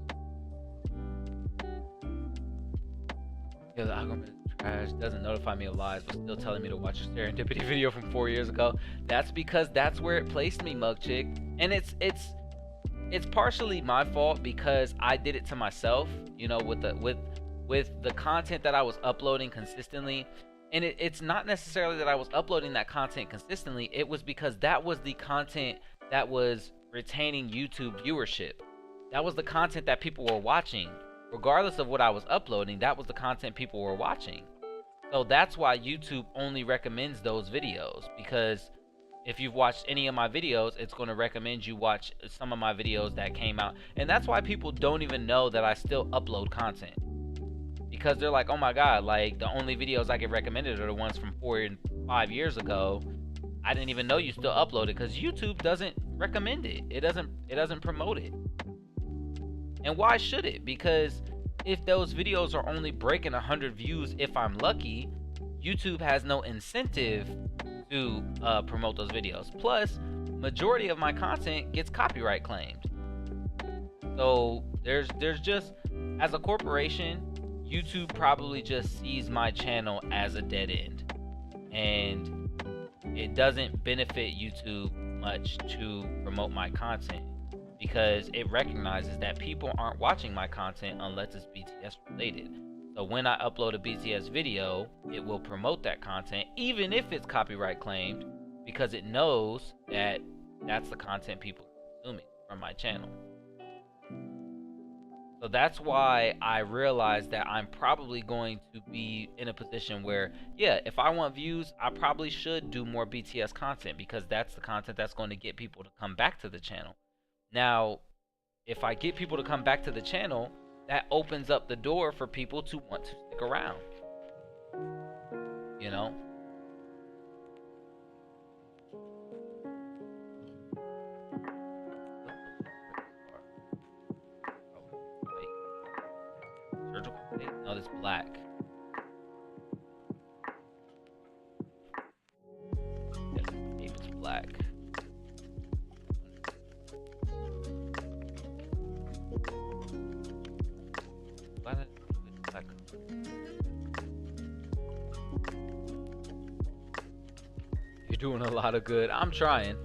Speaker 1: Yeah, the algorithm is trash, doesn't notify me of lies, but still telling me to watch a Serendipity video from 4 years ago. That's because that's where it placed me, Mug Chick. And it's partially my fault because I did it to myself, you know, with with the content that I was uploading consistently. And it's not necessarily that I was uploading that content consistently. It was because that was the content that was retaining YouTube viewership. That was the content that people were watching. Regardless of what I was uploading, that was the content people were watching. So that's why YouTube only recommends those videos, because if you've watched any of my videos, it's going to recommend you watch some of my videos that came out. And that's why people don't even know that I still upload content, because they're like, oh my god, like the only videos I get recommended are the ones from 4 and 5 years ago. I didn't even know you still upload it, because YouTube doesn't recommend it. It doesn't promote it. And why should it? Because if those videos are only breaking 100 views if I'm lucky, YouTube has no incentive to promote those videos. Plus, majority of my content gets copyright claimed. So there's just, as a corporation, YouTube probably just sees my channel as a dead end, and it doesn't benefit YouTube much to promote my content, because it recognizes that people aren't watching my content unless it's BTS related. So when I upload a BTS video, it will promote that content even if it's copyright claimed, because it knows that that's the content people are consuming from my channel. So that's why I realized that I'm probably going to be in a position where, yeah, if I want views, I probably should do more BTS content, because that's the content that's going to get people to come back to the channel. Now, if I get people to come back to the channel, that opens up the door for people to want to stick around. You know? Surgical tape? No, this black. Yes, the tape is black. You're doing a lot of good. I'm trying.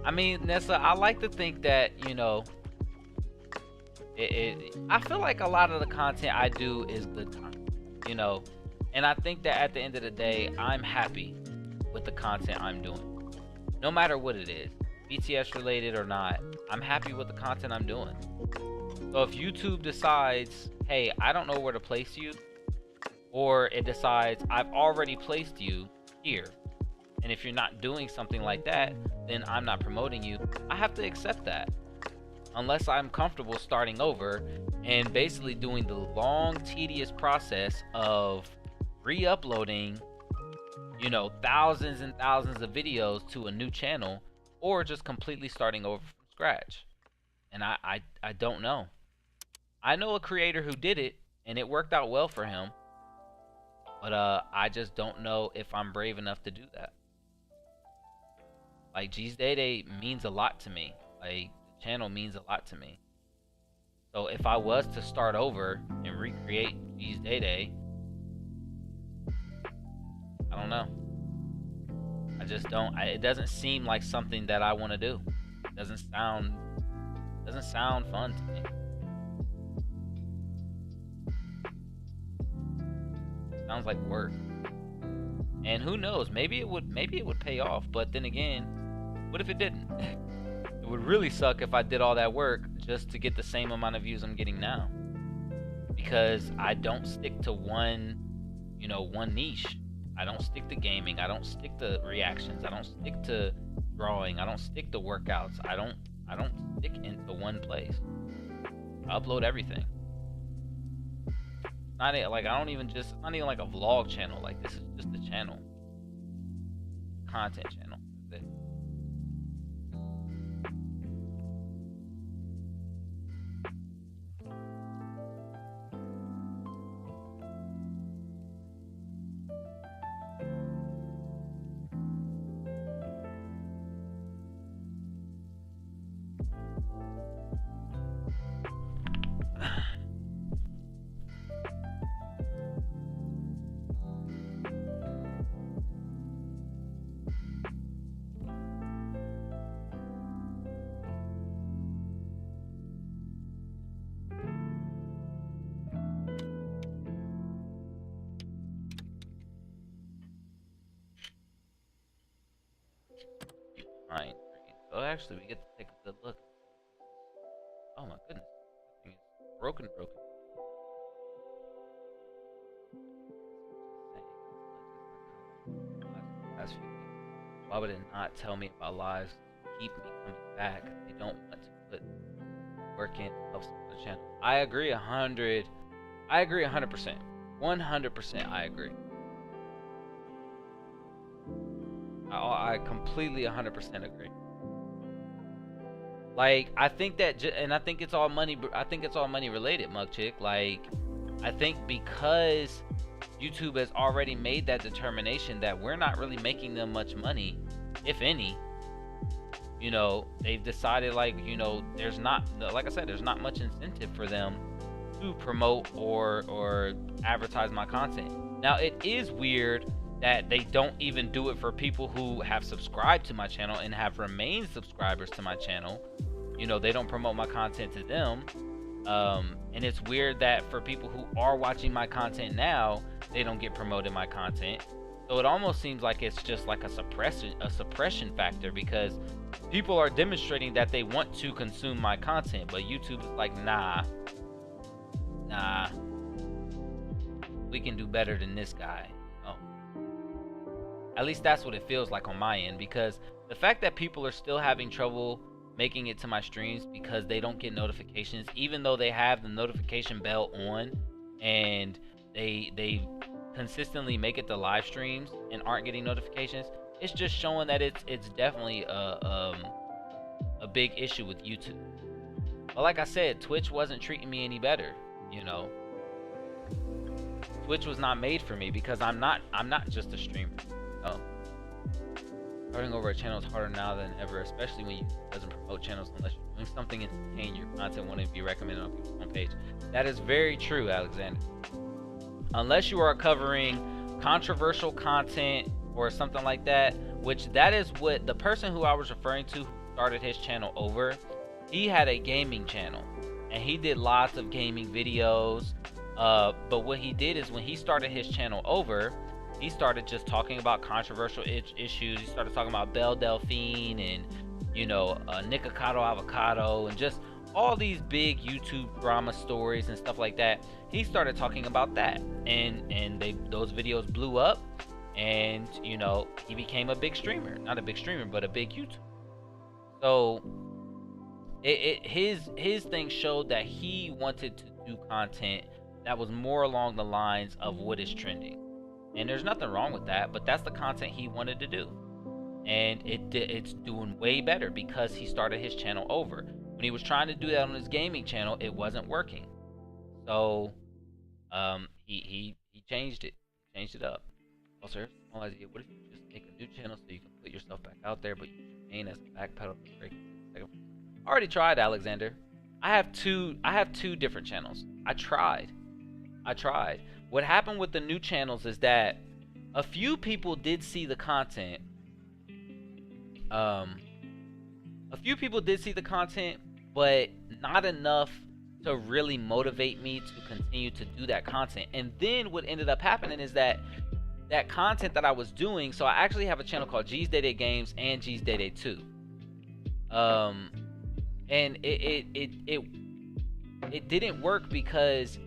Speaker 1: I mean, Nessa, I like to think that, you know, I feel like a lot of the content I do is good content, you know, and I think that at the end of the day, I'm happy with the content I'm doing, no matter what it is, BTS related or not. I'm happy with the content I'm doing. So if YouTube decides, hey, I don't know where to place you, or it decides I've already placed you here, and if you're not doing something like that, then I'm not promoting you, I have to accept that. Unless I'm comfortable starting over and basically doing the long, tedious process of re-uploading, you know, thousands and thousands of videos to a new channel, or just completely starting over from scratch. And I don't know. I know a creator who did it, and it worked out well for him. But I just don't know if I'm brave enough to do that. Like, G's Day Day means a lot to me. Like, the channel means a lot to me. So if I was to start over and recreate G's Day Day, I don't know. I just don't. It doesn't seem like something that I want to do. It doesn't sound fun to me. Sounds like work. And who knows? Maybe it would pay off. But then again, what if it didn't? It would really suck if I did all that work just to get the same amount of views I'm getting now. Because I don't stick to one niche. I don't stick to gaming. I don't stick to reactions. I don't stick to drawing. I don't stick to workouts. I don't stick into one place. I upload everything. It's not like it's not even like a vlog channel. Like, this is just a channel. Content channel. That's it. actually, we get to take a good look. Oh my goodness, that thing is broken. Past few weeks. Why would it not tell me about lives to keep me coming back? They don't want to put work in to help support the channel. I agree 100%. 100% I agree. I completely 100% agree. Like, I think that, and I think it's all money. I think it's all money related, Mug Chick. Like, I think because YouTube has already made that determination that we're not really making them much money, if any. You know, they've decided, like, you know, there's not, like I said, there's not much incentive for them to promote or advertise my content. Now, it is weird that they don't even do it for people who have subscribed to my channel and have remained subscribers to my channel. You know, they don't promote my content to them. And it's weird that for people who are watching my content now, they don't get promoted my content. So it almost seems like it's just like a suppression factor, because people are demonstrating that they want to consume my content, but YouTube is like, nah, we can do better than this guy. Oh. At least that's what it feels like on my end, because the fact that people are still having trouble making it to my streams because they don't get notifications, even though they have the notification bell on and they consistently make it to live streams and aren't getting notifications, it's just showing that it's definitely a big issue with YouTube. But like I said, Twitch wasn't treating me any better, you know. Twitch was not made for me because I'm not just a streamer. No. Starting over a channel is harder now than ever, especially when you doesn't promote channels unless you're doing something to entertain. Your content wouldn't be recommended on people's homepage. That is very true, Alexander. Unless you are covering controversial content or something like that, which that is what the person who I was referring to who started his channel over, he had a gaming channel and he did lots of gaming videos. But what he did is when he started his channel over, he started just talking about controversial issues. He started talking about Belle Delphine and, you know, Nikocado Avocado and just all these big YouTube drama stories and stuff like that. He started talking about that, and those videos blew up, and, you know, he became a big streamer. Not a big streamer, but a big YouTuber. So his thing showed that he wanted to do content that was more along the lines of what is trending. And there's nothing wrong with that, but that's the content he wanted to do. And it's doing way better because he started his channel over. When he was trying to do that on his gaming channel, it wasn't working. So he changed it. He changed it up. Also, small idea. What if you just make a new channel so you can put yourself back out there, but you remain as a backpedal? I already tried, Alexander. I have two different channels. I tried. What happened with the new channels is that a few people did see the content. A few people did see the content, but not enough to really motivate me to continue to do that content. And then what ended up happening is that content that I was doing, so I actually have a channel called G's Day Day Games and G's Day Day 2. And it didn't work because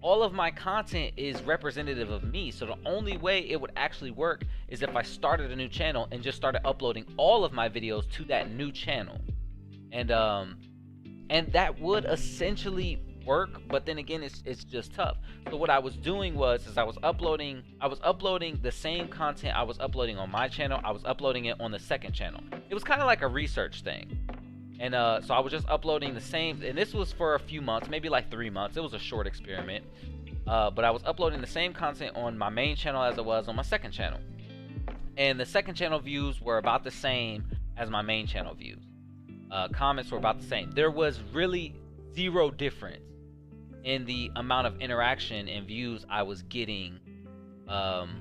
Speaker 1: all of my content is representative of me. So the only way it would actually work is if I started a new channel and just started uploading all of my videos to that new channel. And that would essentially work, but then again, it's just tough. So what I was doing was I was uploading the same content I was uploading on my channel. I was uploading it on the second channel. It was kind of like a research thing. And so I was just uploading the same, and this was for a few months, maybe like 3 months. It was a short experiment. But I was uploading the same content on my main channel as it was on my second channel. And the second channel views were about the same as my main channel views. Comments were about the same. There was really zero difference in the amount of interaction and views I was getting from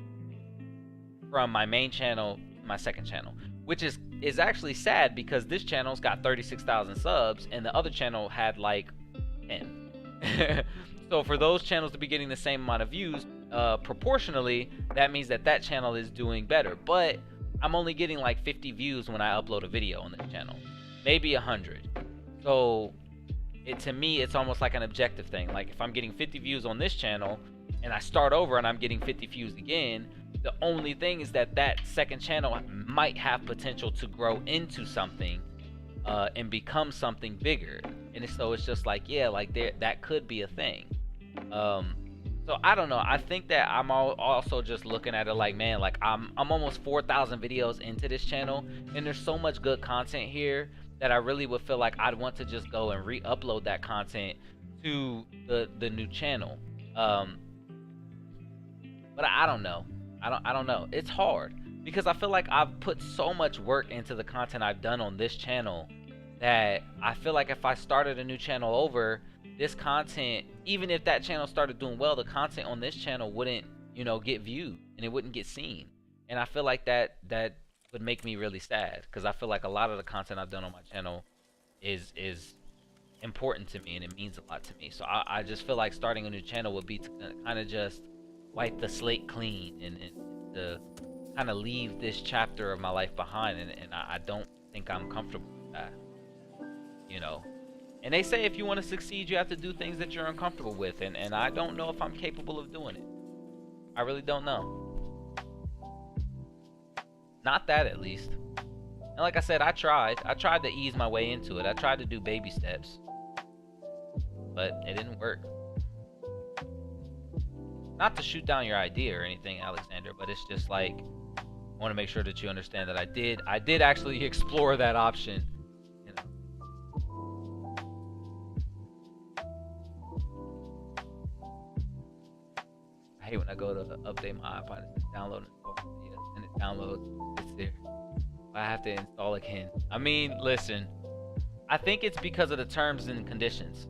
Speaker 1: my main channel to my second channel. Which is actually sad because this channel's got 36,000 subs and the other channel had like 10. So for those channels to be getting the same amount of views, proportionally, that means that channel is doing better. But I'm only getting like 50 views when I upload a video on this channel. maybe 100. So to me, it's almost like an objective thing. Like if I'm getting 50 views on this channel and I start over and I'm getting 50 views again, the only thing is that that second channel might have potential to grow into something and become something bigger. And so it's just like, yeah, like that could be a thing. So I don't know. I think that I'm also just looking at it like, man, like I'm almost 4,000 videos into this channel, and there's so much good content here that I really would feel like I'd want to just go and re-upload that content to the new channel. But I don't know. I don't know. It's hard because I feel like I've put so much work into the content I've done on this channel that I feel like if I started a new channel over, this content, even if that channel started doing well, the content on this channel wouldn't, you know, get viewed and it wouldn't get seen. And I feel like that would make me really sad because I feel like a lot of the content I've done on my channel is important to me and it means a lot to me. So I just feel like starting a new channel would be to kind of just wipe the slate clean and to kind of leave this chapter of my life behind, and I don't think I'm comfortable with that, you know. And they say if you want to succeed, you have to do things that you're uncomfortable with, and I don't know if I'm capable of doing it. I really don't know. Not that, at least. And like I said, I tried to ease my way into it. I tried to do baby steps, but it didn't work. Not to shoot down your idea or anything, Alexander, but it's just like I want to make sure that you understand that I did actually explore that option, you know. I hate when I go to update my iPod and download it, and it downloads, it's there. I have to install again. I mean, listen, I think it's because of the terms and conditions.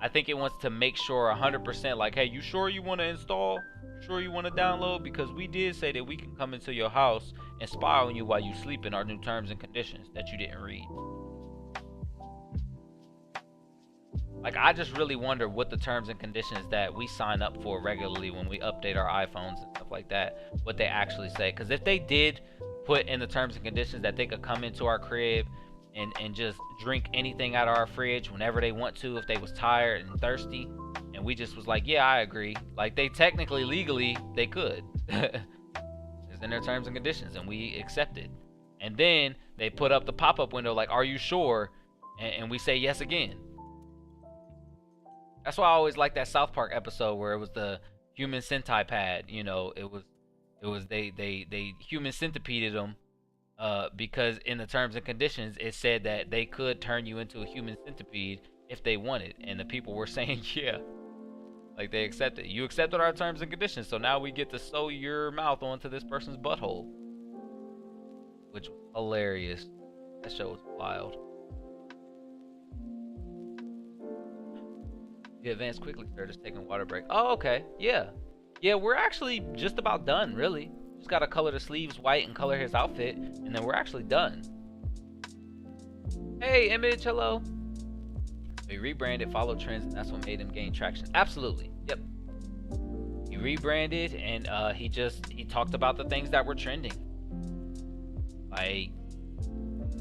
Speaker 1: I think it wants to make sure 100% like, hey, you sure you want to install? You sure you want to download? Because we did say that we can come into your house and spy on you while you sleep in our new terms and conditions that you didn't read. Like, I just really wonder what the terms and conditions that we sign up for regularly when we update our iPhones and stuff like that, what they actually say. Because if they did put in the terms and conditions that they could come into our crib and just drink anything out of our fridge whenever they want to, if they was tired and thirsty, and we just was like, yeah, I agree, like they technically, legally, they could. It's in their terms and conditions and we accept it. And then they put up the pop-up window like, are you sure? And we say yes again. That's why I always like that South Park episode where it was the human centipede. You know, it was they human centipeded them because in the terms and conditions it said that they could turn you into a human centipede if they wanted, and the people were saying yeah, like they accepted. You accepted our terms and conditions, so now we get to sew your mouth onto this person's butthole, which was hilarious. That show was wild. You advance quickly, sir. Just taking a water break. Oh, okay. Yeah. Yeah, we're actually just about done, really. Just gotta color the sleeves white and color his outfit, and then we're actually done. Hey, Image, hello. He rebranded, followed trends, and that's what made him gain traction. Absolutely. Yep. He rebranded, and he talked about the things that were trending. Like,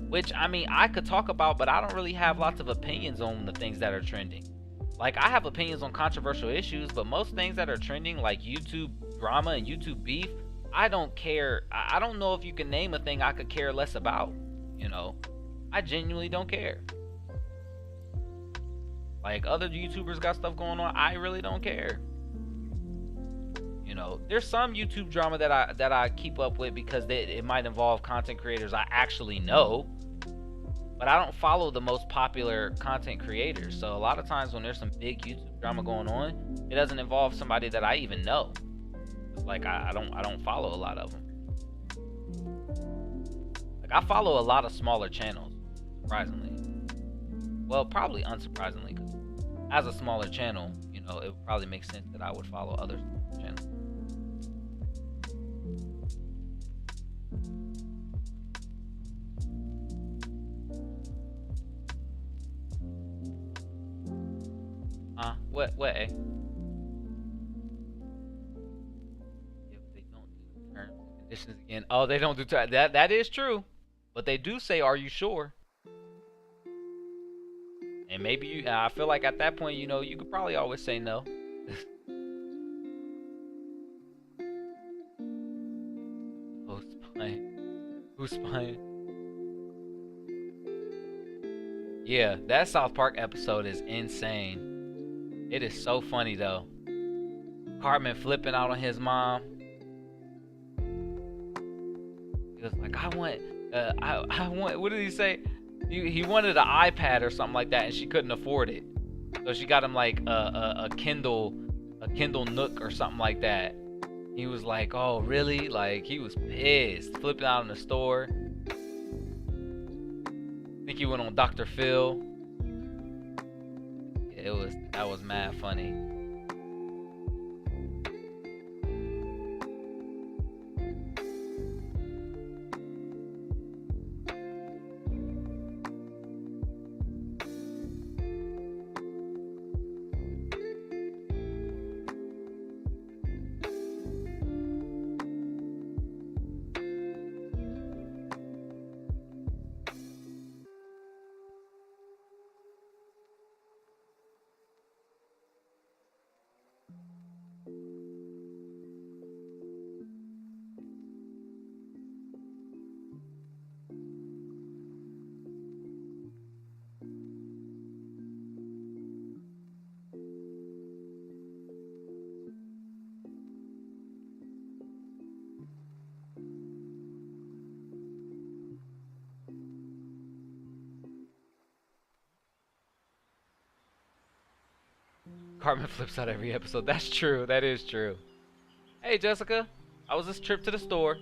Speaker 1: which, I mean, I could talk about, but I don't really have lots of opinions on the things that are trending. Like, I have opinions on controversial issues, but most things that are trending, like YouTube drama and YouTube beef, I don't care. I don't know if you can name a thing I could care less about, you know? I genuinely don't care. Like, other YouTubers got stuff going on, I really don't care. You know, there's some YouTube drama that I keep up with because it might involve content creators I actually know. But I don't follow the most popular content creators. So a lot of times when there's some big YouTube drama going on, it doesn't involve somebody that I even know. Like I don't follow a lot of them. Like I follow a lot of smaller channels, surprisingly. Well, probably unsurprisingly, because as a smaller channel, you know, it would probably make sense that I would follow other channels. What, eh? If they don't do terms and conditions again. Oh, they don't do that is true. But they do say, are you sure? And maybe you, I feel like at that point, you know, you could probably always say no. Oh, spying. Who's spying? Yeah, that South Park episode is insane. It is so funny though. Cartman flipping out on his mom. He was like, I want, what did he say? He wanted an iPad or something like that, and she couldn't afford it. So she got him like a Kindle Nook or something like that. He was like, oh, really? Like, he was pissed, flipping out in the store. I think he went on Dr. Phil. That was mad funny. Cartman flips out every episode. That's true. That is true. Hey, Jessica. How was this trip to the store?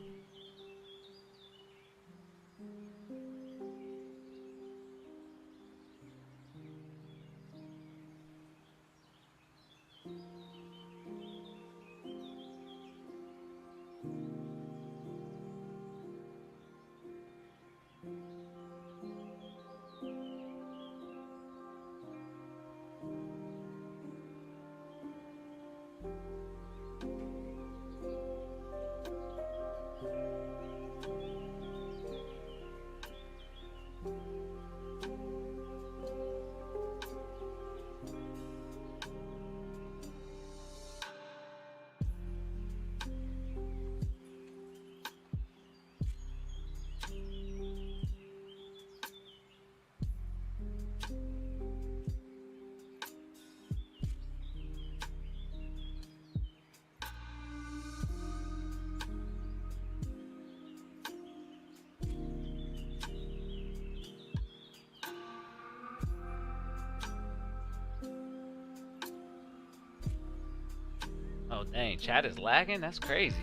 Speaker 1: Oh, dang. Chat is lagging? That's crazy.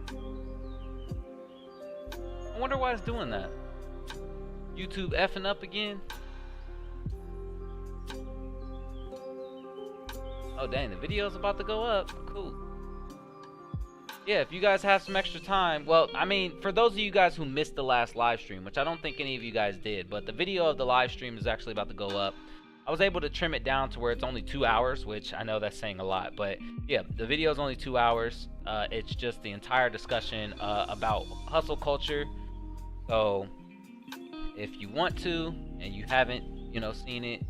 Speaker 1: I wonder why it's doing that. YouTube effing up again? Oh, dang. The video's about to go up. Cool. Yeah, if you guys have some extra time. Well, I mean, for those of you guys who missed the last live stream, which I don't think any of you guys did, but the video of the live stream is actually about to go up. I was able to trim it down to where it's only 2 hours, which I know that's saying a lot, but yeah, the video is only 2 hours. It's just the entire discussion about hustle culture. So if you want to and you haven't, you know, seen it,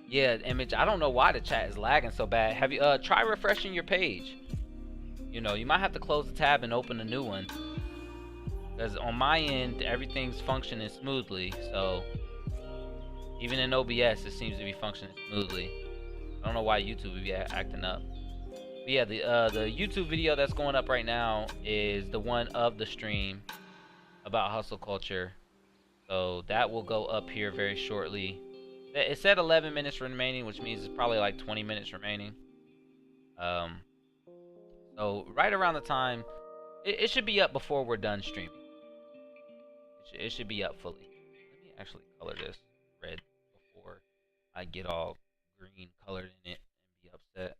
Speaker 1: yeah, Image, I don't know why the chat is lagging so bad. Have you try refreshing your page? You know, you might have to close the tab and open a new one, because on my end everything's functioning smoothly. So even in OBS, it seems to be functioning smoothly. I don't know why YouTube would be acting up. But yeah, the YouTube video that's going up right now is the one of the stream about hustle culture. So that will go up here very shortly. It said 11 minutes remaining, which means it's probably like 20 minutes remaining. So right around the time, it should be up before we're done streaming. It should be up fully. Let me actually color this red before I get all green colored in it and be upset.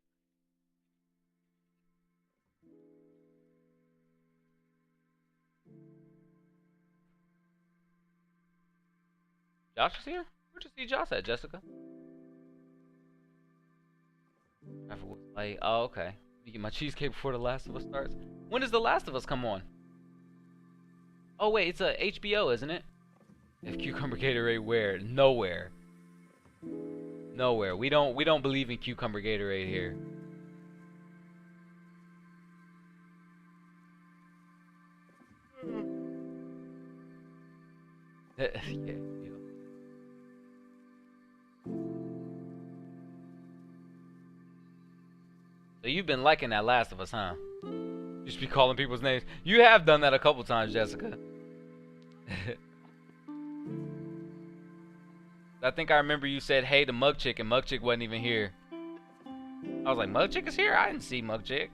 Speaker 1: Josh is here? Where'd you see Josh at, Jessica? Like, oh, okay. Let me get my cheesecake before The Last of Us starts. When does The Last of Us come on? Oh, wait, it's a HBO, isn't it? If cucumber Gatorade where? Nowhere. Nowhere. We don't believe in cucumber Gatorade here. Yeah. So you've been liking that Last of Us, huh? You should be calling people's names. You have done that a couple times, Jessica. I think I remember you said hey to Mug Chick and Mug Chick wasn't even here. I was like, Mug Chick is here? I didn't see Mug Chick.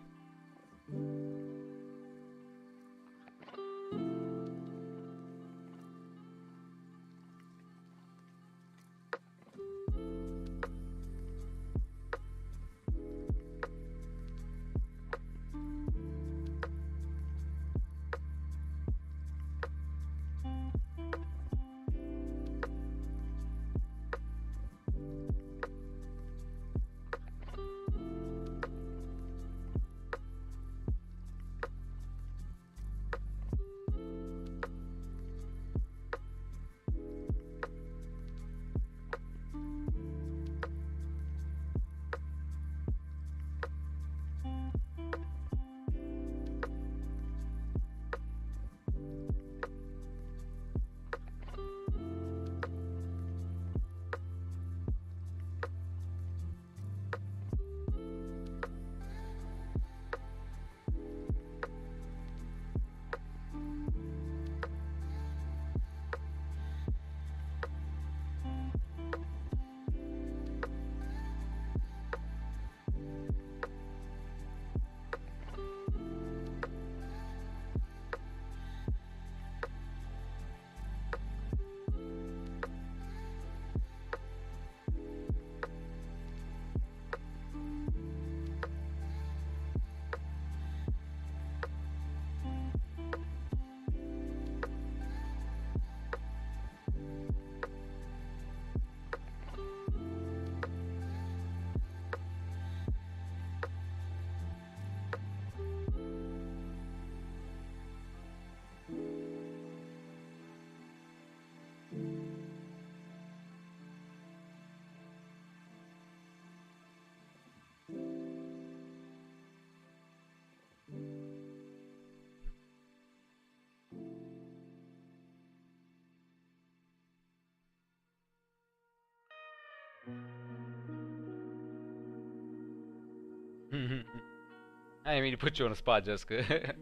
Speaker 1: I didn't mean to put you on the spot, Jessica.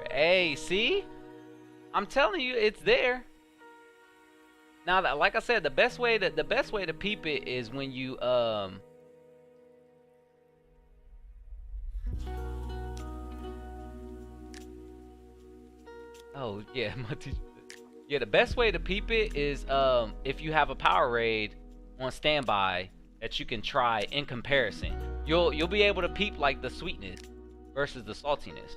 Speaker 1: Hey, see? I'm telling you, it's there. Now, that, like I said, the best way to peep it is when you Oh yeah, my teacher. Yeah, the best way to peep it is if you have a Powerade on standby that you can try in comparison. You'll be able to peep like the sweetness versus the saltiness.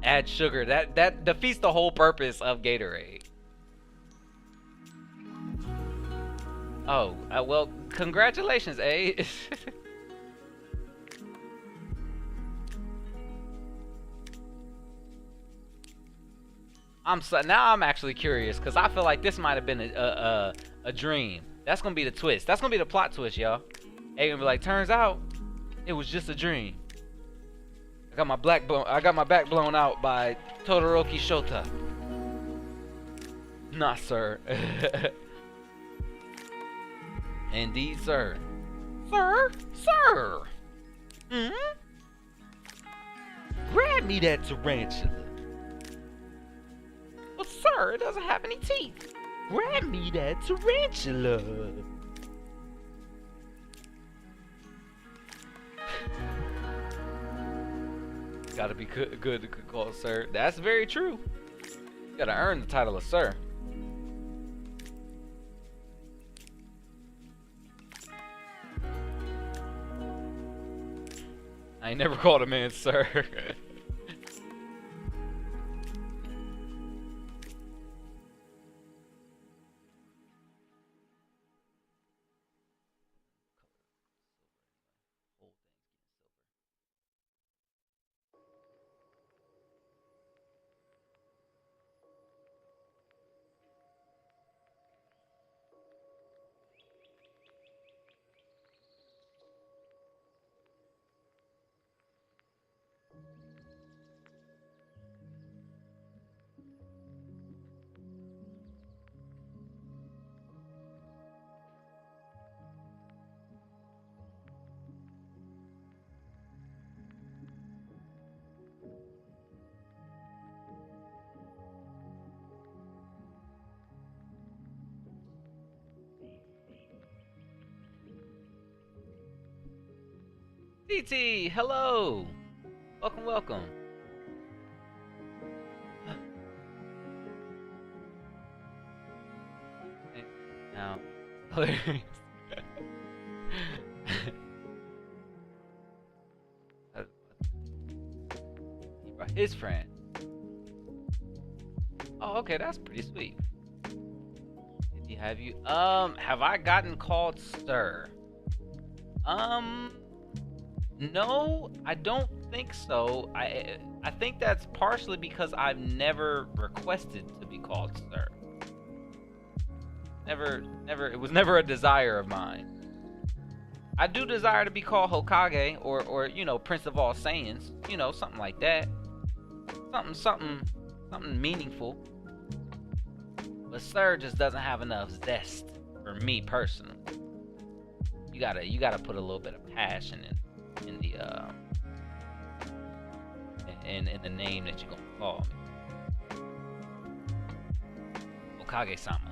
Speaker 1: Add sugar. That defeats the whole purpose of Gatorade. Oh, well, congratulations, eh? Now I'm actually curious because I feel like this might have been a dream. That's gonna be the twist. That's gonna be the plot twist, y'all. They gonna be like, turns out it was just a dream. I got my back blown out by Todoroki Shota. Nah, sir. Indeed, sir. Sir? Sir! Hmm? Grab me that tarantula. Well, sir, it doesn't have any teeth. Grab me that tarantula. Gotta be good to call sir. That's very true. You gotta earn the title of sir. I ain't never called a man sir. TT, hello. Welcome, welcome. Now, hilarious. He brought his friend. Oh, okay, that's pretty sweet. Did he have you? Have I gotten called sir? No, I don't think so. I think that's partially because I've never requested to be called sir. Never, it was never a desire of mine. I do desire to be called Hokage or you know, Prince of all Saiyans, you know, something like that. Something meaningful. But sir just doesn't have enough zest for me personally. You gotta put a little bit of passion in the in the name that you're gonna call me. Okage-sama.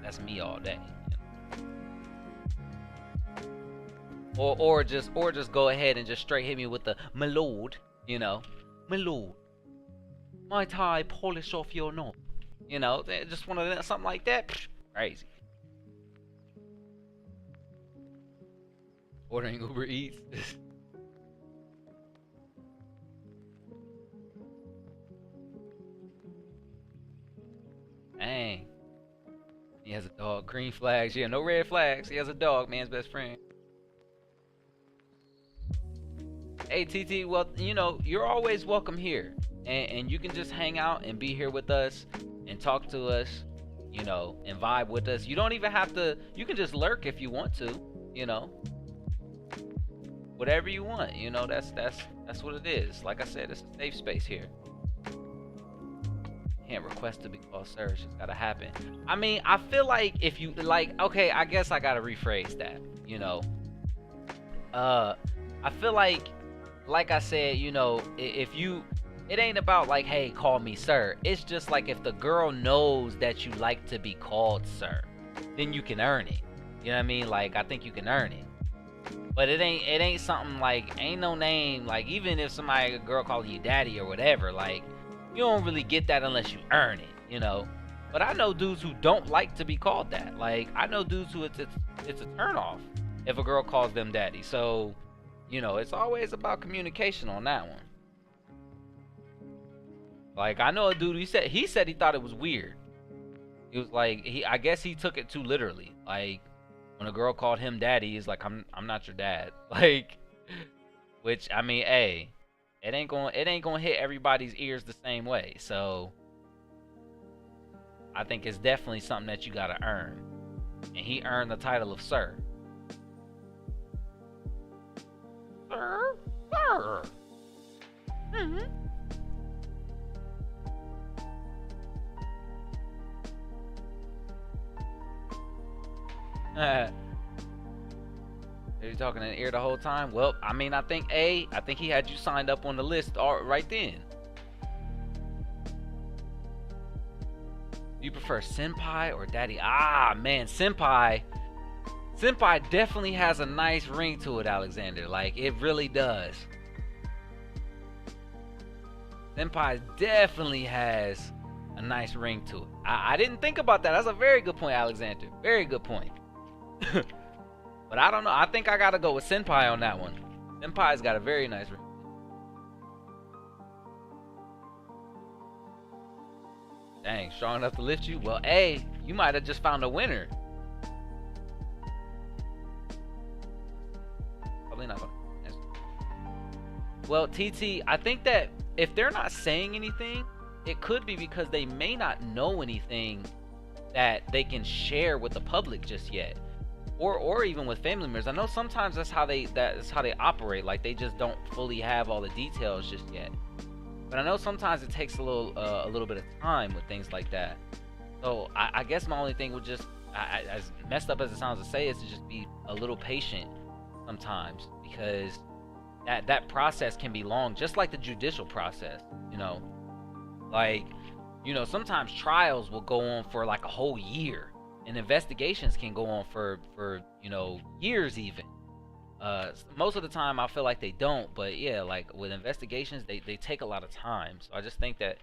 Speaker 1: That's me all day. You know? Or just go ahead and just straight hit me with the my lord, you know. My lord. Might I polish off your knob? You know, just one of them, something like that. Psh, crazy. Ordering Uber Eats. Dang. He has a dog. Green flags. Yeah, no red flags. He has a dog. Man's best friend. Hey, TT. Well, you know, you're always welcome here. And you can just hang out and be here with us and talk to us, you know, and vibe with us. You don't even have to. You can just lurk if you want to, you know. Whatever you want, you know, that's what it is. Like I said, it's a safe space here. Can't request to be called sir, it's just gotta happen. I mean, I feel like if you like, okay, I guess I gotta rephrase that, you know. I feel like I said, you know, if you, it ain't about like, hey, call me sir. It's just like if the girl knows that you like to be called sir, then you can earn it. You know what I mean? Like, I think you can earn it. But it ain't something like, ain't no name, like, even if a girl calling you daddy or whatever, like, you don't really get that unless you earn it, you know. But I know dudes who don't like to be called that. Like, I know dudes who it's a turnoff if a girl calls them daddy. So, you know, it's always about communication on that one. Like, I know a dude, he said he thought it was weird. He was like, I guess he took it too literally. Like, when a girl called him daddy, he's like, I'm not your dad. Like, which, I mean, hey, it ain't gonna hit everybody's ears the same way. So I think it's definitely something that you gotta earn. And he earned the title of sir. Sir? Sir. Mm-hmm. Are you talking in the ear the whole time? Well, I mean, I think he had you signed up on the list right then. Do you prefer senpai or daddy? Ah, man, senpai. Senpai definitely has a nice ring to it, Alexander. Like, it really does. Senpai definitely has a nice ring to it. I didn't think about that. That's a very good point, Alexander. Very good point. But I don't know. I think I gotta go with senpai on that one. Senpai's got a very nice ring. Dang, strong enough to lift you? Well, hey, you might have just found a winner. Probably not gonna. Well, TT, I think that if they're not saying anything, it could be because they may not know anything that they can share with the public just yet. Or even with family members. I know sometimes that's how they operate. Like, they just don't fully have all the details just yet. But I know sometimes it takes a little bit of time with things like that. So I guess my only thing would just, as messed up as it sounds to say, is to just be a little patient sometimes, because that process can be long, just like the judicial process. You know, like, you know, sometimes trials will go on for like a whole year. And investigations can go on for you know, years even. Most of the time I feel like they don't, but yeah, like with investigations, they take a lot of time. So I just think that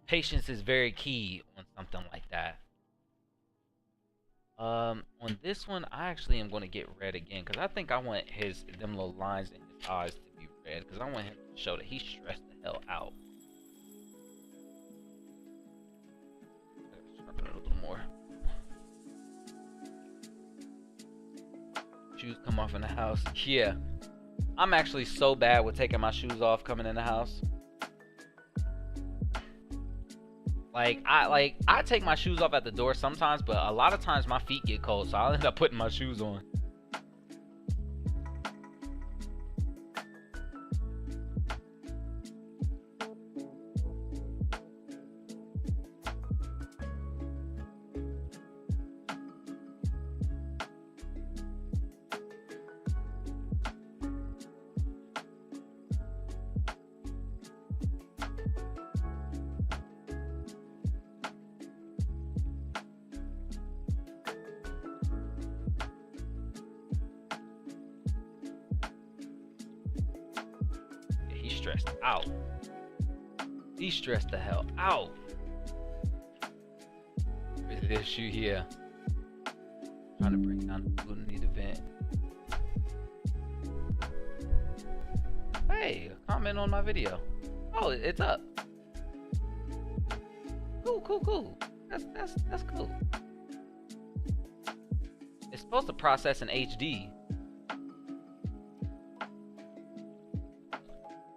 Speaker 1: patience is very key on something like that. On this one, I actually am going to get red again because I think I want them little lines in his eyes to be red because I want him to show that he's stressed the hell out. Sharpen it a little more. Shoes come off in the house. Yeah, I'm actually so bad with taking my shoes off coming in the house. I take my shoes off at the door sometimes, but a lot of times my feet get cold, so I'll end up putting my shoes on. Stressed out. He's stressed the hell out. Look at this shoe here. Trying to bring down the gluten need event. Hey, comment on my video. Oh, it's up. Cool. That's cool. It's supposed to process in HD.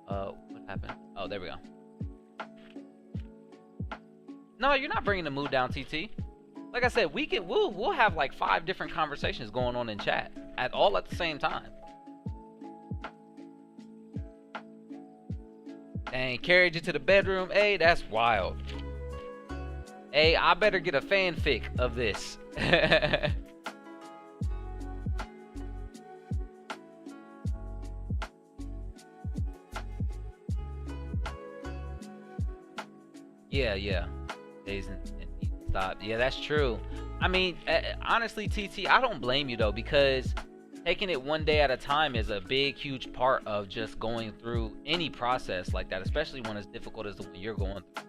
Speaker 1: What happened? Oh, there we go. No, you're not bringing the mood down, TT. Like I said, we'll have like 5 different conversations going on in chat all at the same time. Dang, carried you to the bedroom. Hey, that's wild. Hey, I better get a fanfic of this. Yeah. Days and stop. Yeah, that's true. I mean, honestly, TT, I don't blame you though, because taking it one day at a time is a big, huge part of just going through any process like that, especially when it's difficult as the one you're going through.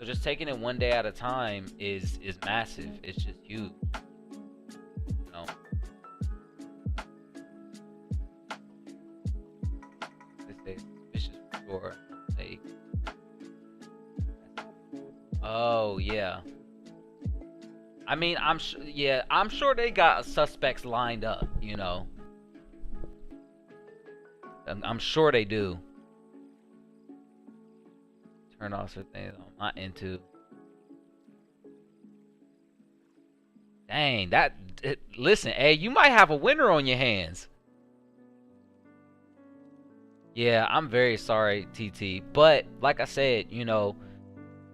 Speaker 1: So just taking it one day at a time is massive. It's just huge. You know. This is suspicious for sure. Like, oh yeah. I mean, I'm sure they got suspects lined up, you know. I'm sure they do. Turn off certain things I'm not into. Dang, listen, hey, you might have a winner on your hands. Yeah, I'm very sorry, TT. But like I said, you know,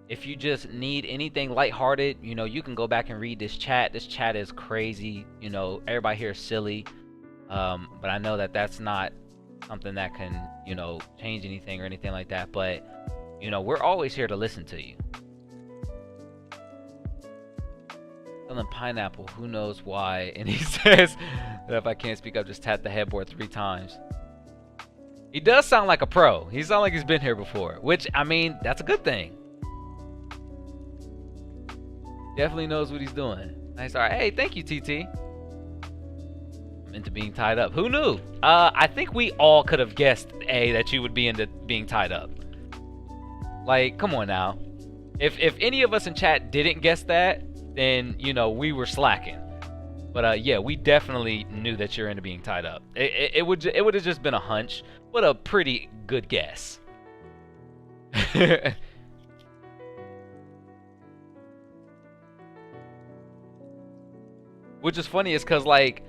Speaker 1: if you just need anything lighthearted, you know, you can go back and read this chat. This chat is crazy. You know, everybody here is silly. But I know that that's not something that can, you know, change anything or anything like that. But, you know, we're always here to listen to you. Selling pineapple, who knows why? And he says that if I can't speak up, just tap the headboard 3 times. He does sound like a pro. He sounds like he's been here before, which, I mean, that's a good thing. Definitely knows what he's doing. Nice. All right. Hey, thank you, TT. I'm into being tied up. Who knew? I think we all could have guessed, that you would be into being tied up. Like, come on now. If any of us in chat didn't guess that, then, you know, we were slacking. But yeah, we definitely knew that you're into being tied up. It would have just been a hunch, but a pretty good guess. Which is funny is because, like,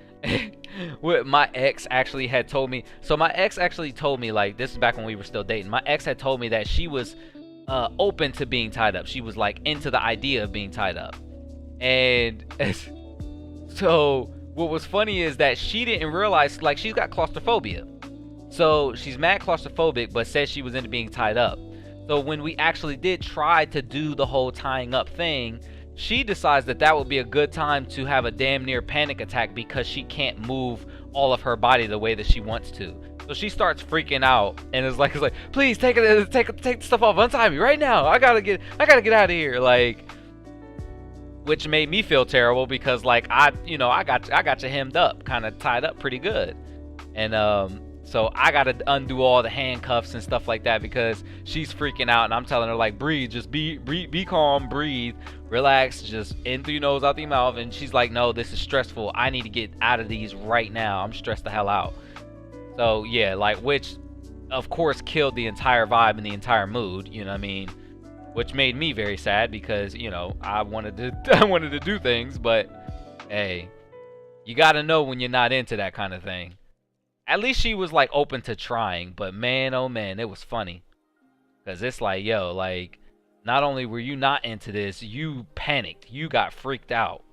Speaker 1: what my ex actually had told me. So my ex actually told me, like, this is back when we were still dating. My ex had told me that she was open to being tied up. She was, like, into the idea of being tied up. And so what was funny is that she didn't realize, like, she's got claustrophobia. So she's mad claustrophobic, but says she was into being tied up. So when we actually did try to do the whole tying up thing, she decides that would be a good time to have a damn near panic attack because she can't move all of her body the way that she wants to. So she starts freaking out and is like, please take the stuff off, untie me right now. I gotta get out of here. Like, which made me feel terrible because like I got you hemmed up, kind of tied up pretty good, and so I gotta undo all the handcuffs and stuff like that because she's freaking out, and I'm telling her like, breathe, just be calm, breathe, relax, just in through your nose, out through your mouth. And she's like, no, this is stressful. I need to get out of these right now. I'm stressed the hell out. So yeah, like, which of course killed the entire vibe and the entire mood. You know what I mean? Which made me very sad because, you know, I wanted to do things, but hey, you gotta know when you're not into that kind of thing. At least she was like open to trying, but man, oh man, it was funny. Cause it's like, yo, like, not only were you not into this, you panicked, you got freaked out.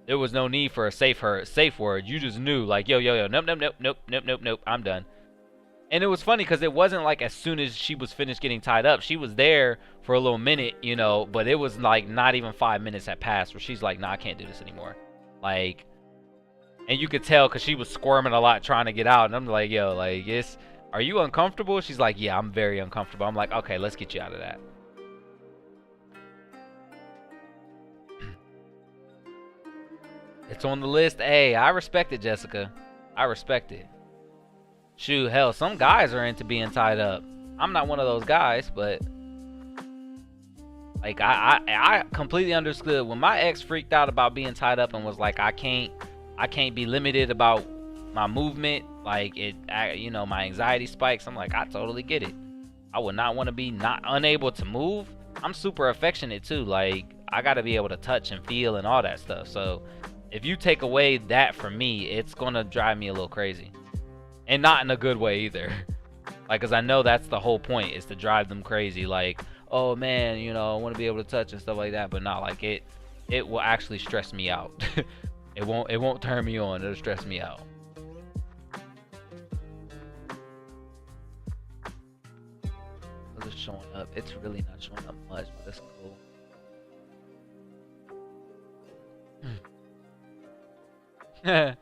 Speaker 1: There was no need for a safe word. You just knew, like, yo, nope, I'm done. And it was funny because it wasn't like as soon as she was finished getting tied up, she was there for a little minute, you know, but it was like not even 5 minutes had passed where she's like, nah, I can't do this anymore. Like, and you could tell because she was squirming a lot trying to get out. And I'm like, yo, like, are you uncomfortable? She's like, yeah, I'm very uncomfortable. I'm like, okay, let's get you out of that. It's on the list. Hey, I respect it, Jessica. I respect it. Shoot, hell, some guys are into being tied up. I'm not one of those guys, but like I completely understood when my ex freaked out about being tied up and was like, I can't be limited about my movement. Like you know, my anxiety spikes. I'm like, I totally get it. I would not want to be unable to move. I'm super affectionate too. Like, I got to be able to touch and feel and all that stuff. So if you take away that from me, it's gonna drive me a little crazy. And not in a good way either. Like, because I know that's the whole point, is to drive them crazy. Like, oh man, you know, I want to be able to touch and stuff like that. But not like it will actually stress me out. It won't turn me on. It'll stress me out. It's showing up. It's really not showing up much, but that's cool. I'm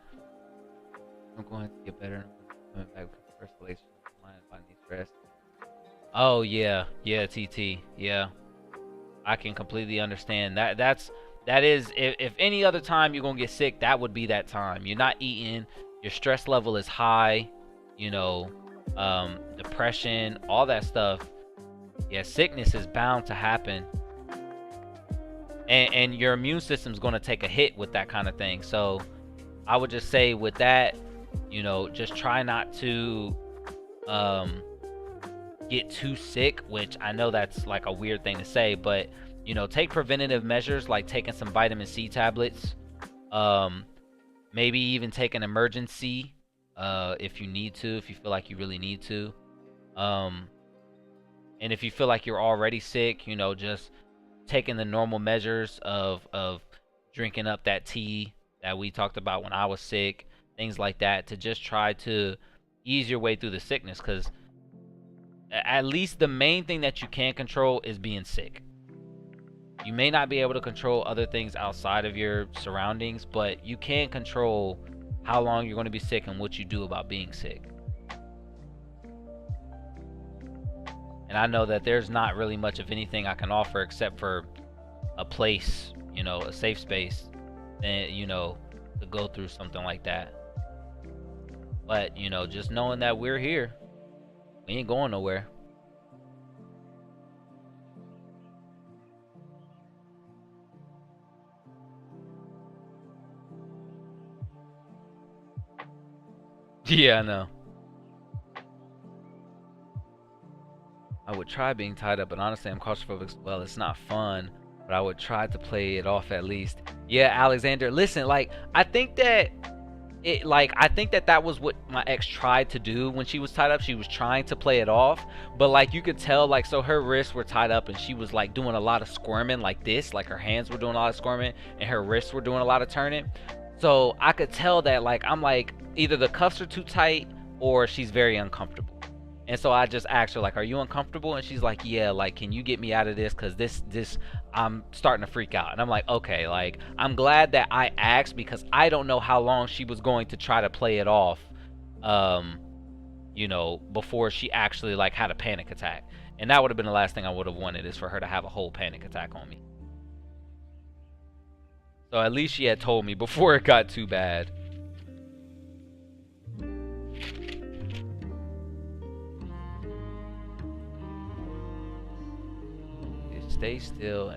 Speaker 1: going to get better. Coming back with the first relationship, finding stress. Oh yeah, TT, yeah. I can completely understand that. That is, if any other time you're gonna get sick, that would be that time. You're not eating, your stress level is high, you know, depression, all that stuff. Yeah, sickness is bound to happen, and your immune system's gonna take a hit with that kind of thing. So I would just say with that, you know, just try not to get too sick, which I know that's like a weird thing to say, but you know, take preventative measures like taking some vitamin C tablets, maybe even take an emergency if you need to, if you feel like you really need to, and if you feel like you're already sick, you know, just taking the normal measures of drinking up that tea that we talked about when I was sick, things like that, to just try to ease your way through the sickness. Because at least the main thing that you can control is being sick. You may not be able to control other things outside of your surroundings, but you can control how long you're going to be sick and what you do about being sick. And I know that there's not really much of anything I can offer except for a place, you know, a safe space, and, you know, to go through something like that. But, you know, just knowing that we're here, we ain't going nowhere. Yeah, I know. I would try being tied up, but honestly, I'm claustrophobic as well. It's not fun, but I would try to play it off at least. Yeah, Alexander, listen, like, I think that that was what my ex tried to do when she was tied up. She was trying to play it off, but like you could tell, like, so her wrists were tied up and she was like doing a lot of squirming like this, like her hands were doing a lot of squirming and her wrists were doing a lot of turning. So I could tell that, like, I'm like, either the cuffs are too tight or she's very uncomfortable. And so I just asked her, like, are you uncomfortable? And she's like, yeah, like, can you get me out of this? Because this, I'm starting to freak out. And I'm like, okay, like, I'm glad that I asked, because I don't know how long she was going to try to play it off, you know, before she actually, like, had a panic attack. And that would have been the last thing I would have wanted, is for her to have a whole panic attack on me. So at least she had told me before it got too bad. Stay still.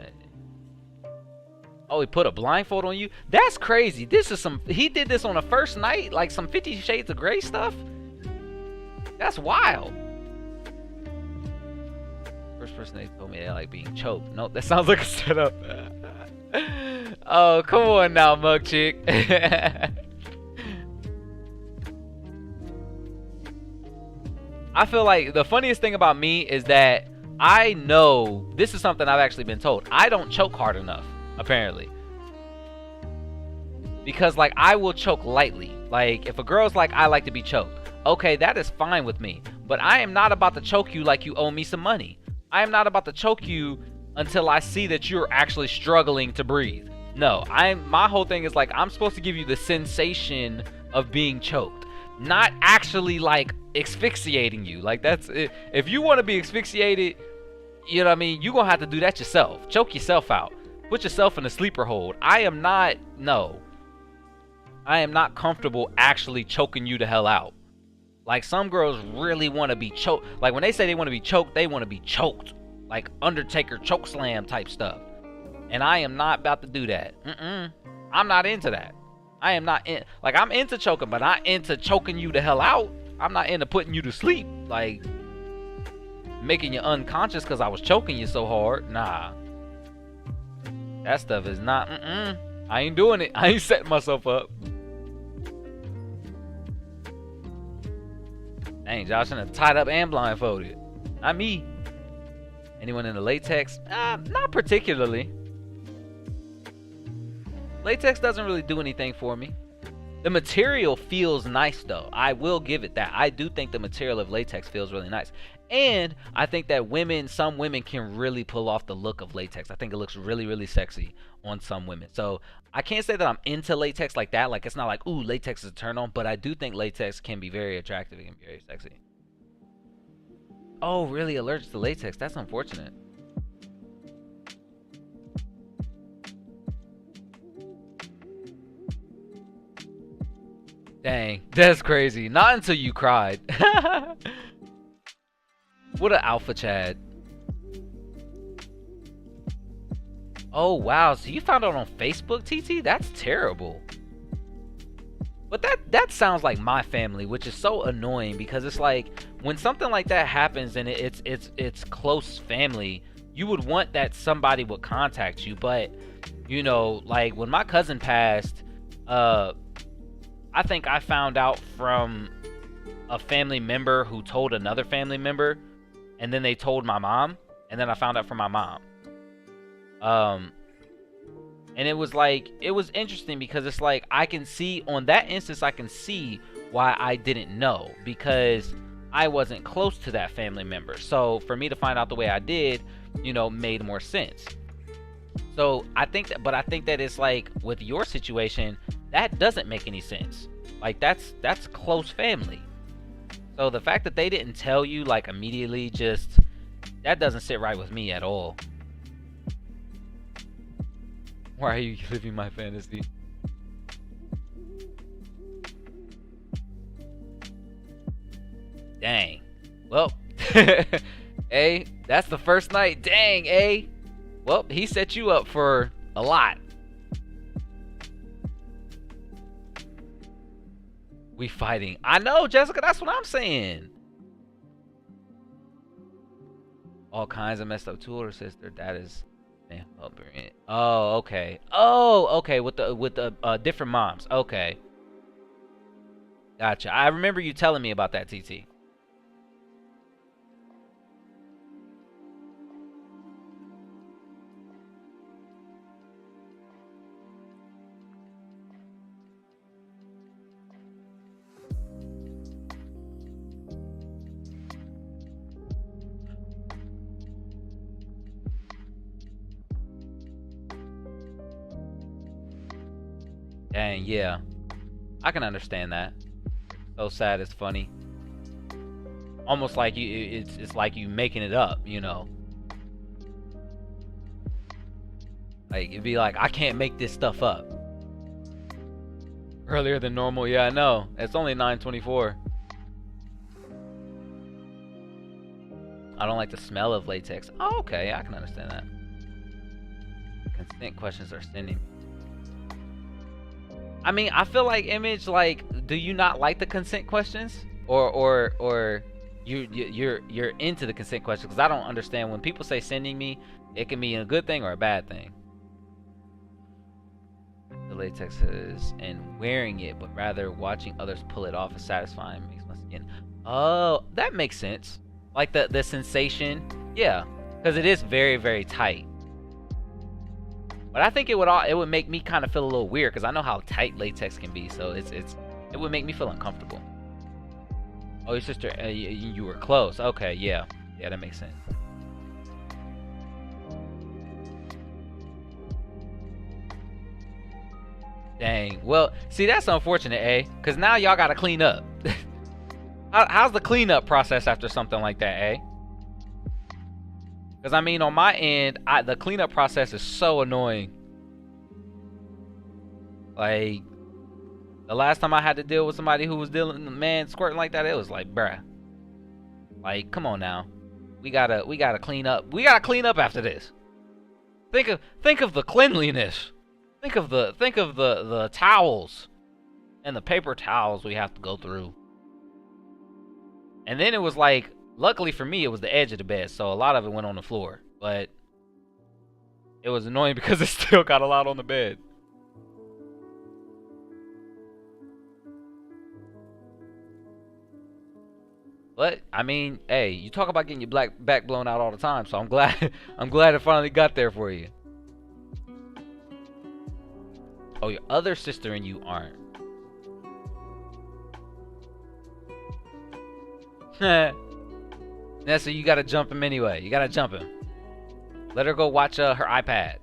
Speaker 1: Oh, he put a blindfold on you? That's crazy. This is some... He did this on the first night? Like some 50 Shades of Grey stuff? That's wild. First person they told me they like being choked. Nope, that sounds like a setup. Oh, come on now, mug chick. I feel like the funniest thing about me is that I know, this is something I've actually been told, I don't choke hard enough, apparently. Because, like, I will choke lightly. Like, if a girl's like, I like to be choked, okay, that is fine with me. But I am not about to choke you like you owe me some money. I am not about to choke you until I see that you're actually struggling to breathe. No, my whole thing is, like, I'm supposed to give you the sensation of being choked, not actually, like, asphyxiating you. Like, that's it. If you want to be asphyxiated, you know what I mean, you're gonna have to do that yourself. Choke yourself out, put yourself in a sleeper hold. I am not comfortable actually choking you the hell out. Like, some girls really want to be choked. Like, when they say they want to be choked, they want to be choked, like Undertaker choke slam type stuff. And I am not about to do that. I'm not into that. I am not in, like, I'm into choking, but not into choking you the hell out. I'm not into putting you to sleep, like making you unconscious because I was choking you so hard. Nah, that stuff is not. I ain't doing it. I ain't setting myself up. Dang, Josh have tied up and blindfolded. Not me. Anyone in the latex? Not particularly. Latex doesn't really do anything for me. The material feels nice, though. I will give it that. I do think the material of latex feels really nice. And I think that some women can really pull off the look of latex. I think it looks really, really sexy on some women. So I can't say that I'm into latex like that. Like, it's not like, ooh, latex is a turn on. But I do think latex can be very attractive and very sexy. Oh, really? Allergic to latex? That's unfortunate. Dang, that's crazy. Not until you cried. What an alpha Chad. Oh, wow. So you found out on Facebook, TT? That's terrible. But that sounds like my family, which is so annoying, because it's like, when something like that happens and it's close family, you would want that somebody would contact you. But, you know, like when my cousin passed, I think I found out from a family member who told another family member, and then they told my mom, and then I found out from my mom. And it was like, it was interesting, because it's like, I can see, on that instance, I can see why I didn't know, because I wasn't close to that family member. So for me to find out the way I did, you know, made more sense. So I think that it's like, with your situation, that doesn't make any sense. Like, that's close family. So the fact that they didn't tell you, like, immediately, just, that doesn't sit right with me at all. Why are you living my fantasy? Dang. Well, hey, that's the first night. Dang, A. Well, he set you up for a lot. We fighting. I know, Jessica, that's what I'm saying. All kinds of messed up. Two older sister. That is... Oh, okay. Oh, okay. With the different moms. Okay. Gotcha. I remember you telling me about that, TT. Dang, yeah. I can understand that. So sad it's funny. Almost like it's like you making it up, you know. Like it'd be like, I can't make this stuff up. Earlier than normal, yeah, I know. It's only 9:24. I don't like the smell of latex. Oh, okay, I can understand that. Consent questions are sending. I mean, I feel like Image, like, do you not like the consent questions, or you're into the consent questions? Because I don't understand when people say sending me, it can be a good thing or a bad thing. The latex is and wearing it, but rather watching others pull it off is satisfying. Makes my skin. Oh, that makes sense. Like the sensation, yeah, because it is very, very tight. But I think it would make me kind of feel a little weird because I know how tight latex can be, so it would make me feel uncomfortable. Oh, your sister, you were close. Okay, yeah, that makes sense. Dang. Well, see, that's unfortunate, eh? Because now y'all gotta clean up. How's the cleanup process after something like that, eh? Because I mean, on my end, the cleanup process is so annoying. Like, the last time I had to deal with somebody who was squirting like that, it was like, bruh. Like, come on now. We gotta clean up. We gotta clean up after this. Think of the cleanliness. Think of the towels and the paper towels we have to go through. And then it was like, luckily for me, it was the edge of the bed, so a lot of it went on the floor. But it was annoying because it still got a lot on the bed. But I mean, hey, you talk about getting your back blown out all the time, so I'm glad it finally got there for you. Oh, your other sister and you aren't. Yeah, so you gotta jump him anyway. You gotta jump him. Let her go watch her iPad.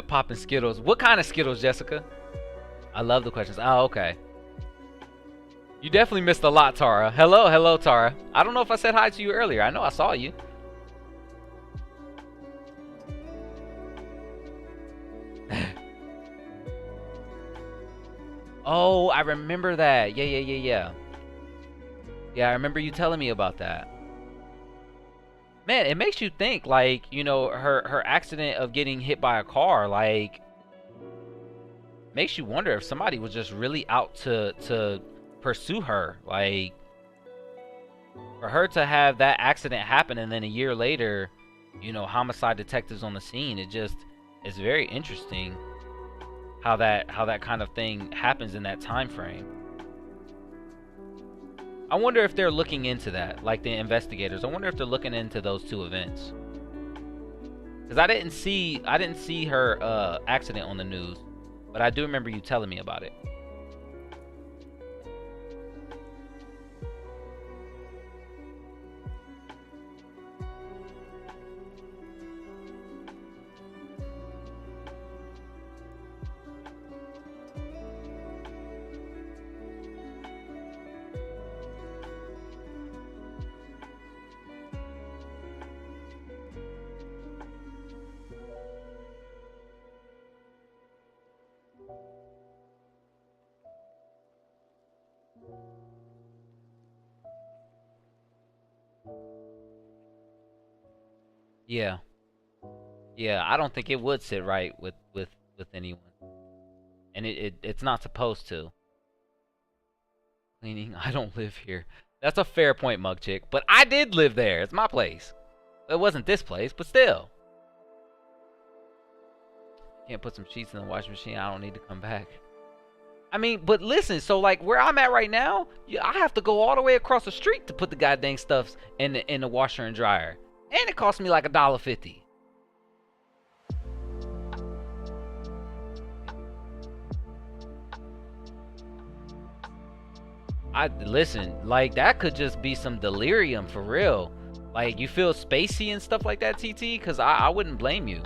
Speaker 1: Popping Skittles. What kind of Skittles, Jessica? I love the questions. Oh, okay. You definitely missed a lot, Tara. Hello, Tara. I don't know if I said hi to you earlier. I know I saw you. Oh, I remember that. Yeah. Yeah, I remember you telling me about that. Man, it makes you think, like, you know, her accident of getting hit by a car, like, makes you wonder if somebody was just really out to pursue her. Like, for her to have that accident happen and then a year later, you know, homicide detectives on the scene, it's very interesting how that kind of thing happens in that time frame. I wonder if they're looking into that, like the investigators. I wonder if they're looking into those two events. Because I didn't see her accident on the news, but I do remember you telling me about it. Yeah. Yeah, I don't think it would sit right with anyone. And it's not supposed to. Cleaning, I don't live here. That's a fair point, Mug Chick. But I did live there. It's my place. It wasn't this place, but still. Can't put some sheets in the washing machine. I don't need to come back. I mean, but listen, so like where I'm at right now, I have to go all the way across the street to put the goddamn stuff in the washer and dryer. And it cost me like $1.50. Listen, like that could just be some delirium for real. Like you feel spacey and stuff like that, TT, because I wouldn't blame you.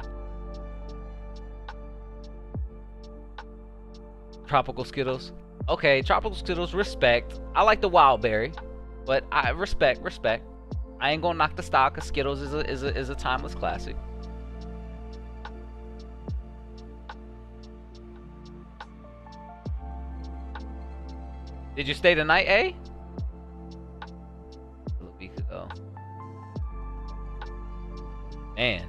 Speaker 1: Tropical Skittles. Okay, tropical Skittles, respect. I like the wild berry, but I respect. I ain't gonna knock the style because Skittles is a timeless classic. Did you stay the night, A? A week ago. Man.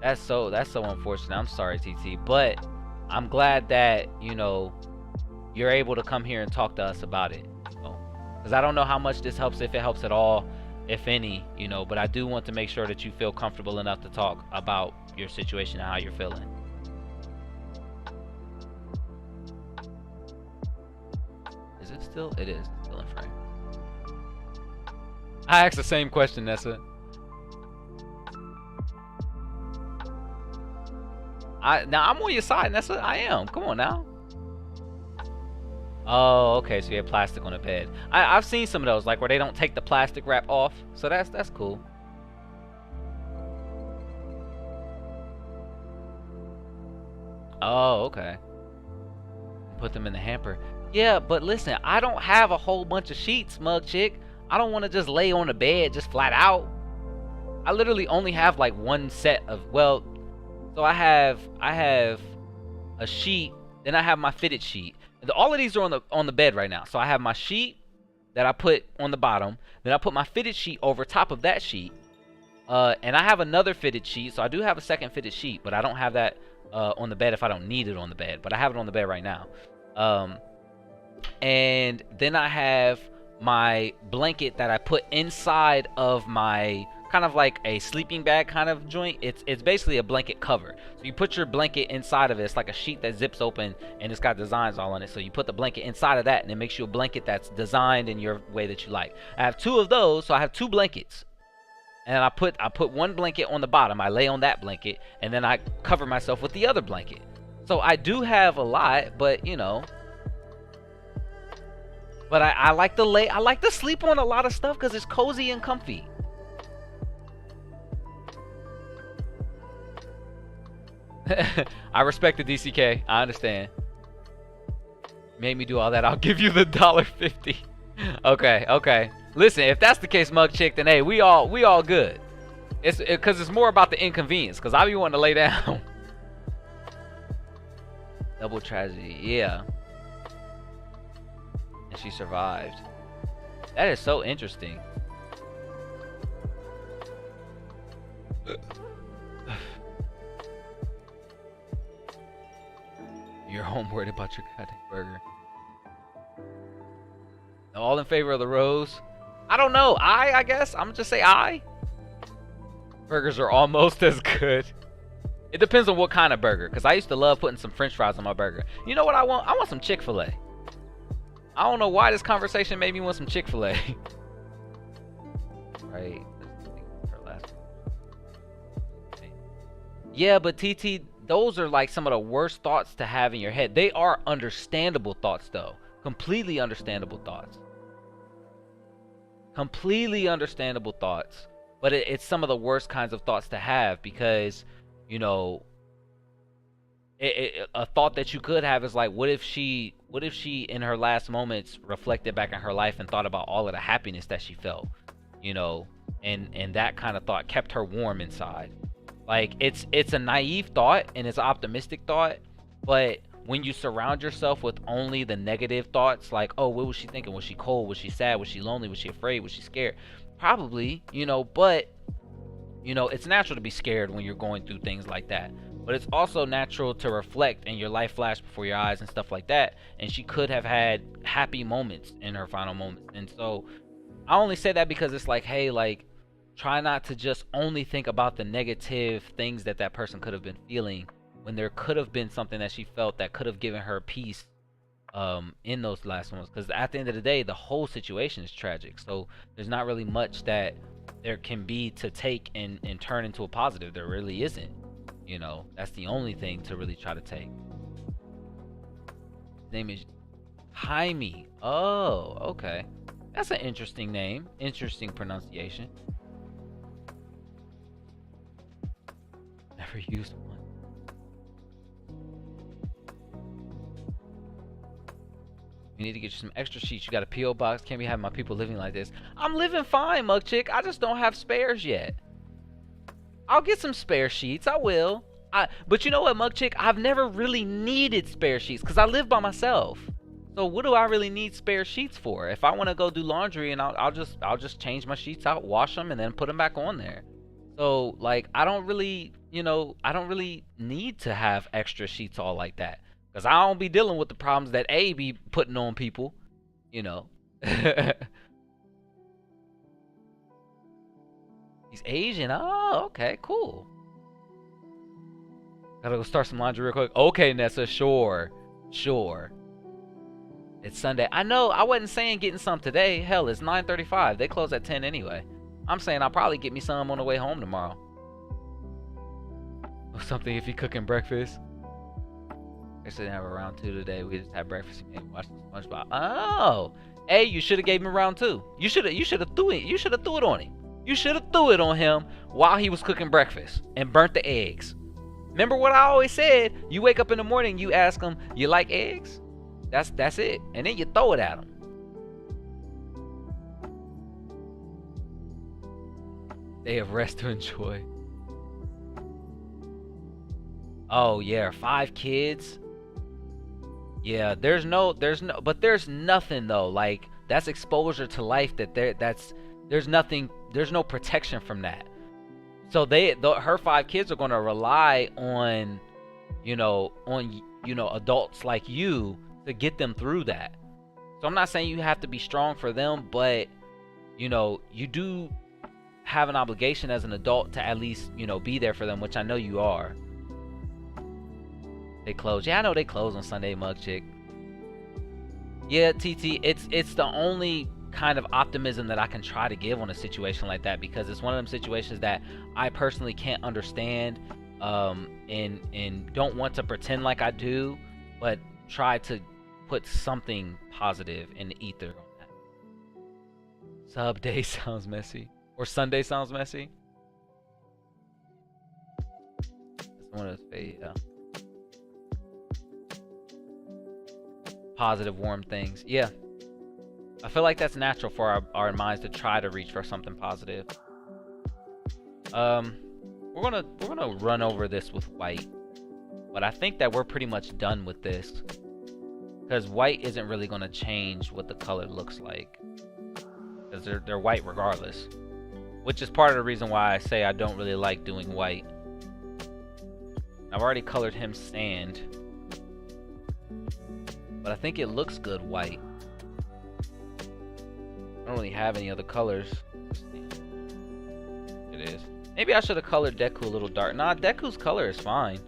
Speaker 1: That's so unfortunate. I'm sorry, TT, but I'm glad that, you know, you're able to come here and talk to us about it. Because I don't know how much this helps, if it helps at all, if any, you know, but I do want to make sure that you feel comfortable enough to talk about your situation and how you're feeling. Is it still? It is. It's still in frame. I asked the same question, Nessa. Now I'm on your side, Nessa. I am. Come on now. Oh, okay. So you have plastic on the bed. I've seen some of those, like where they don't take the plastic wrap off. So that's cool. Oh, okay. Put them in the hamper. Yeah, but listen, I don't have a whole bunch of sheets, mug chick. I don't want to just lay on the bed just flat out. I literally only have like one set of, well, so I have a sheet, then I have my fitted sheet. All of these are on the bed right now. So I have my sheet that I put on the bottom, then I put my fitted sheet over top of that sheet, and I have another fitted sheet. So I do have a second fitted sheet, but I don't have that on the bed if I don't need it on the bed. But I have it on the bed right now. And then I have my blanket that I put inside of my, kind of like a sleeping bag kind of joint. It's basically a blanket cover. So you put your blanket inside of it. It's like a sheet that zips open and it's got designs all on it. So you put the blanket inside of that and it makes you a blanket that's designed in your way that you like. I have two of those, so I have two blankets. And I put one blanket on the bottom. I lay on that blanket and then I cover myself with the other blanket. So I do have a lot, but you know, but I like to sleep on a lot of stuff because it's cozy and comfy. I respect the DCK. I understand. Made me do all that. I'll give you the $1.50. Okay. Listen, if that's the case, mug chick, then hey, we all good. It's because it's more about the inconvenience. Because I be wanting to lay down. Double tragedy, yeah. And she survived. That is so interesting. You're home worried about your goddamn burger. All in favor of the rose? I don't know. I guess. I'm gonna just say I. Burgers are almost as good. It depends on what kind of burger. Because I used to love putting some french fries on my burger. You know what I want? I want some Chick-fil-A. I don't know why this conversation made me want some Chick-fil-A. Right. Yeah, but TT, those are like some of the worst thoughts to have in your head. They are understandable thoughts, though. Completely understandable thoughts. Completely understandable thoughts. But it's some of the worst kinds of thoughts to have because, you know, a thought that you could have is like, what if she in her last moments reflected back on her life and thought about all of the happiness that she felt, you know, and that kind of thought kept her warm inside. Like it's a naive thought and it's an optimistic thought, but when you surround yourself with only the negative thoughts, like, oh, what was she thinking? Was she cold? Was she sad? Was she lonely? Was she afraid? Was she scared? Probably, you know, but you know, it's natural to be scared when you're going through things like that. But it's also natural to reflect and your life flash before your eyes and stuff like that. And she could have had happy moments in her final moments. And so I only say that because it's like, hey, like, try not to just only think about the negative things that person could have been feeling when there could have been something that she felt that could have given her peace in those last moments. Because at the end of the day, the whole situation is tragic. So there's not really much that there can be to take and turn into a positive. There really isn't. You know, that's the only thing to really try to take. His name is Jaime. Oh, okay. That's an interesting name. Interesting pronunciation. Never used one. We need to get you some extra sheets. You got a P.O. box. Can't be having my people living like this. I'm living fine, Mug Chick. I just don't have spares yet. I'll get some spare sheets. I will. But you know what, Mug Chick? I've never really needed spare sheets because I live by myself. So what do I really need spare sheets for? If I want to go do laundry, and I'll just change my sheets out, wash them, and then put them back on there. So like I don't really, I don't really need to have extra sheets all like that. Because I don't be dealing with the problems that A be putting on people, He's Asian. Oh, okay, cool. Gotta go start some laundry real quick. Okay, Nessa, sure. It's Sunday. I know, I wasn't saying getting some today. Hell, it's 9:35. They close at 10 anyway. I'm saying I'll probably get me some on the way home tomorrow. Or something if you're cooking breakfast. Actually didn't have a round 2 today. We just had breakfast and maybe watched some SpongeBob. Oh, hey, you should have gave him round 2. You should have threw it. You should have threw it on him. You should have threw it on him while he was cooking breakfast and burnt the eggs. Remember what I always said? You wake up in the morning, you ask him, "You like eggs?" That's it, and then you throw it at him. They have rest to enjoy. Oh yeah, 5 kids. Yeah, there's nothing though. Like that's exposure to life. There's no protection from that. So her 5 kids are gonna rely on, adults like you to get them through that. So I'm not saying you have to be strong for them, but you do have an obligation as an adult to at least be there for them, which I know you are. They close. Yeah, I know they close on Sunday, Mug Chick. Yeah, TT, it's the only kind of optimism that I can try to give on a situation like that, because it's one of them situations that I personally can't understand, and don't want to pretend like I do, but try to put something positive in the ether on that. Sub day sounds messy, or Sunday sounds messy. That's one of those, yeah. Positive, warm things. Yeah. I feel like that's natural for our minds to try to reach for something positive. We're gonna run over this with white, but I think that we're pretty much done with this, because white isn't really gonna change what the color looks like, because they're white regardless, which is part of the reason why I say I don't really like doing white. I've already colored him sand, but I think it looks good white. I don't really have any other colors. It is. Maybe I should have colored Deku a little dark. Nah, Deku's color is fine.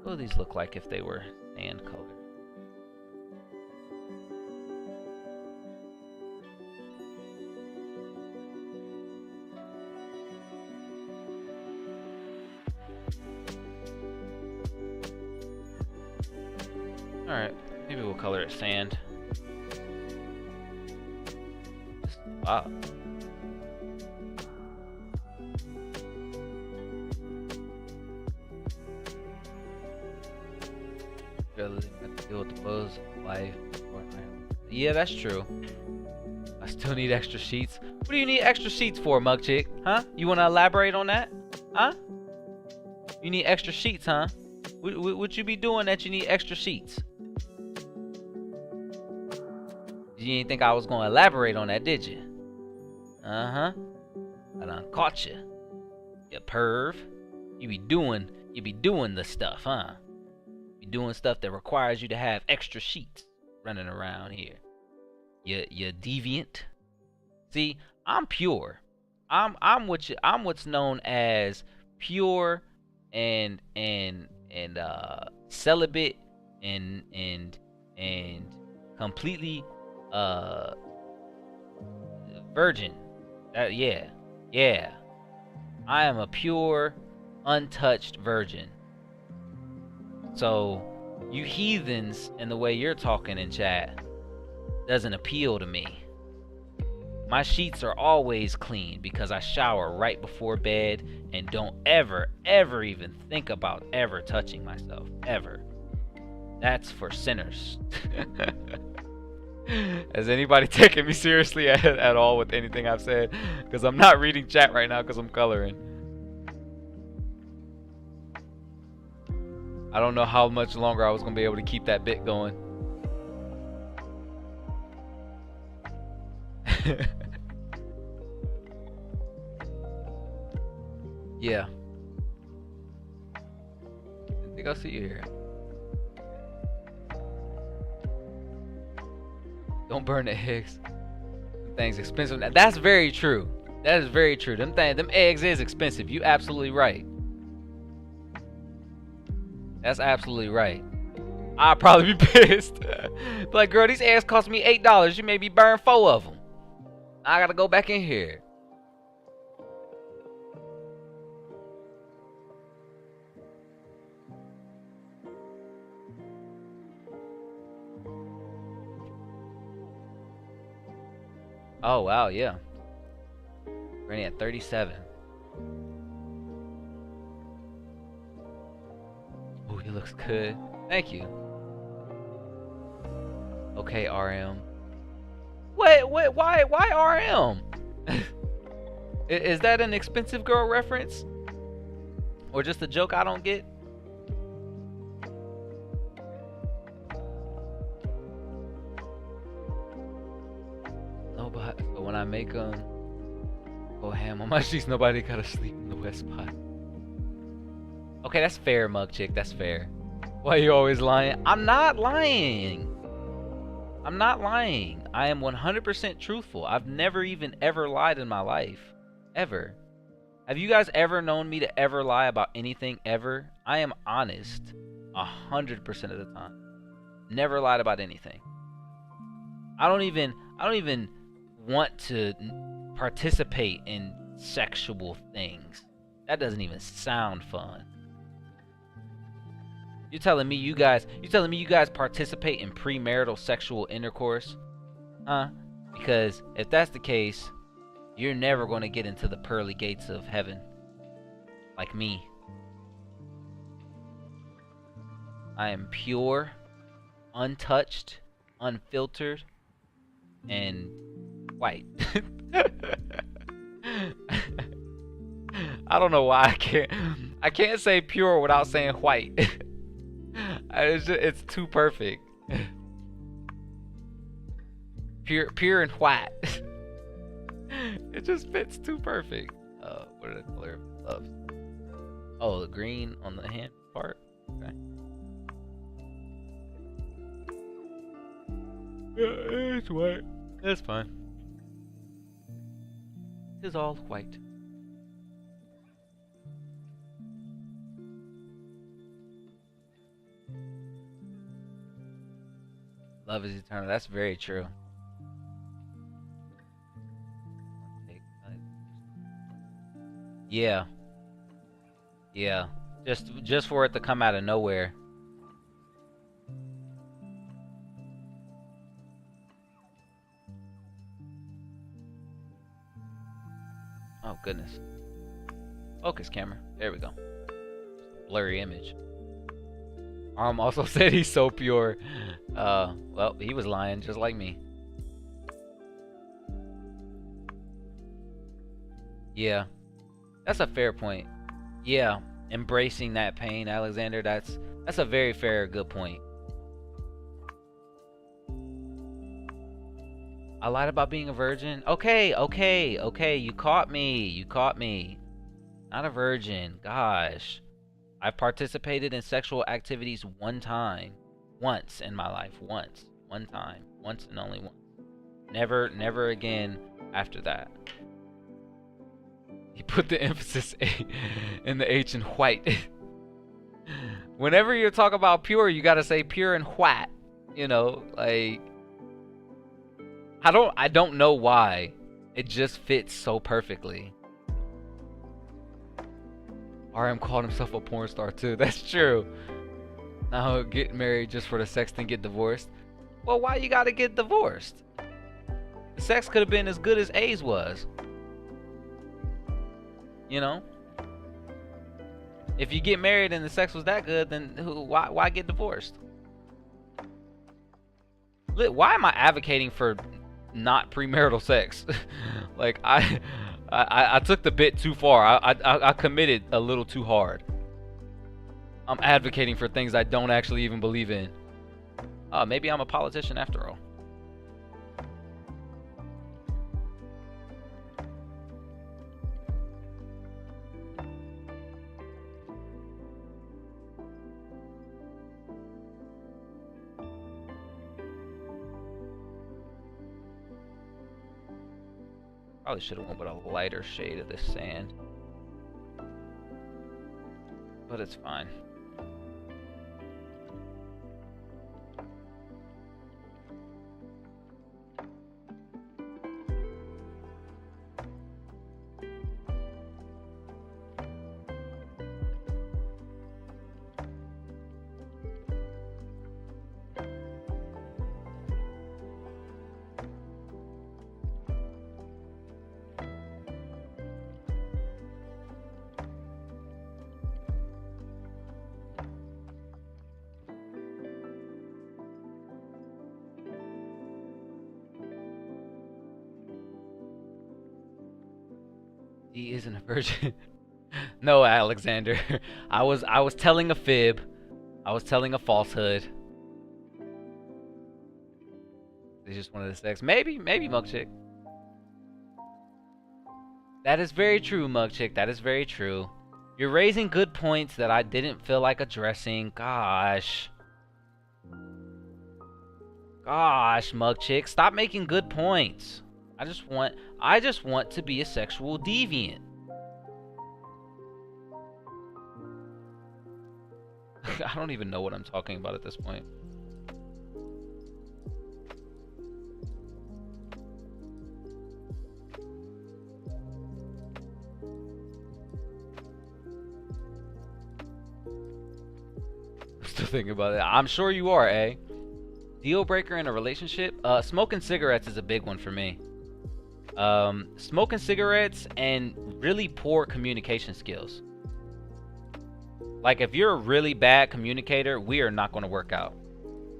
Speaker 1: What do these look like if they were sand color? Alright, maybe we'll color it sand. Wow. Deal with the woes of life. Yeah, that's true. I still need extra sheets. What do you need extra sheets for, Mug Chick? Huh? You want to elaborate on that? Huh? You need extra sheets, huh? What you be doing that you need extra sheets? You didn't think I was going to elaborate on that, did you? Uh-huh. I done caught you. You perv. You be doing the stuff, huh? You be doing stuff that requires you to have extra sheets running around here. You deviant. See, I'm pure. I'm what's known as pure and celibate and completely virgin. Yeah. I am a pure, untouched virgin. So, you heathens and the way you're talking in chat doesn't appeal to me. My sheets are always clean because I shower right before bed and don't ever even think about ever touching myself. Ever. That's for sinners. Has anybody taken me seriously at all with anything I've said? Because I'm not reading chat right now because I'm coloring. I don't know how much longer I was going to be able to keep that bit going. Yeah. I think I'll see you here. Don't burn the eggs. Them things expensive. Now, that's very true. That is very true. Them eggs is expensive. You absolutely right. That's absolutely right. I'd probably be pissed. Like, girl, these eggs cost me $8. You made me burn 4 of them. I gotta go back in here. Oh, wow, yeah. Running at 37. Oh, he looks good. Thank you. Okay, RM. Wait, why RM? Is that an expensive girl reference? Or just a joke I don't get? No, but when I make them go ham on my sheets, nobody gotta sleep in the wet spot. Okay, that's fair, mug chick. That's fair. Why you always lying? I'm not lying. I'm not lying. I am 100% truthful. I've never even ever lied in my life. Ever. Have you guys ever known me to ever lie about anything ever? I am honest 100% of the time. Never lied about anything. I don't even want to participate in sexual things. That doesn't even sound fun. You're telling me you guys participate in premarital sexual intercourse? Huh? Because if that's the case, you're never going to get into the pearly gates of heaven. Like me. I am pure, untouched, unfiltered, and white. I don't know why I can't say pure without saying white. It's too perfect. Pure and white. It just fits too perfect. What are the color of gloves? Oh, the green on the hand part. Okay. Yeah, it's white. That's fine. It's all white. Love is eternal. That's very true. Yeah. Yeah. Just for it to come out of nowhere. Oh goodness. Focus camera. There we go. Blurry image. Also said he's so pure. Well, he was lying just like me. Yeah. That's a fair point. Yeah, embracing that pain, Alexander, that's a very fair, good point. I lied about being a virgin. Okay, you caught me. Not a virgin. Gosh. I've participated in sexual activities one time. Once in my life. Once. One time. Once and only once. Never again after that. He put the emphasis in the H in white. Whenever you talk about pure, you gotta say pure and white. You know, like I don't know why. It just fits so perfectly. RM called himself a porn star too. That's true. Now get married just for the sex, then get divorced. Well, why you gotta get divorced? The sex could have been as good as A's was. You know? If you get married and the sex was that good, then why get divorced? Why am I advocating for not premarital sex? Like I took the bit too far. I committed a little too hard. I'm advocating for things I don't actually even believe in. Maybe I'm a politician after all. Probably should have went with a lighter shade of this sand. But it's fine. He isn't a virgin. No, Alexander. I was telling a fib. I was telling a falsehood. They just wanted to sex. Maybe Mugchick. That is very true, Mugchick. That is very true. You're raising good points that I didn't feel like addressing. Gosh. Gosh, Mugchick. Stop making good points. I just want to be a sexual deviant. I don't even know what I'm talking about at this point. I'm still thinking about it. I'm sure you are, eh? Deal breaker in a relationship? Smoking cigarettes is a big one for me. Smoking cigarettes and really poor communication skills. Like, if you're a really bad communicator, we are not going to work out.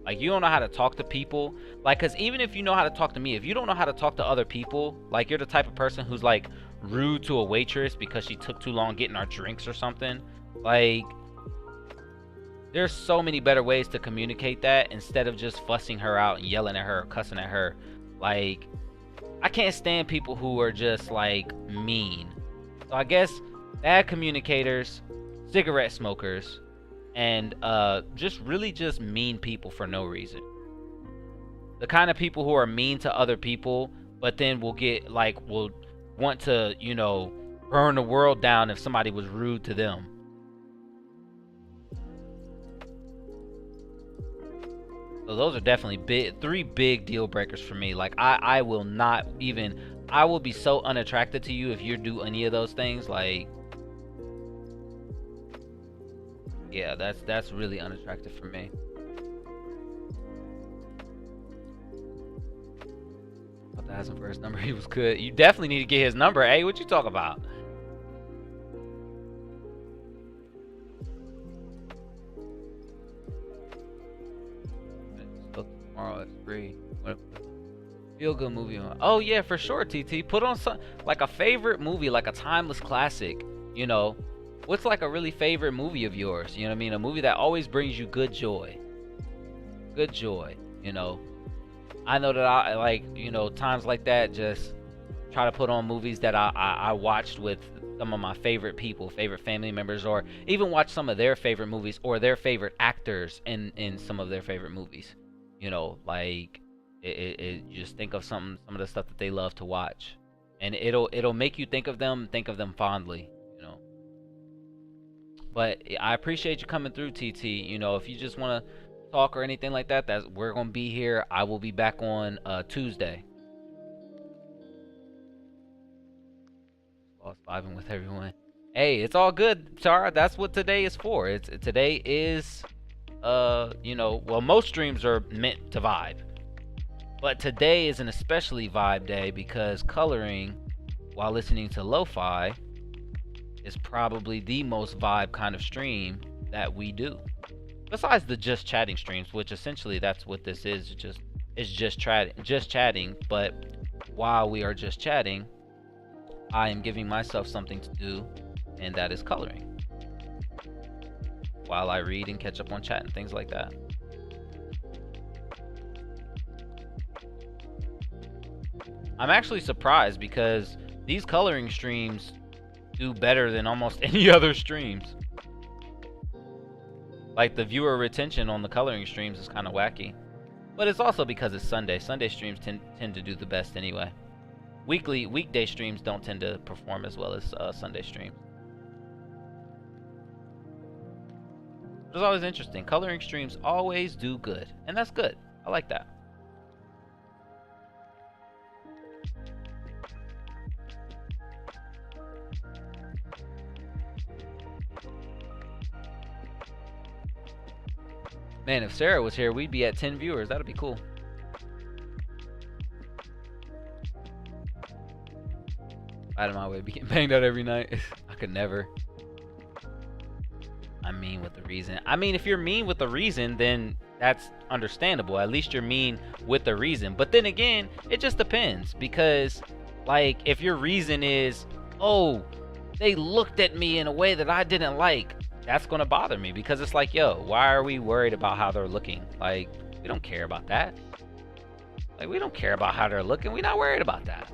Speaker 1: Like, you don't know how to talk to people. Like, because even if you know how to talk to me, if you don't know how to talk to other people, like, you're the type of person who's, like, rude to a waitress because she took too long getting our drinks or something. Like, there's so many better ways to communicate that instead of just fussing her out and yelling at her or cussing at her. Like, I can't stand people who are just, like, mean. So I guess bad communicators, cigarette smokers, and just mean people for no reason. The kind of people who are mean to other people, but then will want to, you know, burn the world down if somebody was rude to them. So those are definitely three big deal breakers for me. Like, I will be so unattracted to you if you do any of those things. Like, yeah, that's really unattractive for me. But to ask him for his number, he was good. You definitely need to get his number. Hey, what you talk about? Tomorrow at 3. Feel good movie on. Oh yeah, for sure, TT. Put on some, like, a favorite movie, like a timeless classic. You know, what's like a really favorite movie of yours? You know what I mean? A movie that always brings you good joy. Good joy. You know, I know that I like, you know, times like that. Just try to put on movies that I watched with some of my favorite people, favorite family members, or even watch some of their favorite movies or their favorite actors in some of their favorite movies. You know, like, you just think of some of the stuff that they love to watch, and it'll make you think of them fondly, you know. But I appreciate you coming through, TT. You know, if you just want to talk or anything like that, we're gonna be here. I will be back on Tuesday. Lost vibing with everyone. Hey, it's all good, Chara. That's what today is for. Today is you know, well, most streams are meant to vibe, but today is an especially vibe day because coloring while listening to lo-fi is probably the most vibe kind of stream that we do, besides the just chatting streams, which essentially that's what this is. is just chatting, but while we are just chatting, I am giving myself something to do, and that is coloring. While I read and catch up on chat and things like that. I'm actually surprised because these coloring streams do better than almost any other streams. Like, the viewer retention on the coloring streams is kind of wacky. But it's also because it's Sunday. Sunday streams tend to do the best anyway. Weekday streams don't tend to perform as well as Sunday streams. It's always interesting. Coloring streams always do good. And that's good. I like that. Man, if Sarah was here, we'd be at 10 viewers. That'd be cool. Out of my way, be getting banged out every night. I could never. I'm mean with the reason. I mean, if you're mean with the reason, then that's understandable. At least you're mean with the reason. But then again, it just depends. Because, like, if your reason is, oh, they looked at me in a way that I didn't like, that's going to bother me. Because it's like, yo, why are we worried about how they're looking? Like, we don't care about that. Like, we don't care about how they're looking. We're not worried about that.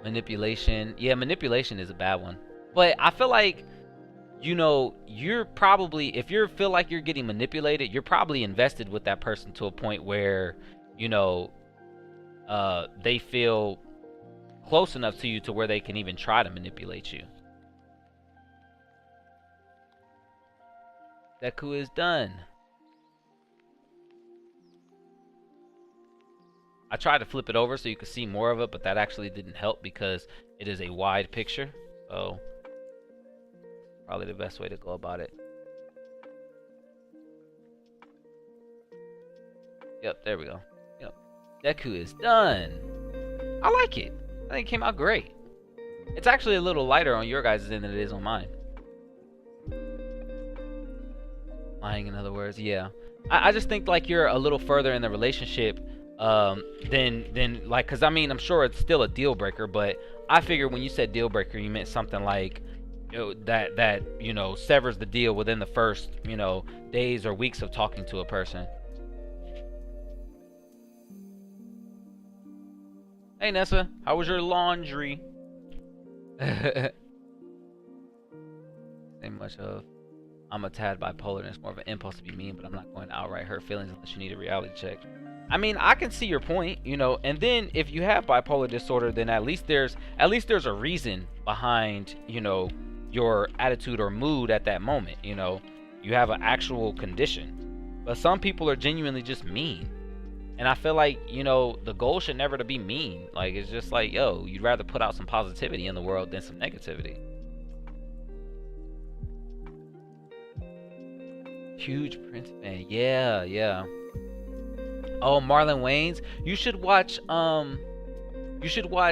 Speaker 1: Manipulation. Yeah, manipulation is a bad one. But I feel like, you know, you're probably, if you feel like you're getting manipulated, you're probably invested with that person to a point where, you know, they feel close enough to you to where they can even try to manipulate you. Deku is done. I tried to flip it over so you could see more of it, but that actually didn't help because it is a wide picture. So probably the best way to go about it. Yep, there we go. Yep. Deku is done. I like it. I think it came out great. It's actually a little lighter on your guys' end than it is on mine. Lying, in other words, yeah. I just think like you're a little further in the relationship than like, because I mean, I'm sure it's still a deal breaker, but I figured when you said deal breaker, you meant something like, you know, that you know, severs the deal within the first, you know, days or weeks of talking to a person. Hey Nessa, how was your laundry? Ain't much of. I'm a tad bipolar and it's more of an impulse to be mean, but I'm not going to outright hurt feelings unless you need a reality check. I mean, I can see your point, you know, and then if you have bipolar disorder, then at least there's a reason behind, you know, your attitude or mood at that moment. You know, you have an actual condition. But some people are genuinely just mean. And I feel like, you know, the goal should never to be mean. Like, it's just like, yo, you'd rather put out some positivity in the world than some negativity. Huge Prince fan. Yeah, yeah. Oh, Marlon Wayans. You should watch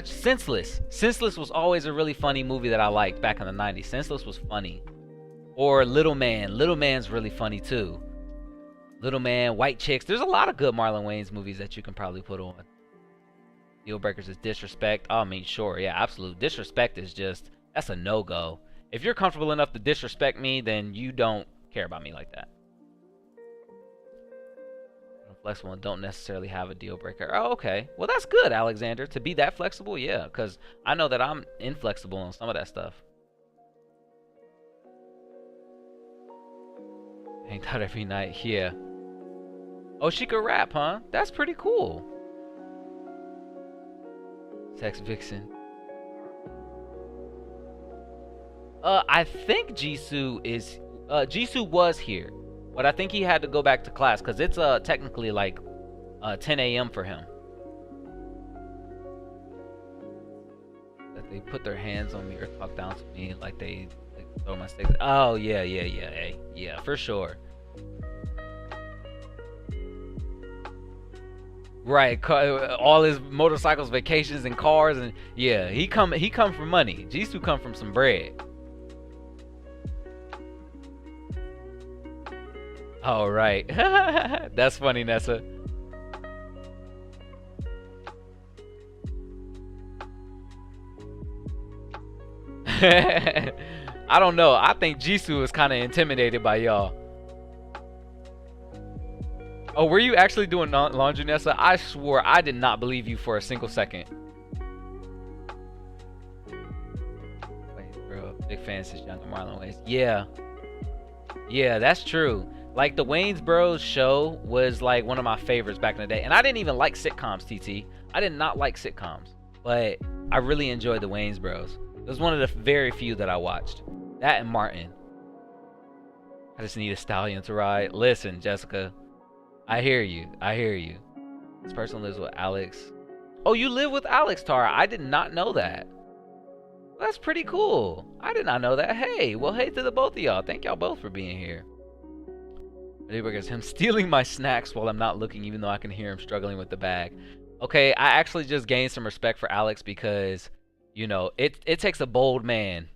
Speaker 1: Senseless. Senseless was always a really funny movie that I liked back in the 90s. Senseless was funny. Or Little Man. Little Man's really funny too. Little Man, White Chicks. There's a lot of good Marlon Wayans movies that you can probably put on. Deal breakers is disrespect. Oh, I mean, sure, yeah, absolute. Disrespect is just, that's a no-go. If you're comfortable enough to disrespect me, then you don't care about me like that. Flexible and don't necessarily have a deal breaker. Oh, okay. Well, that's good, Alexander. To be that flexible, yeah, because I know that I'm inflexible on some of that stuff. Hanged out every night, yeah. Oh, she could rap, huh? That's pretty cool. Sex Vixen. I think Jisoo is... Jisoo was here. But I think he had to go back to class because it's technically like 10 a.m. for him. That they put their hands on me or talk down to me like they throw my sticks. Oh, yeah. Hey, yeah, for sure. Right, all his motorcycles, vacations, and cars, and yeah, he come from money. Jisoo come from some bread. Oh, right. That's funny, Nessa. I don't know. I think Jisoo is kind of intimidated by y'all. Oh, were you actually doing laundry, Nessa? I swore I did not believe you for a single second. Wait, bro. Big fan since younger Marlon Wayans. Yeah. Yeah, that's true. Like, the Wayans Bros show was like one of my favorites back in the day. And I didn't even like sitcoms, TT. I did not like sitcoms. But I really enjoyed the Wayans Bros. It was one of the very few that I watched. That and Martin. I just need a stallion to ride. Listen, Jessica. I hear you. I hear you. This person lives with Alex. Oh, you live with Alex, Tara. I did not know that. That's pretty cool. I did not know that. Hey, well, hey to the both of y'all. Thank y'all both for being here. It's him stealing my snacks while I'm not looking, even though I can hear him struggling with the bag. Okay, I actually just gained some respect for Alex because, you know, it takes a bold man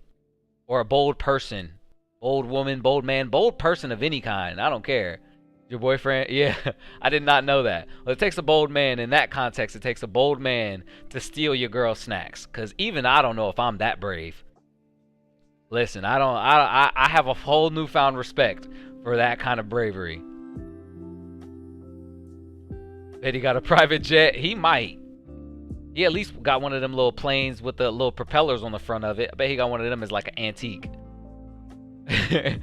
Speaker 1: or a bold person, bold woman, bold man, bold person of any kind. I don't care. Your boyfriend? Yeah, I did not know that. Well, it takes a bold man in that context. It takes a bold man to steal your girl's snacks. Cause even I don't know if I'm that brave. Listen, I have a whole newfound respect for that kind of bravery. Bet he got a private jet. He might. He at least got one of them little planes with the little propellers on the front of it. I bet he got one of them as like an antique. I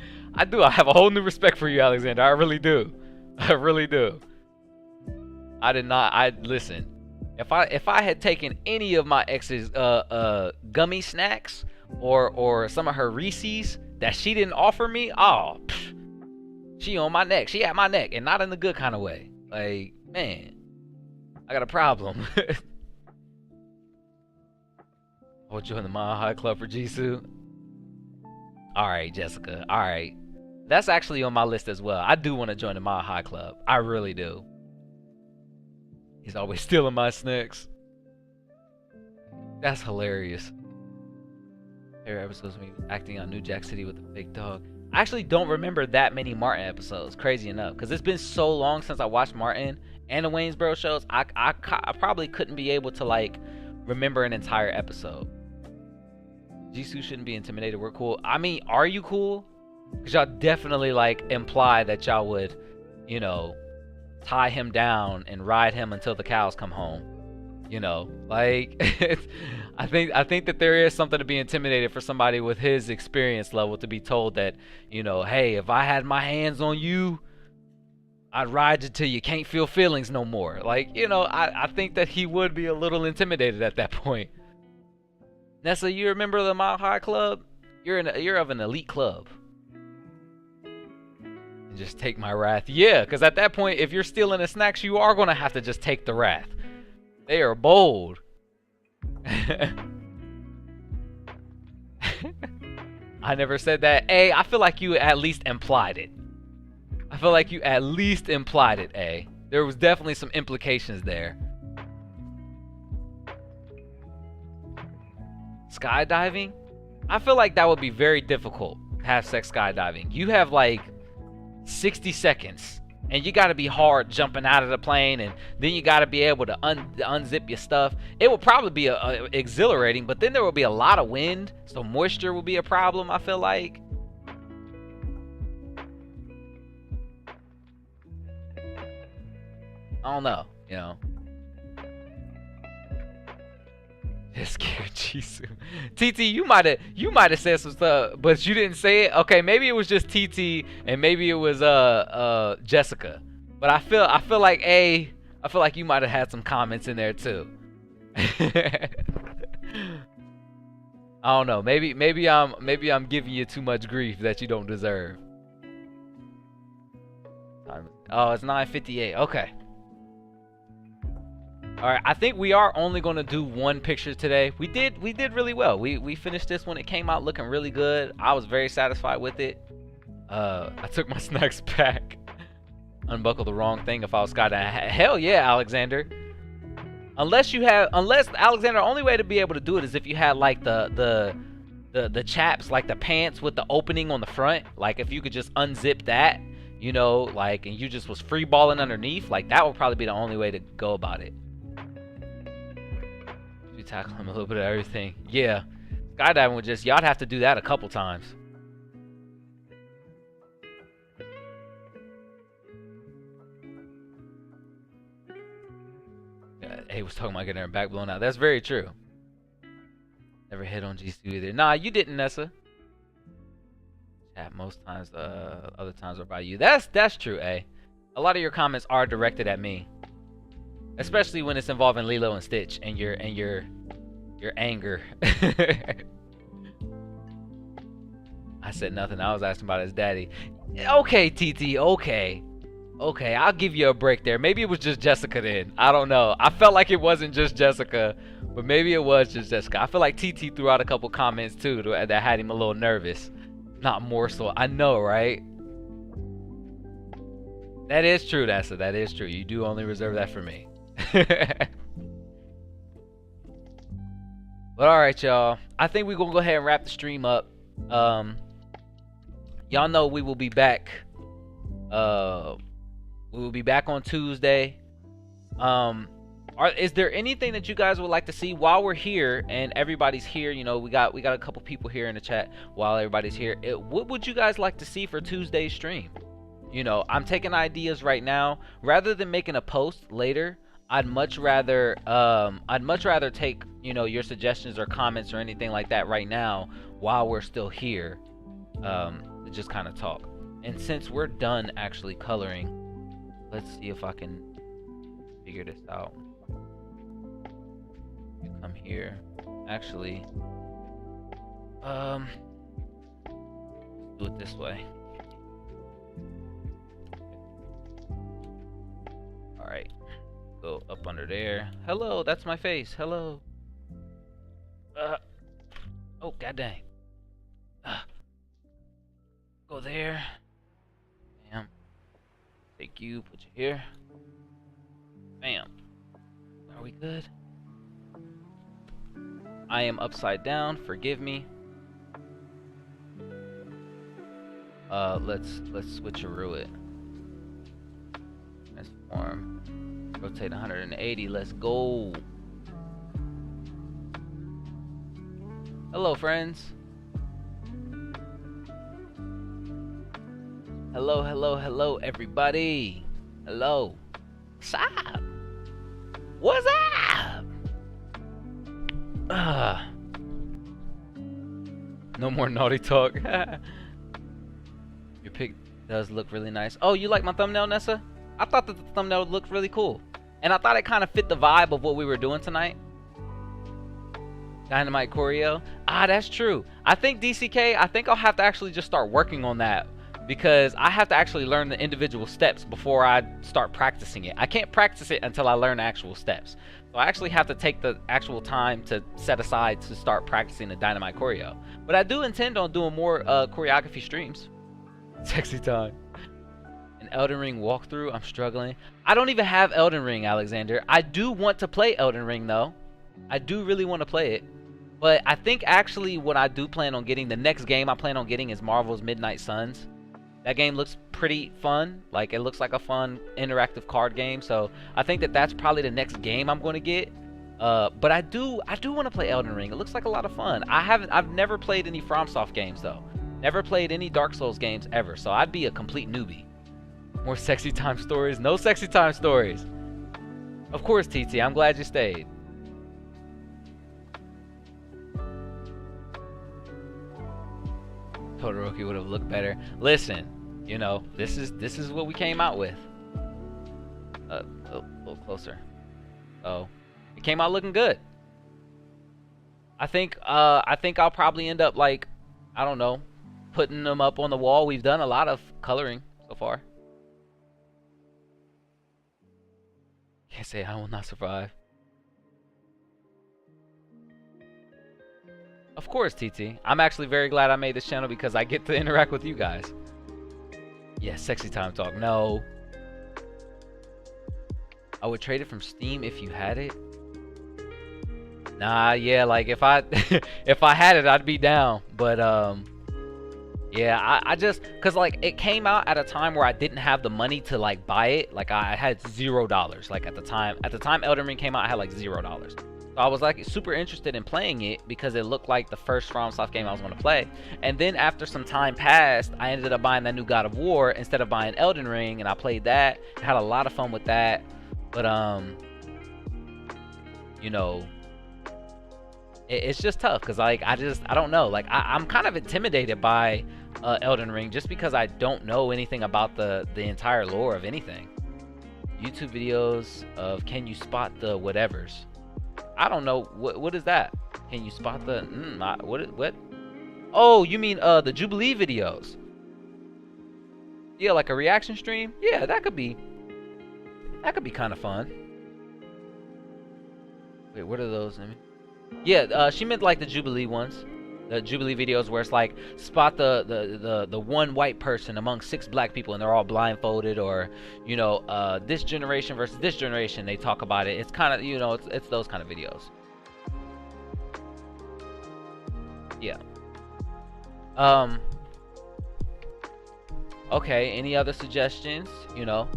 Speaker 1: have a whole new respect for you, Alexander. I really do. I really do. Listen. If I had taken any of my ex's gummy snacks or some of her Reese's that she didn't offer me, oh, she on my neck. She at my neck, and not in the good kind of way. Like, man, I got a problem. I'll join the Mile High Club for Jisoo. All right, Jessica. All right. That's actually on my list as well. I do want to join the Mile High Club. I really do. He's always stealing my snacks. That's hilarious. Favorite episodes of me acting on New Jack City with the big dog. I actually don't remember that many Martin episodes, crazy enough. Because it's been so long since I watched Martin and the Wayans Bros shows. I probably couldn't be able to, like, remember an entire episode. Jisoo shouldn't be intimidated. We're cool. I mean, are you cool? Because y'all definitely, like, imply that y'all would, you know, tie him down and ride him until the cows come home. You know, like, I think that there is something to be intimidated for somebody with his experience level to be told that, you know, hey, if I had my hands on you, I'd ride you till you can't feel feelings no more. Like, you know, I think that he would be a little intimidated at that point. Nessa, you remember the Mile High Club? You're of an elite club. And just take my wrath. Yeah, because at that point, if you're stealing the snacks, you are going to have to just take the wrath. They are bold. I never said that. A, I feel like you at least implied it. I feel like you at least implied it, A. There was definitely some implications there. Skydiving? I feel like that would be very difficult to have sex skydiving. You have like 60 seconds and you got to be hard jumping out of the plane, and then you got to be able to unzip your stuff. It will probably be exhilarating, but then there will be a lot of wind, so moisture will be a problem, I feel like. I don't know, you know. It's scared Jisoo. TT, you might have said some stuff, but you didn't say it. Okay, maybe it was just TT and maybe it was Jessica. But I feel like I feel like you might have had some comments in there too. I don't know. Maybe I'm giving you too much grief that you don't deserve. Oh, it's 9:58. Okay. All right, I think we are only going to do one picture today. We did really well. We finished this one. It came out looking really good. I was very satisfied with it. I took my snacks back. Unbuckle the wrong thing if I was skydiving. Hell yeah, Alexander. Unless Alexander, the only way to be able to do it is if you had like the chaps, like the pants with the opening on the front. Like if you could just unzip that, you know, like, and you just was free balling underneath, like that would probably be the only way to go about it. You tackle him a little bit of everything. Yeah. Skydiving would just, y'all have to do that a couple times. Hey, was talking about getting her back blown out. That's very true. Never hit on G2 either. Nah, you didn't, Nessa. Chat most times, other times are by you. That's true, A lot of your comments are directed at me, especially when it's involving Lilo and Stitch and your anger. I said nothing. I was asking about his daddy. Okay, TT. Okay, I'll give you a break there. Maybe it was just Jessica then. I don't know. I felt like it wasn't just Jessica, but maybe it was just Jessica. I feel like TT threw out a couple comments too that had him a little nervous. Not more so. I know, right? That is true, Nessa. That is true. You do only reserve that for me. But alright, y'all. I think we're going to go ahead and wrap the stream up. Y'all know we will be back. We will be back on Tuesday. Is there anything that you guys would like to see while we're here and everybody's here? You know, we got a couple people here in the chat while everybody's here. What would you guys like to see for Tuesday's stream? You know, I'm taking ideas right now. Rather than making a post later, I'd much rather take, you know, your suggestions or comments or anything like that right now while we're still here, to just kind of talk. And since we're done actually coloring, let's see if I can figure this out. You come here. Actually, do it this way. Alright. Go up under there. Hello, that's my face. Hello. Oh, god dang. Go there. Bam. Take you, put you here. Bam. Are we good? I am upside down, forgive me. Let's switcheroo it. Transform. Rotate 180. Let's go. Hello, friends. Hello, everybody. Hello. What's up? What's up? No more naughty talk. Your pic does look really nice. Oh, you like my thumbnail, Nessa? I thought that the thumbnail looked really cool. And I thought it kind of fit the vibe of what we were doing tonight. Dynamite choreo. Ah, that's true. I think DCK, I think I'll have to actually just start working on that, because I have to actually learn the individual steps before I start practicing it. I can't practice it until I learn the actual steps. So I actually have to take the actual time to set aside to start practicing the Dynamite choreo. But I do intend on doing more choreography streams. Sexy time. An Elden Ring walkthrough. I'm struggling. I don't even have Elden Ring, Alexander. I do want to play Elden Ring though. I do really want to play it. But I think actually what I do plan on getting, the next game I plan on getting is Marvel's Midnight Suns. That game looks pretty fun. Like, it looks like a fun interactive card game. So I think that that's probably the next game I'm going to get. But I do want to play Elden Ring. It looks like a lot of fun. I've never played any FromSoft games though. Never played any Dark Souls games ever. So I'd be a complete newbie. More sexy time stories? No sexy time stories. Of course, TT. I'm glad you stayed. Todoroki would have looked better. Listen, you know, this is what we came out with. A little closer. Oh, it came out looking good. I think I'll probably end up, like, I don't know, putting them up on the wall. We've done a lot of coloring so far. Can't say I will not survive. Of course, TT. I'm actually very glad I made this channel because I get to interact with you guys. Yeah, sexy time talk. No. I would trade it from Steam if you had it. Nah, yeah, like if I if I had it, I'd be down. But yeah, I just, cause like it came out at a time where I didn't have the money to like buy it. Like I had $0. Like at the time Elden Ring came out, I had like $0. So I was like super interested in playing it because it looked like the first FromSoft game I was going to play. And then after some time passed, I ended up buying that new God of War instead of buying Elden Ring, and I played that. Had a lot of fun with that. But you know, it's just tough because like I don't know. Like I'm kind of intimidated by Elden Ring just because I don't know anything about the entire lore of anything. YouTube videos of can you spot the whatevers? I don't know what is that? Can you spot the what? Oh, you mean the Jubilee videos? Yeah, like a reaction stream. Yeah, that could be kind of fun. Wait, what are those? I mean, yeah, she meant like the Jubilee ones. The Jubilee videos where it's like spot the one white person among 6 black people and they're all blindfolded, or you know, this generation versus this generation, they talk about it. It's kind of, you know, it's those kind of videos. Yeah. Okay, any other suggestions, you know?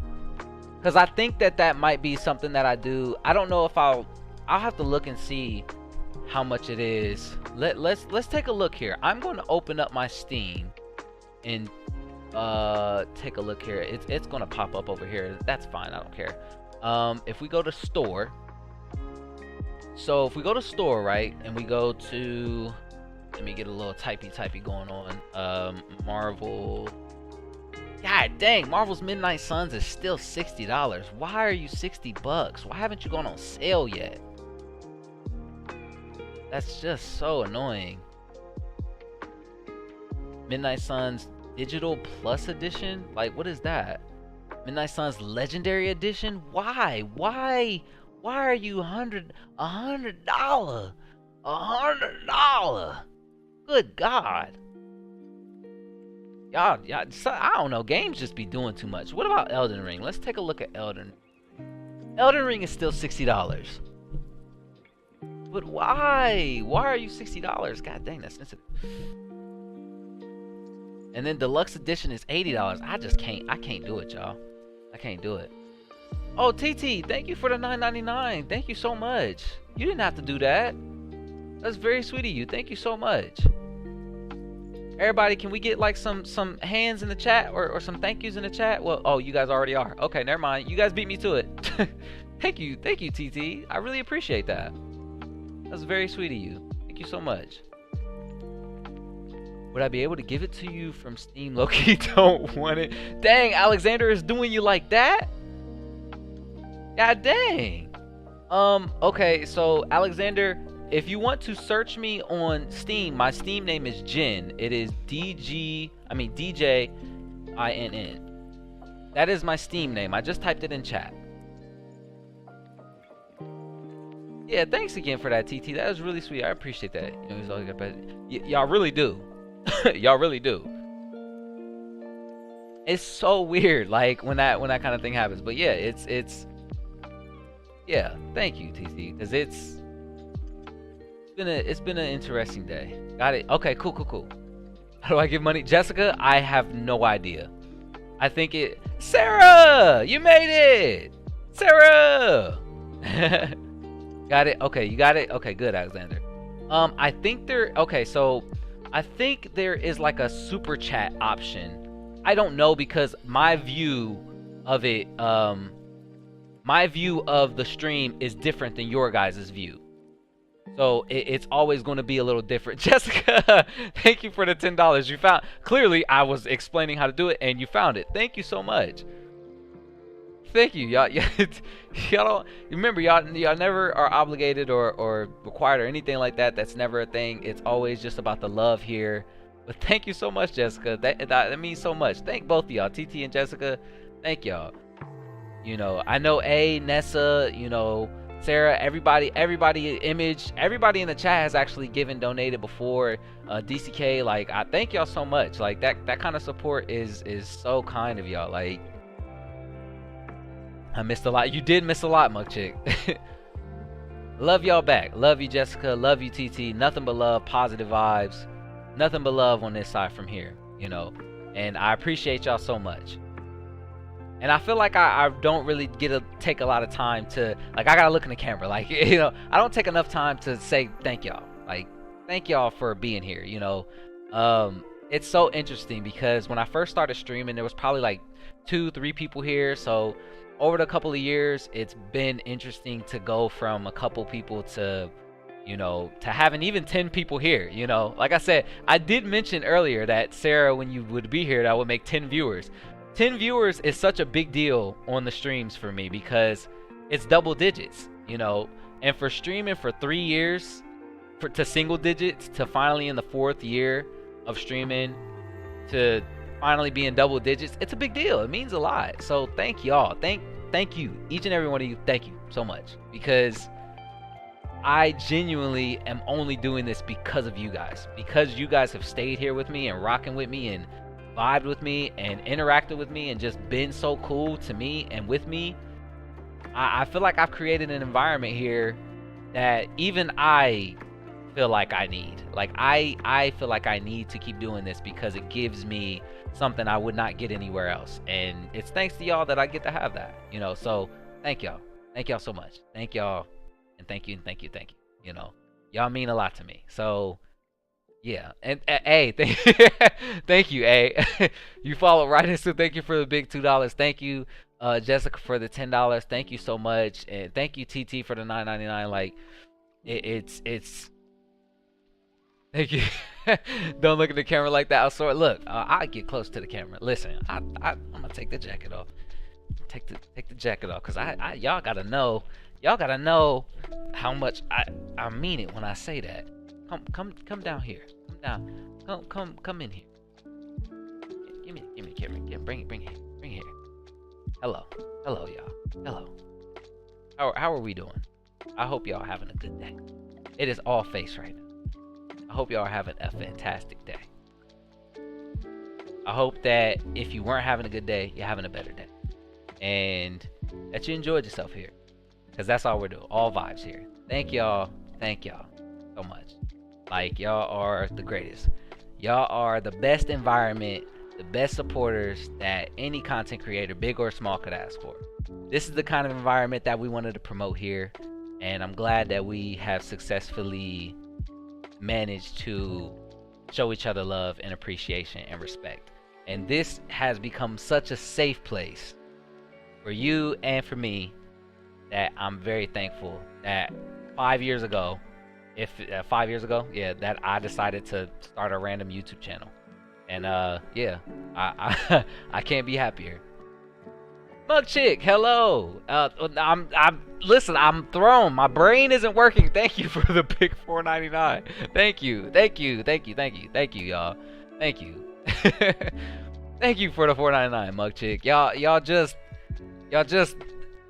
Speaker 1: Cuz I think that might be something that I do. I don't know if I'll have to look and see how much it is. Let's take a look here. I'm going to open up my Steam and take a look here. It's going to pop up over here. That's fine. I don't care. If we go to store, so if we go to store, right, and we go to, let me get a little typey going on. Marvel. God dang, Marvel's Midnight Suns is still $60. Why are you $60? Why haven't you gone on sale yet? That's just so annoying. Midnight Suns Digital Plus Edition? Like, what is that? Midnight Suns Legendary Edition? Why? Why are you $100? $100? Good God. Y'all, I don't know. Games just be doing too much. What about Elden Ring? Let's take a look at Elden. Elden Ring is still $60. But why? Why are you $60? God dang, that's sensitive. And then Deluxe Edition is $80. I can't do it, y'all. I can't do it. Oh, TT, thank you for the $9.99. Thank you so much. You didn't have to do that. That's very sweet of you. Thank you so much. Everybody, can we get like some hands in the chat or some thank yous in the chat? Well, oh, you guys already are. Okay, never mind. You guys beat me to it. Thank you, TT. I really appreciate that. That's very sweet of you. Thank you so much. Would I be able to give it to you from Steam? Loki, don't want it. Dang, Alexander is doing you like that? God dang. Okay, so Alexander, if you want to search me on Steam, my Steam name is Jinn. It is DJINN. That is my Steam name. I just typed it in chat. Yeah, thanks again for that, TT. That was really sweet. I appreciate that. You know, y'all really do. Y'all really do. It's so weird, like when that kind of thing happens. But yeah, it's yeah. Thank you, TT, because it's been an interesting day. Got it. Okay, cool. How do I give money, Jessica? I have no idea. I think it. Sarah, you made it. Sarah. Got it? Okay, you got it? Okay, good, Alexander. I think there... Okay, so I think there is like a super chat option. I don't know because my view of it, my view of the stream is different than your guys' view. So it's always going to be a little different. Jessica, thank you for the $10. You found... Clearly, I was explaining how to do it, and you found it. Thank you so much. Thank you, y'all. Y'all don't remember, y'all never are obligated or required or anything like that. That's never a thing. It's always just about the love here. But thank you so much, Jessica. That means so much. Thank both of y'all, TT and Jessica. Thank y'all. You know, I know Nessa, you know, Sarah, everybody, Image, everybody in the chat has actually donated before. DCK, like, I thank y'all so much. Like that kind of support is so kind of y'all. Like, I missed a lot. You did miss a lot, Mug Chick. Love y'all back. Love you, Jessica. Love you, TT. Nothing but love, positive vibes. Nothing but love on this side from here, you know. And I appreciate y'all so much. And I feel like I don't really take a lot of time to, like, I gotta look in the camera, like, you know, I don't take enough time to say thank y'all, like, thank y'all for being here, you know. It's so interesting because when I first started streaming, there was probably like 2-3 people here. So over the couple of years, it's been interesting to go from a couple people to, you know, to having even 10 people here, you know. Like I said, I did mention earlier that Sarah, when you would be here, that would make 10 viewers. 10 viewers is such a big deal on the streams for me because it's double digits, you know. And for streaming for 3 years to single digits, to finally in the 4th year of streaming to finally be in double digits, it's a big deal. It means a lot. So thank y'all. Thank you, each and every one of you. Thank you so much, because I genuinely am only doing this because of you guys, because you guys have stayed here with me and rocking with me and vibed with me and interacted with me and just been so cool to me and with me. I feel like I've created an environment here that even I feel like I need. Like I feel like I need to keep doing this because it gives me something I would not get anywhere else. And it's thanks to y'all that I get to have that, you know. So thank y'all. Thank y'all so much. Thank y'all. And thank you and thank you, thank you. You know, y'all mean a lot to me. So yeah. And hey, thank you, hey. You followed right into. Thank you for the big $2. Thank you, Jessica, for the $10. Thank you so much. And thank you, TT, for the $9.99. Like it's thank you. Don't look at the camera like that. So look, I get close to the camera. Listen, I'm gonna take the jacket off. Take the jacket off, cause y'all gotta know how much I mean it when I say that. Come down here. Come in here. Give me the camera. Bring it here. Hello, y'all. Hello. How are we doing? I hope y'all having a good day. It is all face right now. I hope y'all are having a fantastic day. I hope that if you weren't having a good day, you're having a better day. And that you enjoyed yourself here. Because that's all we're doing. All vibes here. Thank y'all so much. Like, y'all are the greatest. Y'all are the best environment, the best supporters that any content creator, big or small, could ask for. This is the kind of environment that we wanted to promote here. And I'm glad that we have successfully managed to show each other love and appreciation and respect. And this has become such a safe place for you and for me that I'm very thankful that 5 years ago, that I decided to start a random YouTube channel. And yeah, I can't be happier. Mug Chick, hello. Listen, I'm thrown. My brain isn't working. Thank you for the big $4.99. Thank you, y'all. Thank you. Thank you for the $4.99, Mug Chick. Y'all just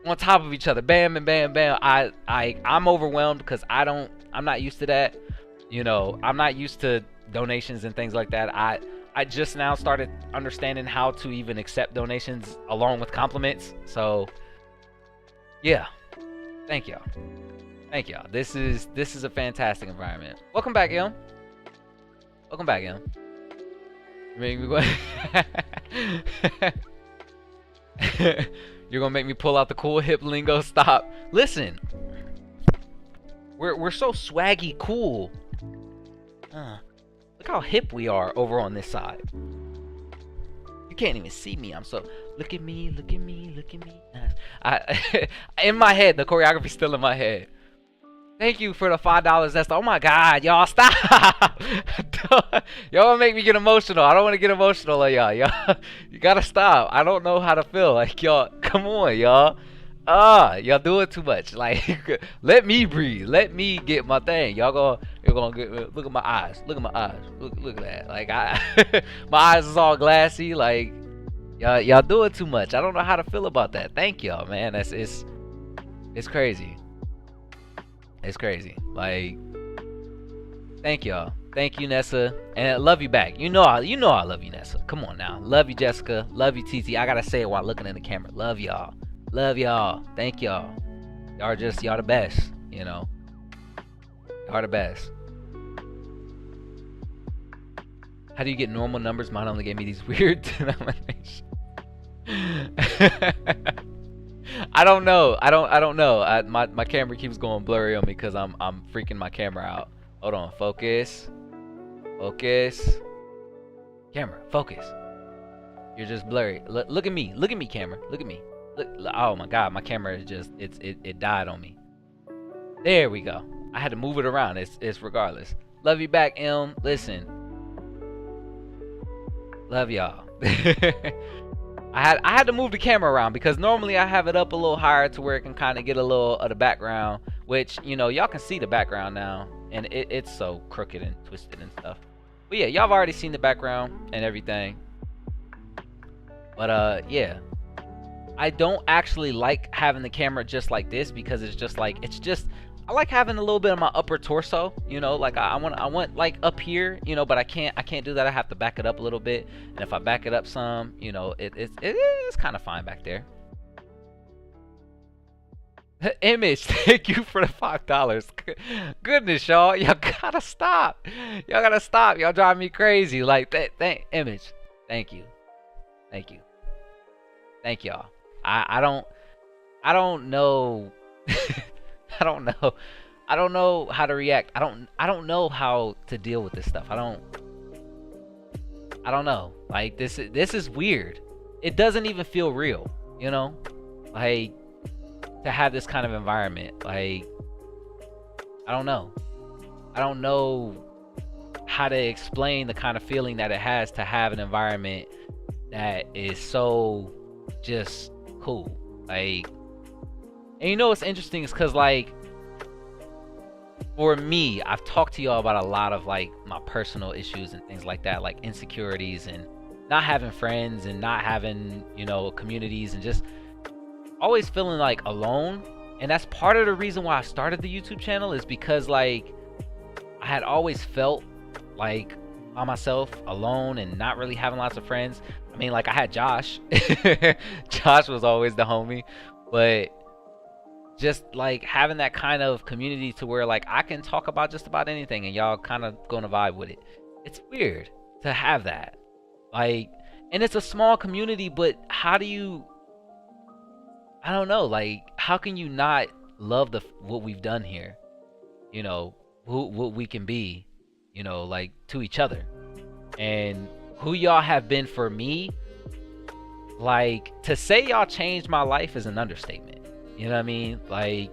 Speaker 1: on top of each other. Bam and bam bam. I'm overwhelmed because I'm not used to that. You know, I'm not used to donations and things like that. I just now started understanding how to even accept donations along with compliments. So yeah, thank y'all. This is a fantastic environment. Welcome back, Em. You're gonna make me pull out the cool hip lingo. Stop. Listen, we're so swaggy cool. Look how hip we are over on this side. You can't even see me. I'm so look at me. In my head, the choreography's still in my head. Thank you for the $5. That's oh my God, y'all stop. Y'all make me get emotional. I don't want to get emotional on y'all. You gotta stop. I don't know how to feel. Like y'all, come on, y'all. Y'all doing too much. Like, let me breathe. Let me get my thing. You're gonna get. Look at my eyes. Look at that. Like my eyes is all glassy. Like y'all doing too much. I don't know how to feel about that. Thank y'all, man. It's crazy. It's crazy. Like, thank y'all. Thank you, Nessa, and I love you back. You know I love you, Nessa. Come on now. Love you, Jessica. Love you, TT. I gotta say it while looking in the camera. Love y'all. Thank y'all. Y'all the best. You know. Y'all the best. How do you get normal numbers? Mine only gave me these weird denominations. I don't know. I don't know. My camera keeps going blurry on me because I'm freaking my camera out. Hold on. Focus. Focus. Camera. Focus. You're just blurry. Look at me. Look at me, camera. Look at me. Look. Oh my God. My camera is just it died on me. There we go. I had to move it around. It's regardless. Love you back, M. Listen. Love y'all. I had to move the camera around because normally I have it up a little higher to where it can kind of get a little of the background, which, you know, y'all can see the background now, and it's so crooked and twisted and stuff. But yeah, y'all have already seen the background and everything. But yeah, I don't actually like having the camera just like this because it's just I like having a little bit of my upper torso, you know, like I want like up here, you know, but I can't do that. I have to back it up a little bit, and if I back it up some, you know, it's kind of fine back there. Image, thank you for the $5. Goodness, y'all gotta stop. Y'all gotta stop. Y'all drive me crazy. Like that, Image, thank you, thank y'all. I don't know. I don't know how to react. I don't know how to deal with this stuff. I don't know. Like this is weird. It doesn't even feel real, you know? Like to have this kind of environment. Like I don't know how to explain the kind of feeling that it has to have an environment that is so just cool. Like, and you know what's interesting is because, like, for me, I've talked to y'all about a lot of, like, my personal issues and things like that, like insecurities and not having friends and not having, you know, communities and just always feeling, like, alone. And that's part of the reason why I started the YouTube channel is because, like, I had always felt, like, by myself, alone, and not really having lots of friends. I mean, like, I had Josh. Josh was always the homie. But just like having that kind of community to where like I can talk about just about anything and y'all kind of gonna vibe with it. It's weird to have that. Like, and it's a small community, but how do you, I don't know, like how can you not love what we've done here? You know, what we can be, you know, like to each other. And who y'all have been for me, like to say y'all changed my life is an understatement. You know what I mean? Like,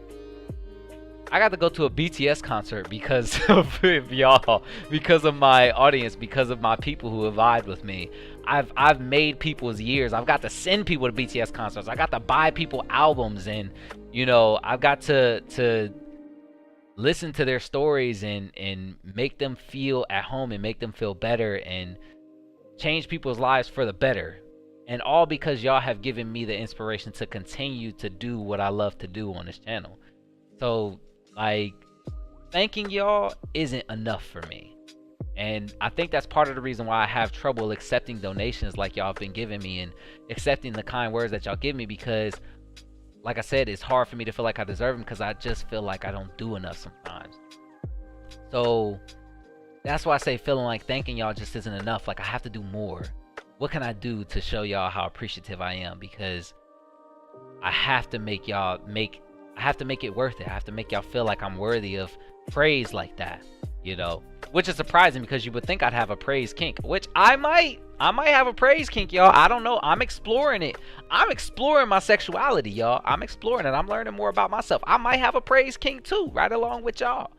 Speaker 1: I got to go to a BTS concert because of y'all, because of my audience, because of my people who have vibed with me. I've made people's years. I've got to send people to BTS concerts. I got to buy people albums, and you know, I've got to listen to their stories and make them feel at home and make them feel better and change people's lives for the better. And all because y'all have given me the inspiration to continue to do what I love to do on this channel. So, like, thanking y'all isn't enough for me. And I think that's part of the reason why I have trouble accepting donations like y'all have been giving me and accepting the kind words that y'all give me because, like I said, it's hard for me to feel like I deserve them because I just feel like I don't do enough sometimes. So, that's why I say feeling like thanking y'all just isn't enough. Like, I have to do more. What can I do to show y'all how appreciative I am? Because I have to make y'all I have to make it worth it. I have to make y'all feel like I'm worthy of praise like that, you know? Which is surprising because you would think I'd have a praise kink, which I might have a praise kink, y'all. I don't know. I'm exploring it. I'm exploring my sexuality, y'all. I'm exploring it. I'm learning more about myself. I might have a praise kink too, right along with y'all.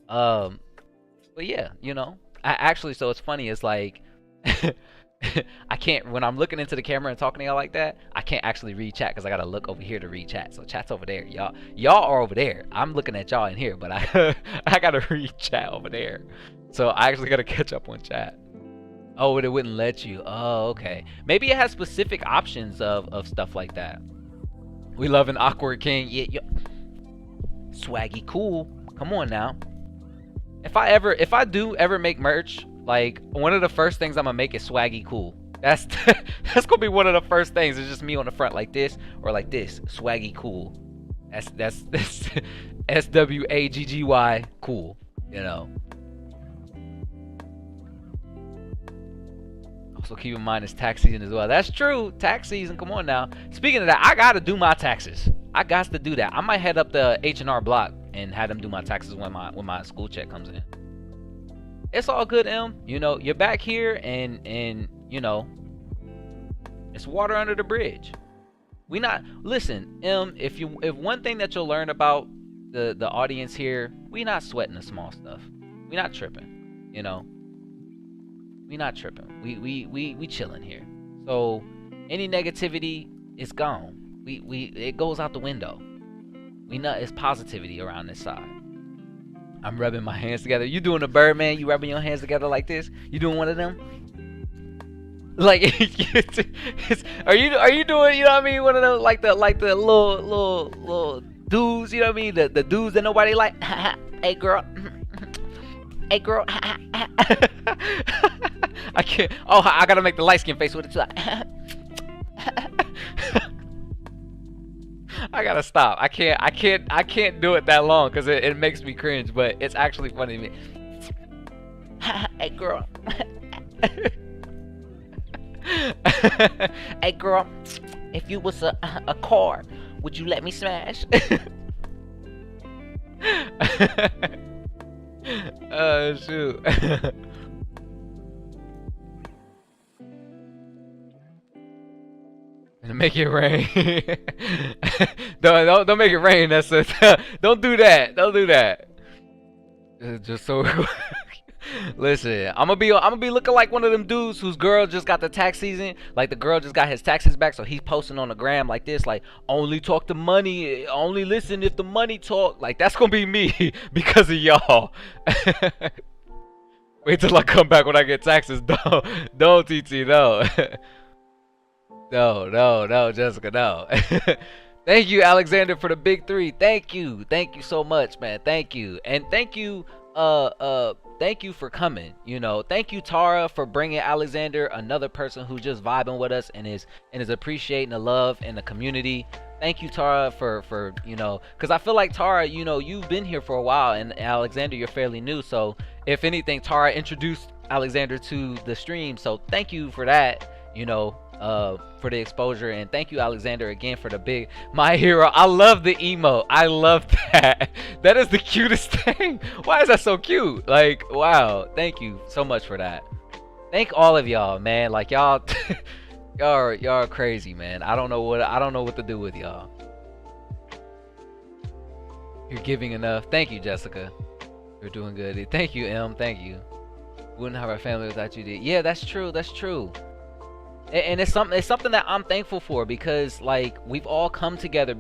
Speaker 1: But yeah, you know, so it's funny. It's like, I can't, when I'm looking into the camera and talking to y'all like that, I can't actually read chat because I gotta look over here to read chat. So chat's over there, y'all are over there. I'm looking at y'all in here, but I gotta read chat over there. So I actually gotta catch up on chat. Oh, it wouldn't let you. Oh, okay. Maybe it has specific options of stuff like that. We love an awkward king. Yeah. Swaggy cool. Come on now. If I do ever make merch, like, one of the first things I'm gonna make is swaggy cool. That's gonna be one of the first things. It's just me on the front like this or like this. Swaggy cool. That's SWAGGY cool. You know. Also keep in mind it's tax season as well. That's true. Tax season. Come on now. Speaking of that, I gotta do my taxes. I got to do that. I might head up the H&R Block and have them do my taxes when my school check comes in. It's all good, M. You know, you're back here, and you know, it's water under the bridge. We not listen, M. If one thing that you'll learn about the audience here, we not sweating the small stuff. We not tripping. You know, we not tripping. We chilling here. So any negativity is gone. It goes out the window. We know it's positivity around this side. I'm rubbing my hands together. You doing a Birdman? You rubbing your hands together like this? You doing one of them? Like, are you doing? You know what I mean? One of those like the little dudes. You know what I mean? The dudes that nobody like. Hey girl. Hey girl. I can't. Oh, I gotta make the light skin face with it too. I gotta stop. I can't do it that long because it makes me cringe, but it's actually funny to me. Hey girl. Hey girl, if you was a car, would you let me smash? Oh shoot. Make it rain. Don't make it rain. That's it. Don't do that. Don't do that. Just so. Listen, I'm gonna be looking like one of them dudes whose girl just got the tax season. Like the girl just got his taxes back, so he's posting on the gram like this, like only talk to money, only listen if the money talk. Like that's gonna be me because of y'all. Wait till I come back when I get taxes. Don't TT, no. No, Jessica, no. Thank you, Alexander, for the big 3. Thank you so much, man. Thank you, and thank you for coming. You know, thank you, Tara, for bringing Alexander, another person who's just vibing with us and is appreciating the love and the community. Thank you, Tara, for you know, because I feel like Tara, you know, you've been here for a while, and Alexander, you're fairly new. So if anything, Tara introduced Alexander to the stream. So thank you for that. You know. For the exposure, and thank you, Alexander, again for the big my hero. I love the emote. I love that. That is the cutest thing. Why is that so cute? Like, wow. Thank you so much for that. Thank all of y'all, man. Like y'all y'all are crazy, man. I don't know what to do with y'all. You're giving enough. Thank you, Jessica. You're doing good. Thank you, M. Thank you. Wouldn't have our family without you. Yeah, that's true. That's true. And it's something that I'm thankful for, because like we've all come together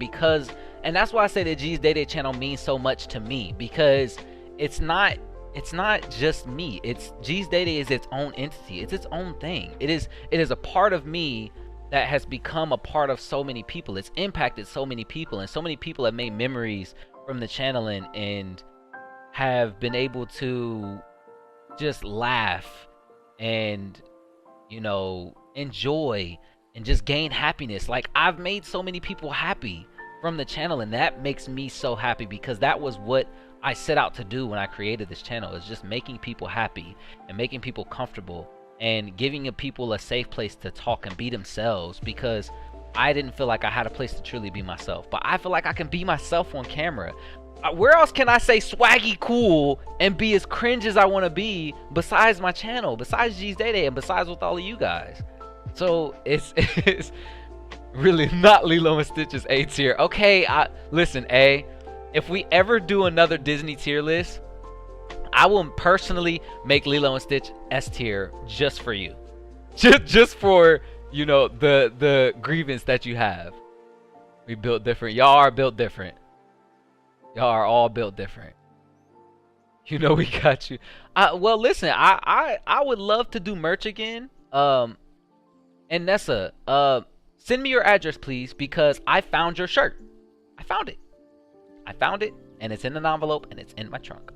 Speaker 1: and that's why I say the G's Day Day channel means so much to me, because it's not just me. It's G's Day Day is its own entity. It's its own thing. It is a part of me that has become a part of so many people. It's impacted so many people, and so many people have made memories from the channel and have been able to just laugh and, you know, enjoy and just gain happiness. Like I've made so many people happy from the channel, and that makes me so happy, because that was what I set out to do when I created this channel, is just making people happy and making people comfortable and giving people a safe place to talk and be themselves, because I didn't feel like I had a place to truly be myself, but I feel like I can be myself on camera. Where else can I say swaggy cool and be as cringe as I want to be besides my channel, besides G's Day Day, and besides with all of you guys? So it's really not Lilo and Stitch's A tier. Okay, listen, A, if we ever do another Disney tier list, I will personally make Lilo and Stitch S tier just for you. Just for, you know, the grievance that you have. We built different. Y'all are built different. Y'all are all built different. You know we got you. Well, listen, I would love to do merch again. And Nessa, send me your address, please, because I found your shirt. I found it, and it's in an envelope, and it's in my trunk.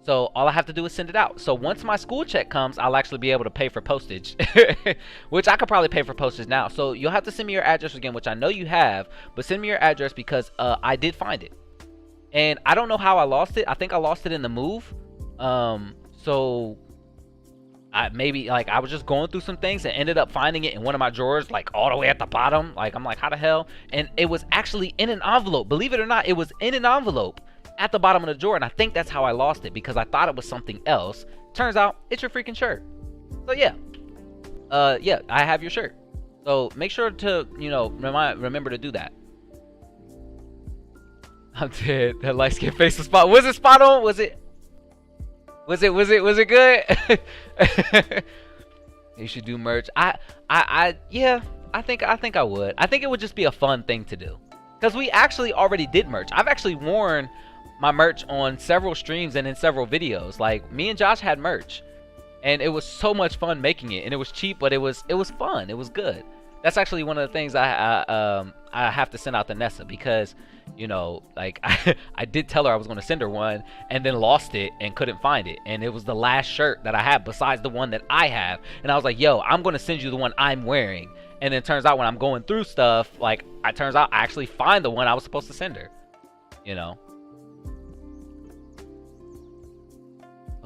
Speaker 1: So all I have to do is send it out. So once my school check comes, I'll actually be able to pay for postage, which I could probably pay for postage now. So you'll have to send me your address again, which I know you have, but send me your address, because I did find it. And I don't know how I lost it. I think I lost it in the move. So maybe like I was just going through some things and ended up finding it in one of my drawers, like all the way at the bottom. Like I'm like, how the hell? And it was actually in an envelope. Believe it or not, it was in an envelope at the bottom of the drawer. And I think that's how I lost it, because I thought it was something else. Turns out it's your freaking shirt. So yeah, yeah, I have your shirt. So make sure to, you know, remember to do that. I'm dead. That light skin face was spot. Was it spot on? Was it good? You should do merch. Yeah, I think I would. I think it would just be a fun thing to do, because we actually already did merch. I've actually worn my merch on several streams and in several videos. Like, me and Josh had merch, and it was so much fun making it, and it was cheap, but it was fun. It was good. That's actually one of the things I have to send out to Nessa, because, you know, like I did tell her I was going to send her one, and then lost it and couldn't find it, and it was the last shirt that I have besides the one that I have. And I was like, yo, I'm going to send you the one I'm wearing. And then it turns out when I'm going through stuff, like, it turns out I actually find the one I was supposed to send her, you know.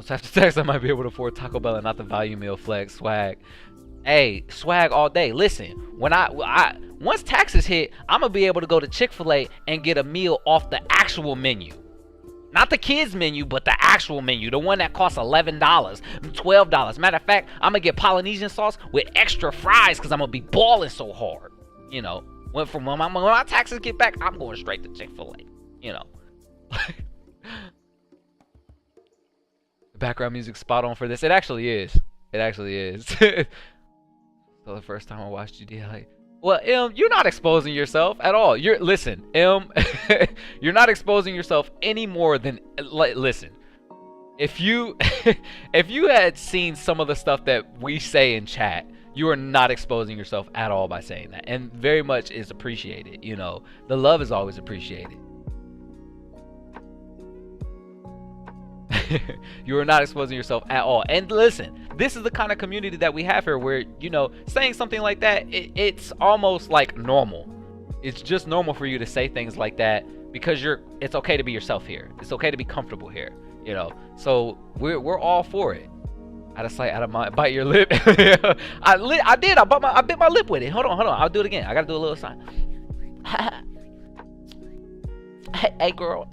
Speaker 1: So after text, I might be able to afford Taco Bell and not the value meal flex swag. Hey, swag all day. Listen, when I once taxes hit, I'm gonna be able to go to Chick-fil-A and get a meal off the actual menu. Not the kids menu, but the actual menu, the one that costs $11, $12. Matter of fact, I'm gonna get Polynesian sauce with extra fries, because I'm gonna be balling so hard. You know, when my taxes get back, I'm going straight to Chick-fil-A. You know. The background music spot on for this. It actually is. It actually is. So the first time I watched you, like, well, you're not exposing yourself at all. Listen, you're not exposing yourself any more than, listen. If you if you had seen some of the stuff that we say in chat, you are not exposing yourself at all by saying that, and very much is appreciated. You know, the love is always appreciated. You are not exposing yourself at all. And listen, this is the kind of community that we have here, where, you know, saying something like that, it's almost like normal. It's just normal for you to say things like that, because it's okay to be yourself here. It's okay to be comfortable here, you know. So we're all for it. Out of sight, out of mind. Bite your lip. I did. I bit my lip with it. Hold on. I'll do it again. I gotta do a little sign. Hey girl.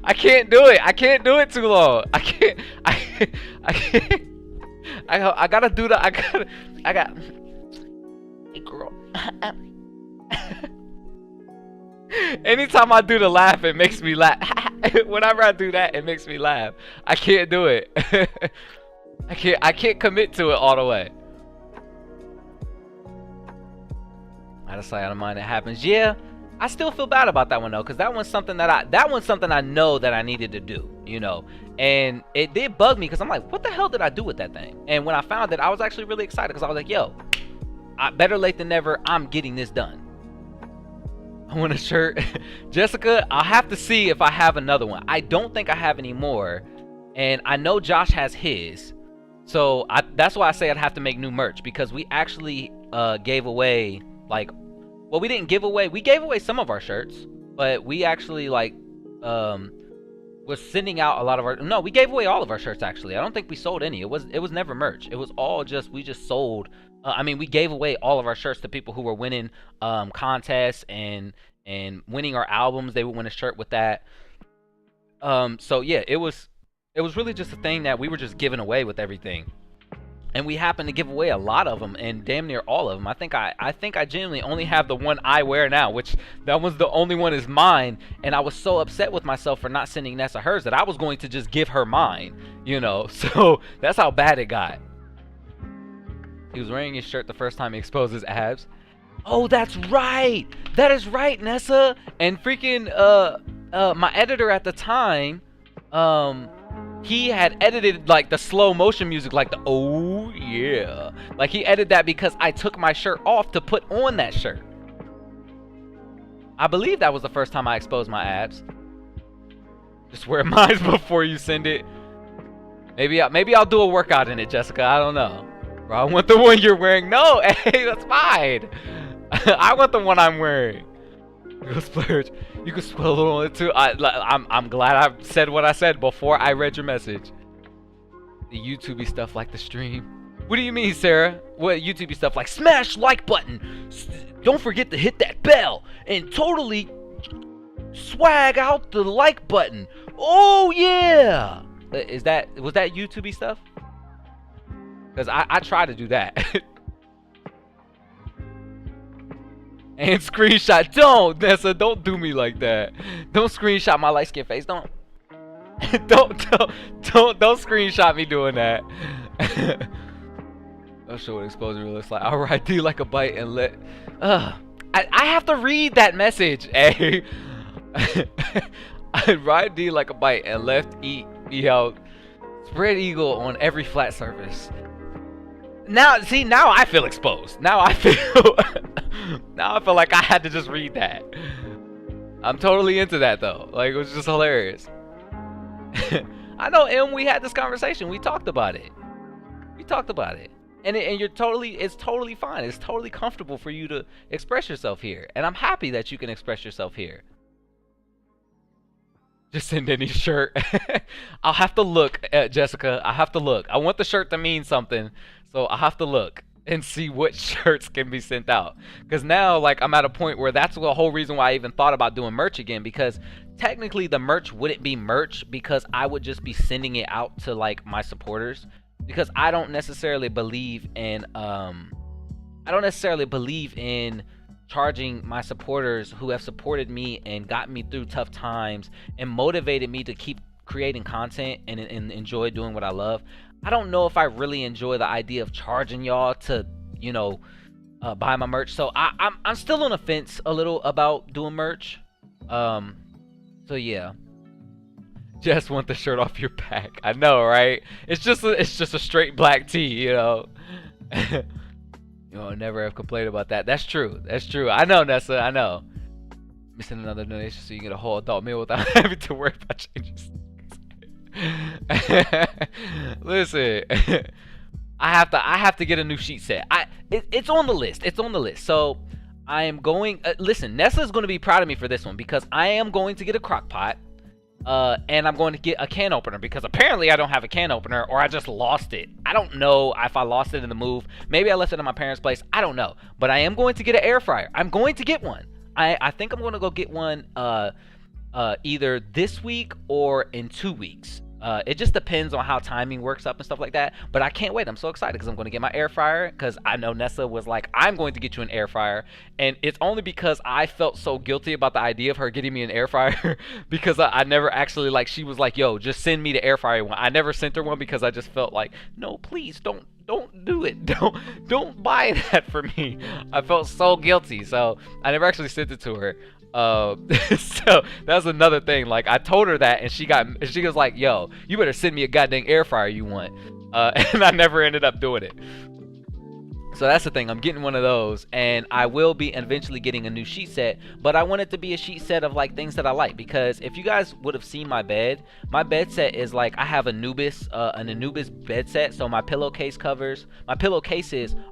Speaker 1: I can't do it. I can't do it too long. I can't. I gotta do that. I got. Hey girl. Anytime I do the laugh, it makes me laugh. Whenever I do that, it makes me laugh. I can't do it. I can't commit to it all the way. Out of sight, out of mind. It happens. Yeah. I still feel bad about that one though, because that one's something I know that I needed to do, you know. And it did bug me, because I'm like, what the hell did I do with that thing? And when I found it, I was actually really excited, because I was like, yo, better late than never. I'm getting this done. I want a shirt. Jessica, I'll have to see if I have another one. I don't think I have any more, and I know Josh has his, so that's why I say I'd have to make new merch, because we actually gave away, like, well, we didn't give away. We gave away some of our shirts, but we actually, like, was sending out a lot of our. No, we gave away all of our shirts. Actually, I don't think we sold any. It was never merch. It was all we just sold. I mean, we gave away all of our shirts to people who were winning contests and winning our albums. They would win a shirt with that. So yeah, it was really just a thing that we were just giving away with everything. And we happened to give away a lot of them, and damn near all of them. I think I genuinely only have the one I wear now, which that was the only one is mine. And I was so upset with myself for not sending Nessa hers that I was going to just give her mine, you know. So that's how bad it got. He was wearing his shirt the first time he exposed his abs. Oh, that's right. That is right, Nessa. And freaking my editor at the time, he had edited like the slow motion music, like the oh yeah, like he edited that because I took my shirt off to put on that shirt. I believe that was the first time I exposed my abs. Just wear mine before you send it. Maybe I'll do a workout in it, Jessica. I don't know. Bro, I want the one you're wearing. No, hey, that's fine. I want the one I'm wearing. You can splurge. You can spill a little on it too. I'm glad I said what I said before I read your message. The YouTubey stuff like the stream. What do you mean, Sarah? What YouTubey stuff like smash like button? Don't forget to hit that bell and totally swag out the like button. Oh yeah. Was that YouTubey stuff? Because I try to do that. And screenshot. Don't, Nessa, don't do me like that. Don't screenshot my light skin face. Don't screenshot me doing that. I'll show what exposure looks like. I'll ride D like a bite and let. I have to read that message. Hey, I ride D like a bite and left E out. Spread eagle on every flat surface. Now, see, now I feel exposed. Now I feel like I had to just read that. I'm totally into that though. Like, it was just hilarious. I know, M, we had this conversation. We talked about it. And it's totally fine. It's totally comfortable for you to express yourself here. And I'm happy that you can express yourself here. Just send any shirt. I'll have to look at Jessica. I have to look. I want the shirt to mean something. So I have to look and see what shirts can be sent out. Because now, like, I'm at a point where that's the whole reason why I even thought about doing merch again. Because technically the merch wouldn't be merch because I would just be sending it out to, like, my supporters. Because I don't necessarily believe in charging my supporters who have supported me and gotten me through tough times and motivated me to keep creating content and enjoy doing what I love. I don't know if I really enjoy the idea of charging y'all to, you know, buy my merch. So I'm still on the fence a little about doing merch. So yeah. Just want the shirt off your back. I know, right? It's just a straight black tee, you know. You know, never have complained about that. That's true. I know, Nessa. I know. Missing another donation so you get a whole adult meal without having to worry about changes. Listen, I have to get a new sheet set. It's on the list. So I am going. Listen, Nessa is going to be proud of me for this one because I am going to get a crock pot. And I'm going to get a can opener because apparently I don't have a can opener or I just lost it. I don't know if I lost it in the move. Maybe I left it in my parents' place. I don't know. But I am going to get an air fryer. I'm going to get one. I think I'm going to go get one either this week or in 2 weeks. It just depends on how timing works up and stuff like that. But I can't wait. I'm so excited because I'm going to get my air fryer because I know Nessa was like, I'm going to get you an air fryer. And it's only because I felt so guilty about the idea of her getting me an air fryer because I never actually, like, she was like, yo, just send me the air fryer one. I never sent her one because I just felt like, no, please don't do it. Don't buy that for me. I felt so guilty. So I never actually sent it to her. So that's another thing. Like, I told her that and she was like, yo, you better send me a goddamn air fryer you want. And I never ended up doing it. So that's the thing. I'm getting one of those, and I will be eventually getting a new sheet set, but I want it to be a sheet set of like things that I like, because if you guys would have seen my bed set is like, I have Anubis, an Anubis bed set. So my pillowcases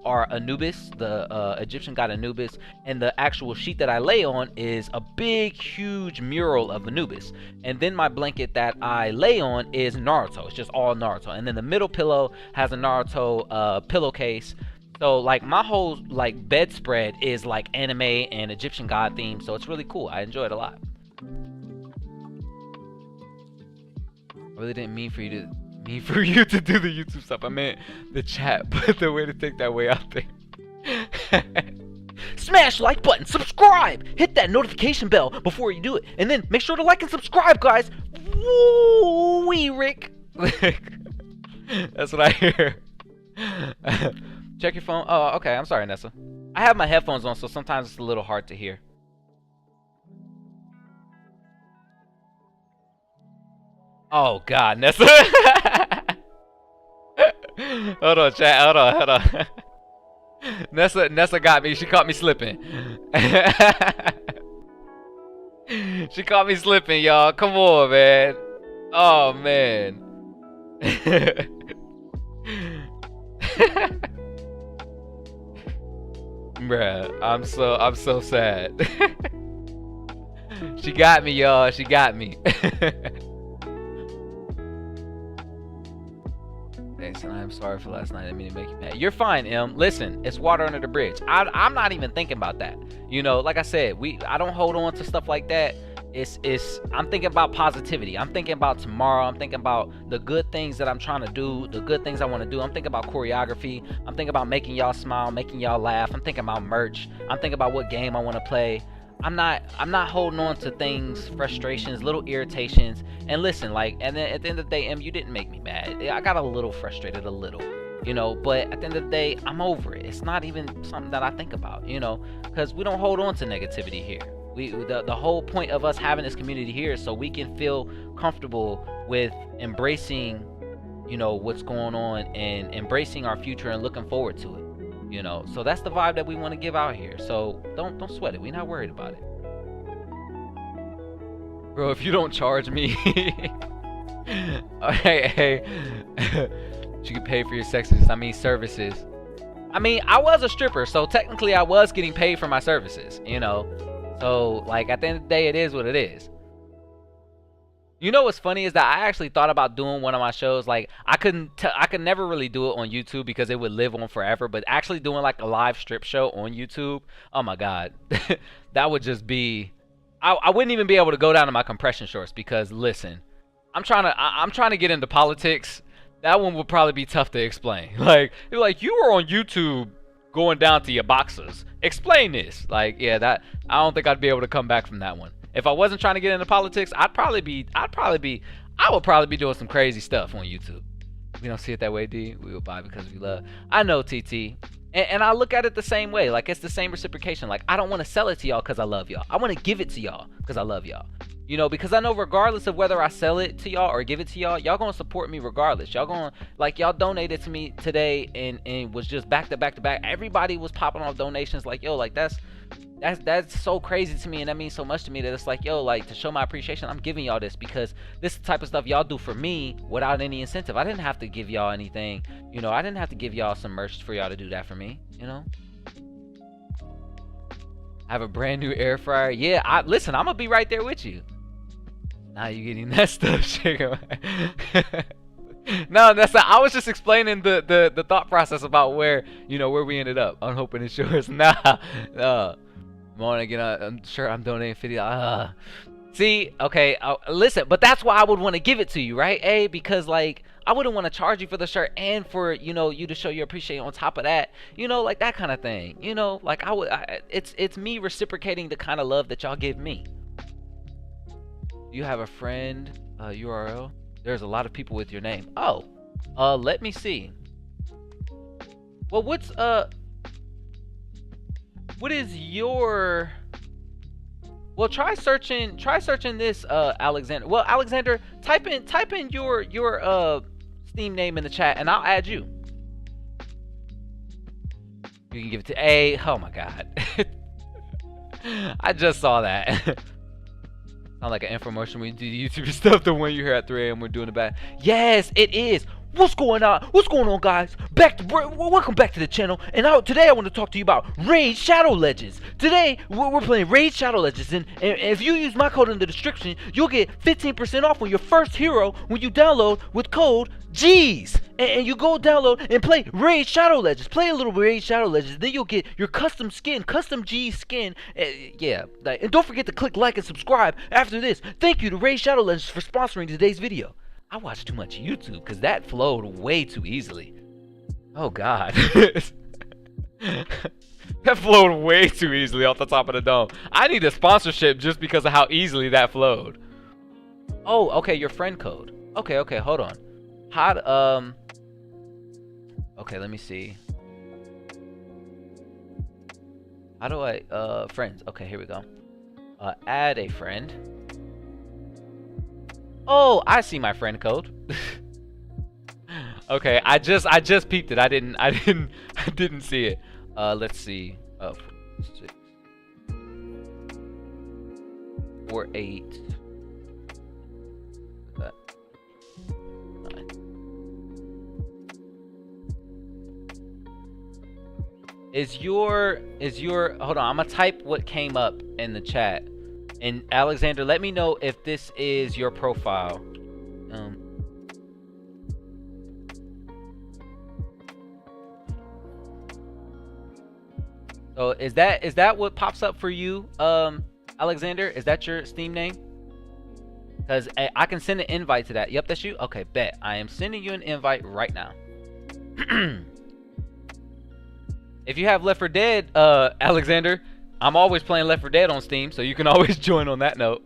Speaker 1: are Anubis, the Egyptian god Anubis, and the actual sheet that I lay on is a big, huge mural of Anubis. And then my blanket that I lay on is Naruto. It's just all Naruto. And then the middle pillow has a Naruto pillowcase. So like my whole like bedspread is like anime and Egyptian god themed, so it's really cool. I enjoy it a lot. I really didn't mean for you to do the YouTube stuff. I meant the chat, but the way to take that way out there. Smash like button, subscribe, hit that notification bell before you do it, and then make sure to like and subscribe, guys. Woo-wee, Rick. That's what I hear. Check your phone. Oh, okay. I'm sorry, Nessa. I have my headphones on, so sometimes it's a little hard to hear. Oh, God, Nessa. Hold on, chat. Hold on. Nessa got me. She caught me slipping. She caught me slipping, y'all. Come on, man. Oh, man. Bruh, I'm so sad. She got me, y'all. She got me. Thanks, and I'm sorry for last night. I didn't mean to make you mad. You're fine, Em. Listen, it's water under the bridge. I'm not even thinking about that. You know, like I said, I don't hold on to stuff like that. I'm thinking about positivity. I'm thinking about tomorrow. I'm thinking about the good things that I'm trying to do, the good things I want to do. I'm thinking about choreography. I'm thinking about making y'all smile, making y'all laugh. I'm thinking about merch. I'm thinking about what game I want to play. I'm not holding on to things, frustrations, little irritations. And listen, like, and then at the end of the day, Em, you didn't make me mad. I got a little frustrated, a little, you know, but at the end of the day, I'm over it. It's not even something that I think about, you know, because we don't hold on to negativity here. The whole point of us having this community here is so we can feel comfortable with embracing, you know, what's going on and embracing our future and looking forward to it. You know, so that's the vibe that we want to give out here. So don't sweat it. We're not worried about it. Bro, if you don't charge me, hey, you can pay for your services. I mean, I was a stripper, so technically I was getting paid for my services, you know. So, like, at the end of the day, it is what it is. You know what's funny is that I actually thought about doing one of my shows. Like, I could never really do it on YouTube because it would live on forever. But actually doing like a live strip show on YouTube, oh my God, that would just be. I wouldn't even be able to go down to my compression shorts because listen, I'm trying to get into politics. That one would probably be tough to explain. Like, you're like, you were on YouTube going down to your boxers. Explain this. Like, yeah, that I don't think I'd be able to come back from that one. If I wasn't trying to get into politics, I would probably be doing some crazy stuff on YouTube. We don't see it that way, D. We will buy because we love. I know, TT. And I look at it the same way. Like, it's the same reciprocation. Like, I don't want to sell it to y'all because I love y'all. I want to give it to y'all because I love y'all. You know, because I know regardless of whether I sell it to y'all or give it to y'all, y'all going to support me regardless. Y'all going to, like, y'all donated to me today and was just back to back to back. Everybody was popping off donations like, yo, like, that's so crazy to me, and that means so much to me that it's like, yo, like, to show my appreciation, I'm giving y'all this because this is the type of stuff y'all do for me without any incentive. I didn't have to give y'all anything, you know. I didn't have to give y'all some merch for y'all to do that for me, you know. I have a brand new air fryer. Yeah, listen, I'm gonna be right there with you. Now you getting that stuff, sugar. No, I was just explaining the thought process about where we ended up. I'm hoping it's yours. Nah. I'm sure I'm donating $50. See, okay, listen, but that's why I would want to give it to you, right? A, because like I wouldn't want to charge you for the shirt and for you to show your appreciation on top of that, like that kind of thing. Like it's me reciprocating the kind of love that y'all give me. You have a friend URL? There's a lot of people with your name. Oh, let me see. Well, what is your? Well, try searching this, Alexander. Well, Alexander, type in your Steam name in the chat, and I'll add you. You can give it to A. Oh my God, I just saw that. Sound like an infomercial when you do YouTube stuff. The one you hear at 3 a.m. we're doing it back. Yes, it is. What's going on? What's going on, guys? Welcome back to the channel. And today I want to talk to you about Raid Shadow Legends. Today we're playing Raid Shadow Legends, and if you use my code in the description, you'll get 15% off on your first hero when you download with code G's. And you go download and play Raid Shadow Legends. Play a little Raid Shadow Legends. Then you'll get your custom skin, custom G skin. Yeah. And don't forget to click like and subscribe after this. Thank you to Raid Shadow Legends for sponsoring today's video. I watch too much YouTube because that flowed way too easily. Oh God. That flowed way too easily off the top of the dome. I need a sponsorship just because of how easily that flowed. Oh, okay, your friend code. Okay, hold on. Okay, let me see. How do I friends? Okay, here we go. Add a friend. Oh, I see my friend code. Okay, I just peeped it. I didn't see it. Let's see. 6 4 8. That 9. Is your hold on, I'm gonna type what came up in the chat. And Alexander, let me know if this is your profile. So is that what pops up for you, Alexander? Is that your Steam name? Because I can send an invite to that. Yep, that's you. Okay, bet. I am sending you an invite right now. If you have Left 4 Dead, Alexander, I'm always playing Left 4 Dead on Steam, so you can always join on that note.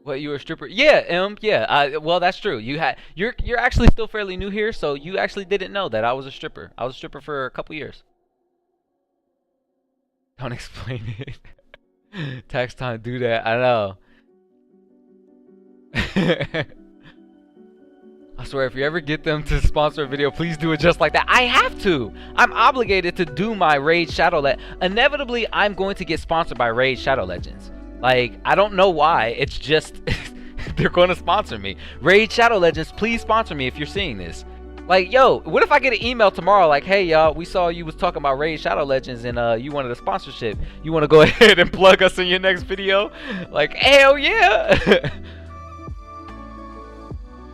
Speaker 1: What, you were a stripper? Yeah, yeah. Well, that's true. You're actually still fairly new here, so you actually didn't know that I was a stripper. I was a stripper for a couple years. Don't explain it. Tax time, do that. I know. I swear, if you ever get them to sponsor a video, please do it just like that. I have to. I'm obligated to do my Raid Shadow Legends. Inevitably, I'm going to get sponsored by Raid Shadow Legends. Like, I don't know why. It's just they're going to sponsor me. Raid Shadow Legends, please sponsor me if you're seeing this. Like, yo, what if I get an email tomorrow like, hey, y'all, we saw you was talking about Raid Shadow Legends and you wanted a sponsorship. You want to go ahead and plug us in your next video? Like, hell yeah.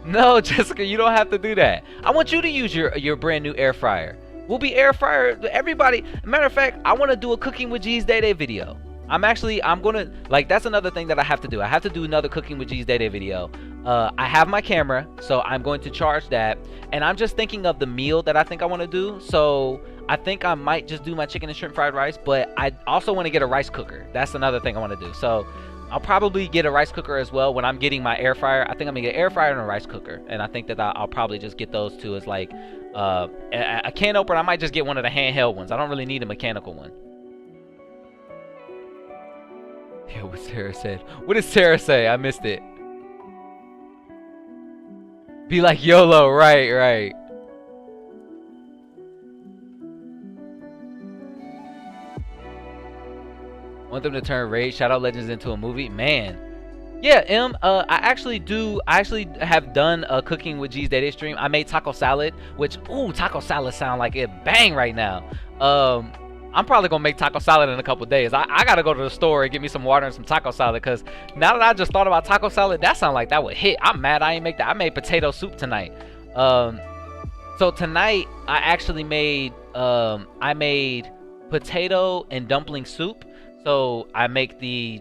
Speaker 1: No, Jessica, you don't have to do that. I want you to use your brand new air fryer. We'll be air fryer. Everybody. Matter of fact, I want to do a Cooking with G's Day Day video. I'm gonna, like, that's another thing that I have to do. I have to do another Cooking with G's Day Day video. I have my camera, so I'm going to charge that. And I'm just thinking of the meal that I think I want to do. So I think I might just do my chicken and shrimp fried rice, but I also want to get a rice cooker. That's another thing I want to do. So I'll probably get a rice cooker as well when I'm getting my air fryer. I think I'm gonna get an air fryer and a rice cooker, and I think that I'll probably just get those two as like a can opener. I might just get one of the handheld ones. I don't really need a mechanical one. Yeah, what Sarah said. What did Sarah say? I missed it. Be like YOLO, right. Want them to turn Raid Shadow Legends into a movie? Man. Yeah, I actually have done a Cooking with G's Day Day stream. I made taco salad, which, ooh, taco salad sound like it bang right now. I'm probably gonna make taco salad in a couple days. I gotta go to the store and get me some water and some taco salad, because now that I just thought about taco salad, that sounds like that would hit. I'm mad I ain't make that. I made potato soup tonight. So tonight I actually made I made potato and dumpling soup. So I make the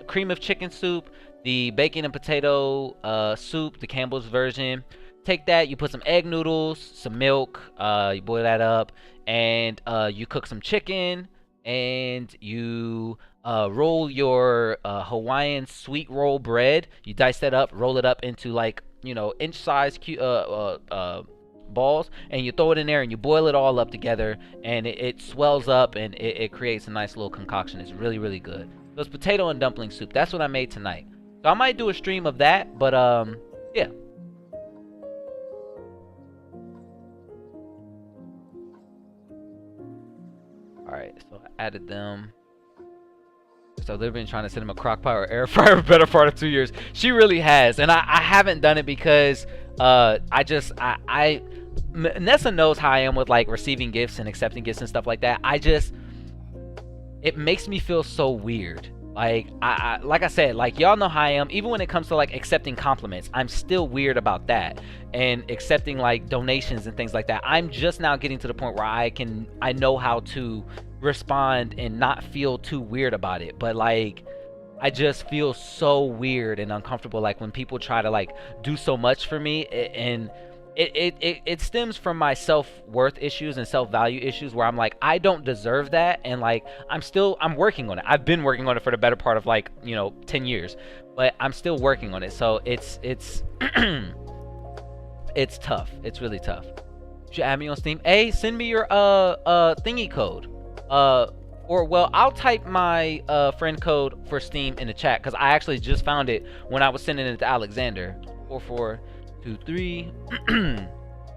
Speaker 1: cream of chicken soup, the bacon and potato soup, the Campbell's version. Take that, you put some egg noodles, some milk, you boil that up, and you cook some chicken, and you roll your Hawaiian sweet roll bread. You dice that up, roll it up into, like, you know, inch-sized balls, and you throw it in there and you boil it all up together, and it swells up, and it creates a nice little concoction. It's really, really good. So it's potato and dumpling soup. That's what I made tonight. So I might do a stream of that, but yeah. Alright, so I added them. So they've been trying to send him a crock pot or air fryer for the better part of 2 years. She really has, and I haven't done it because Nessa knows how I am with, like, receiving gifts and accepting gifts and stuff like that. It makes me feel so weird. Like I said, like, y'all know how I am. Even when it comes to, like, accepting compliments, I'm still weird about that. And accepting, like, donations and things like that. I'm just now getting to the point where I know how to respond and not feel too weird about it. But, like, I just feel so weird and uncomfortable, like, when people try to, like, do so much for me, and it stems from my self-worth issues and self-value issues, where I'm like, I don't deserve that, and, like, I'm working on it. I've been working on it for the better part of, like, 10 years, but I'm still working on it. So it's it's tough. It's really tough. You should add me on Steam. Hey, send me your thingy code. Or, well, I'll type my friend code for Steam in the chat, because I actually just found it when I was sending it to Alexander. 4423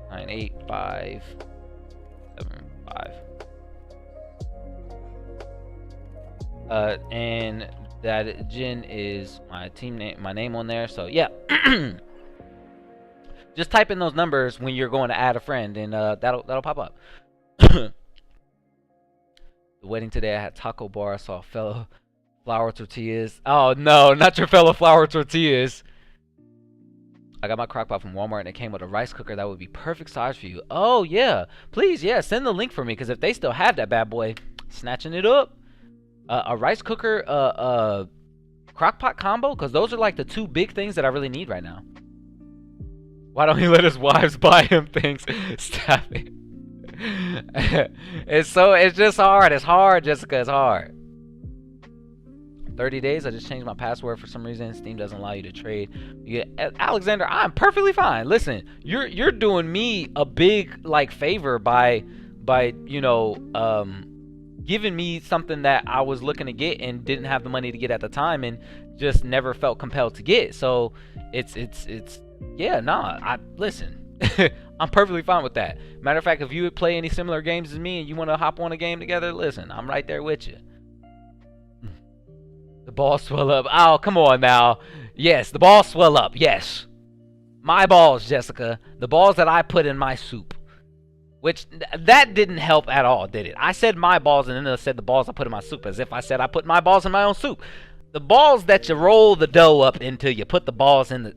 Speaker 1: 98575. And that Jen is my team name, my name on there. So yeah. Just type in those numbers when you're going to add a friend, and that'll pop up. The wedding today, I had taco bar. I saw fellow flour tortillas. Oh no, not your fellow flour tortillas. I got my crock pot from Walmart and it came with a rice cooker that would be perfect size for you. Oh yeah, please, yeah, send the link for me, because if they still have that bad boy, snatching it up. A rice cooker, crock pot combo, because those are like the two big things that I really need right now. Why don't he let his wives buy him things? Stop it. It's just hard. It's hard, Jessica. It's hard. 30 days. I just changed my password for some reason. Steam doesn't allow you to trade. Yeah, Alexander, I'm perfectly fine. Listen, you're doing me a big like favor by you know giving me something that I was looking to get and didn't have the money to get at the time and just never felt compelled to get. So it's yeah, nah. Listen. I'm perfectly fine with that. Matter of fact, if you would play any similar games as me and you want to hop on a game together, listen, I'm right there with you. The balls swell up. Oh, come on now. Yes, the balls swell up. Yes. My balls, Jessica. The balls that I put in my soup. Which, that didn't help at all, did it? I said my balls and then I said the balls I put in my soup, as if I said I put my balls in my own soup. The balls that you roll the dough up into, you put the balls in the...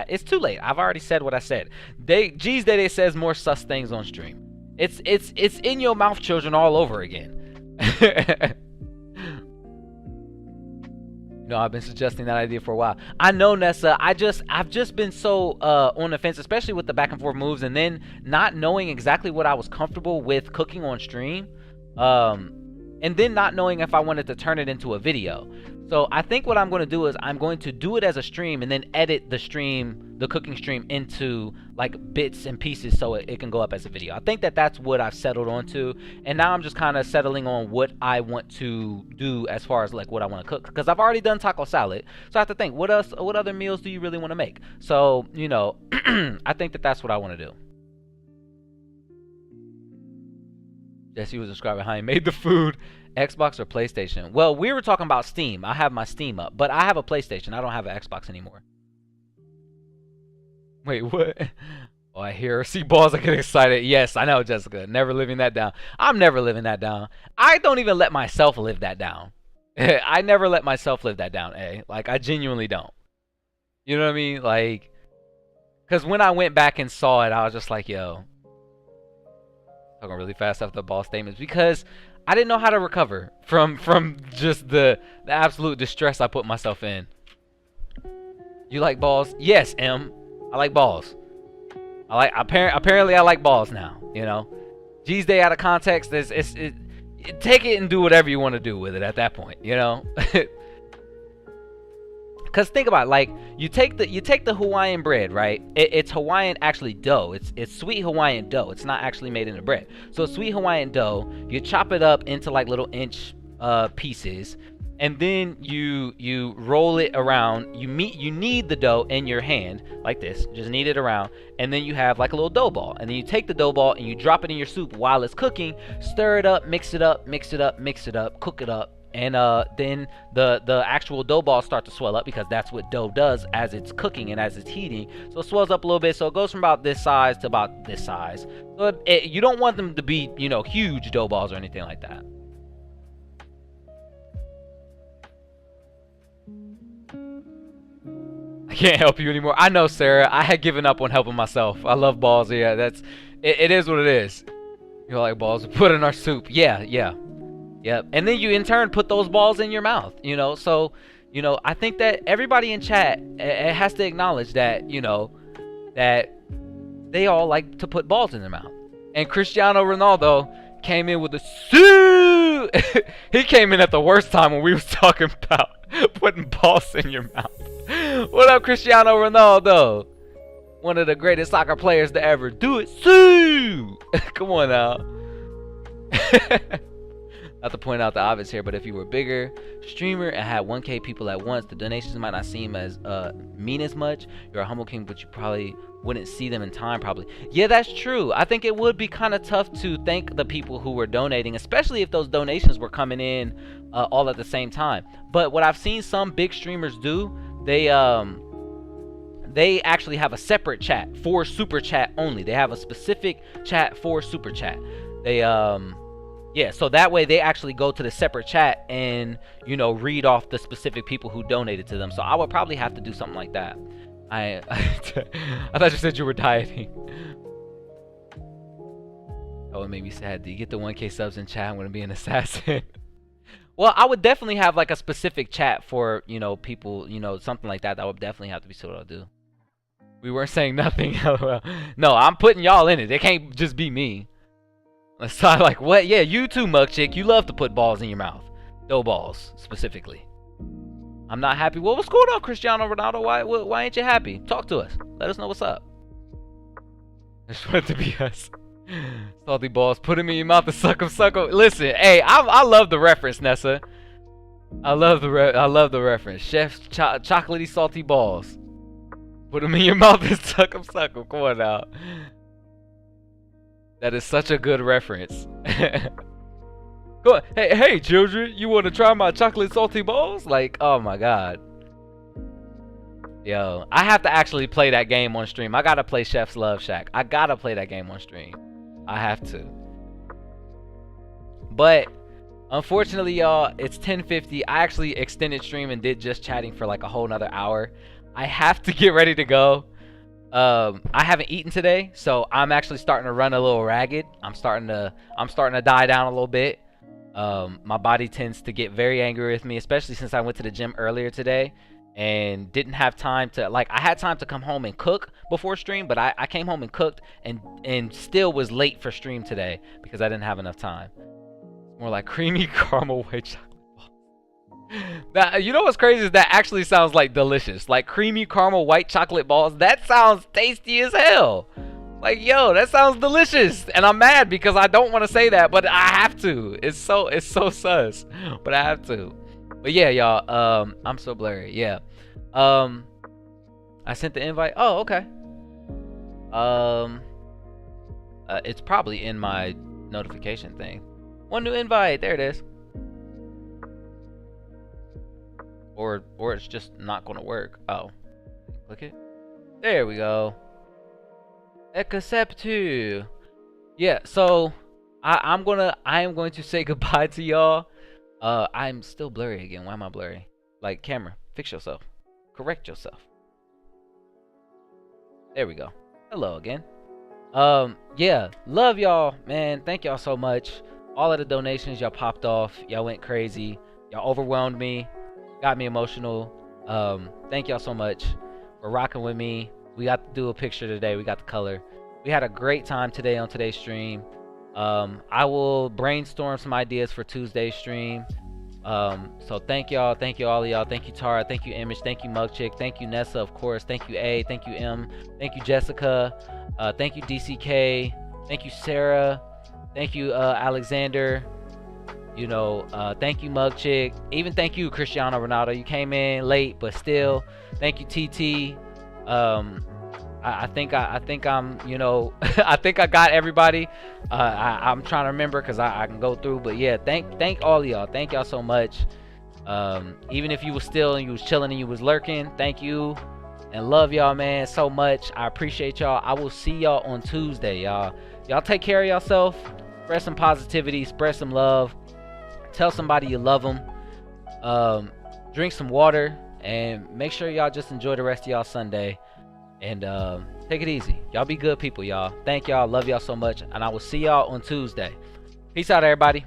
Speaker 1: It's too late. I've already said what I said. G's Daddy says more sus things on stream. It's in your mouth, children, all over again. No, I've been suggesting that idea for a while. I know, Nessa. I've just been so on the fence, especially with the back and forth moves, and then not knowing exactly what I was comfortable with cooking on stream, and then not knowing if I wanted to turn it into a video. So I think what I'm going to do is I'm going to do it as a stream and then edit the stream, the cooking stream, into like bits and pieces so it can go up as a video. I think that's what I've settled onto, and now I'm just kind of settling on what I want to do as far as like what I want to cook, because I've already done taco salad, so I have to think what other meals do you really want to make. So you know, I think that's what I want to do. Jesse was describing how he made the food. Xbox or PlayStation? Well, we were talking about Steam. I have my Steam up, but I have a PlayStation. I don't have an Xbox anymore. Wait, what? Oh, I hear see balls. I get excited. Yes, I know, Jessica. Never living that down. I'm never living that down. I don't even let myself live that down. I never let myself live that down, Like, I genuinely don't. You know what I mean? Like, because when I went back and saw it, I was just like, yo. Talking really fast after the ball statements, because I didn't know how to recover from just the absolute distress I put myself in. You like balls? Yes, M. I like balls. Apparently I like balls now. You know, G's Day out of context. Take it and do whatever you want to do with it at that point. You know. Cause think about it, like you take the Hawaiian bread, right? It's Hawaiian actually dough. It's sweet Hawaiian dough. It's not actually made into bread. So sweet Hawaiian dough, you chop it up into like little inch pieces, and then you roll it around. You knead the dough in your hand like this. Just knead it around, and then you have like a little dough ball. And then you take the dough ball and you drop it in your soup while it's cooking. Stir it up, mix it up, mix it up, mix it up, cook it up. And then the actual dough balls start to swell up, because that's what dough does as it's cooking and as it's heating. So it swells up a little bit. So it goes from about this size to about this size. So you don't want them to be, you know, huge dough balls or anything like that. I can't help you anymore. I know, Sarah. I had given up on helping myself. I love balls. Yeah, it is what it is. You like balls? Put in our soup. Yeah. Yep. And then you in turn put those balls in your mouth, you know. So, you know, I think that everybody in chat has to acknowledge that, you know, that they all like to put balls in their mouth. And Cristiano Ronaldo came in with a suit. He came in at the worst time when we was talking about putting balls in your mouth. What up, Cristiano Ronaldo? One of the greatest soccer players to ever do it. Sue! Come on now. Not to point out the obvious here, but if you were a bigger streamer and had 1K people at once, the donations might not seem as mean as much. You're a humble king, but you probably wouldn't see them in time, probably. Yeah, that's true. I think it would be kind of tough to thank the people who were donating, especially if those donations were coming in all at the same time. But what I've seen some big streamers do, they actually have a separate chat for super chat only. They have a specific chat for super chat. Yeah, so that way they actually go to the separate chat and, you know, read off the specific people who donated to them. So I would probably have to do something like that. I thought you said you were dieting. Oh, it made me sad. Do you get the 1K subs in chat? I'm gonna be an assassin. Well, I would definitely have like a specific chat for, you know, people, you know, something like that. That would definitely have to be what I'll do. We weren't saying nothing. No, I'm putting y'all in it. It can't just be me. So I'm like, what? Yeah, you too, Mug Chick. You love to put balls in your mouth. Dough balls, specifically. I'm not happy. Well, what's going on, Cristiano Ronaldo? Why ain't you happy? Talk to us. Let us know what's up. I just want it to be us. Salty balls. Put them in your mouth and suck them, suck them. Listen, hey, I love the reference, Nessa. I love the reference. Chef's chocolatey salty balls. Put them in your mouth and suck them, suck them. Come on now. That is such a good reference. Go on. Hey, children, you want to try my chocolate salty balls? Like, oh my god. Yo, I have to actually play that game on stream. I gotta play Chef's Love Shack. I gotta play that game on stream. I have to. But unfortunately, y'all, it's 10:50. I actually extended stream and did just chatting for like a whole nother hour. I have to get ready to go. I haven't eaten today, so I'm actually starting to run a little ragged. I'm starting to die down a little bit. My body tends to get very angry with me, especially since I went to the gym earlier today and didn't have time to, like, I had time to come home and cook before stream, but I came home and cooked and still was late for stream today because I didn't have enough time. More like creamy caramel white chocolate. That, you know what's crazy is that actually sounds like delicious. Like creamy caramel white chocolate balls. That sounds tasty as hell. Like, yo, that sounds delicious. And I'm mad because I don't want to say that, but I have to. It's so sus. But I have to. But yeah, y'all, I'm so blurry. Yeah. I sent the invite. Oh, okay. It's probably in my notification thing. One new invite. There it is. Or it's just not going to work. Oh, click it. There we go. Acceptu. Yeah. So I am going to say goodbye to y'all. I'm still blurry again. Why am I blurry? Like, camera, fix yourself. Correct yourself. There we go. Hello again. Yeah. Love y'all, man. Thank y'all so much. All of the donations y'all popped off. Y'all went crazy. Y'all overwhelmed me. Got me emotional. Thank y'all so much for rocking with me. We got to do a picture today. We got the color. We had a great time today on today's stream. I will brainstorm some ideas for Tuesday's stream. So thank y'all. Thank you, all of y'all. Thank you, Tara. Thank you, Image. Thank you, Mugchick. Thank you, Nessa, of course. Thank you, A. Thank you, M. Thank you, Jessica. Thank you, DCK. Thank you, Sarah. Thank you, Alexander. You know, thank you, Mugchick. Even thank you, Cristiano Ronaldo. You came in late, but still, thank you, TT. I think I'm, you know, I think I got everybody. I'm trying to remember because I can go through, but yeah, thank all of y'all. Thank y'all so much. Even if you was still and you was chilling and you was lurking, thank you and love y'all, man, so much. I appreciate y'all. I will see y'all on Tuesday, y'all. Y'all take care of yourself. Spread some positivity. Spread some love. Tell somebody you love them. Drink some water and make sure y'all just enjoy the rest of y'all Sunday. And take it easy. Y'all be good people, y'all. Thank y'all. Love y'all so much. And I will see y'all on Tuesday. Peace out, everybody.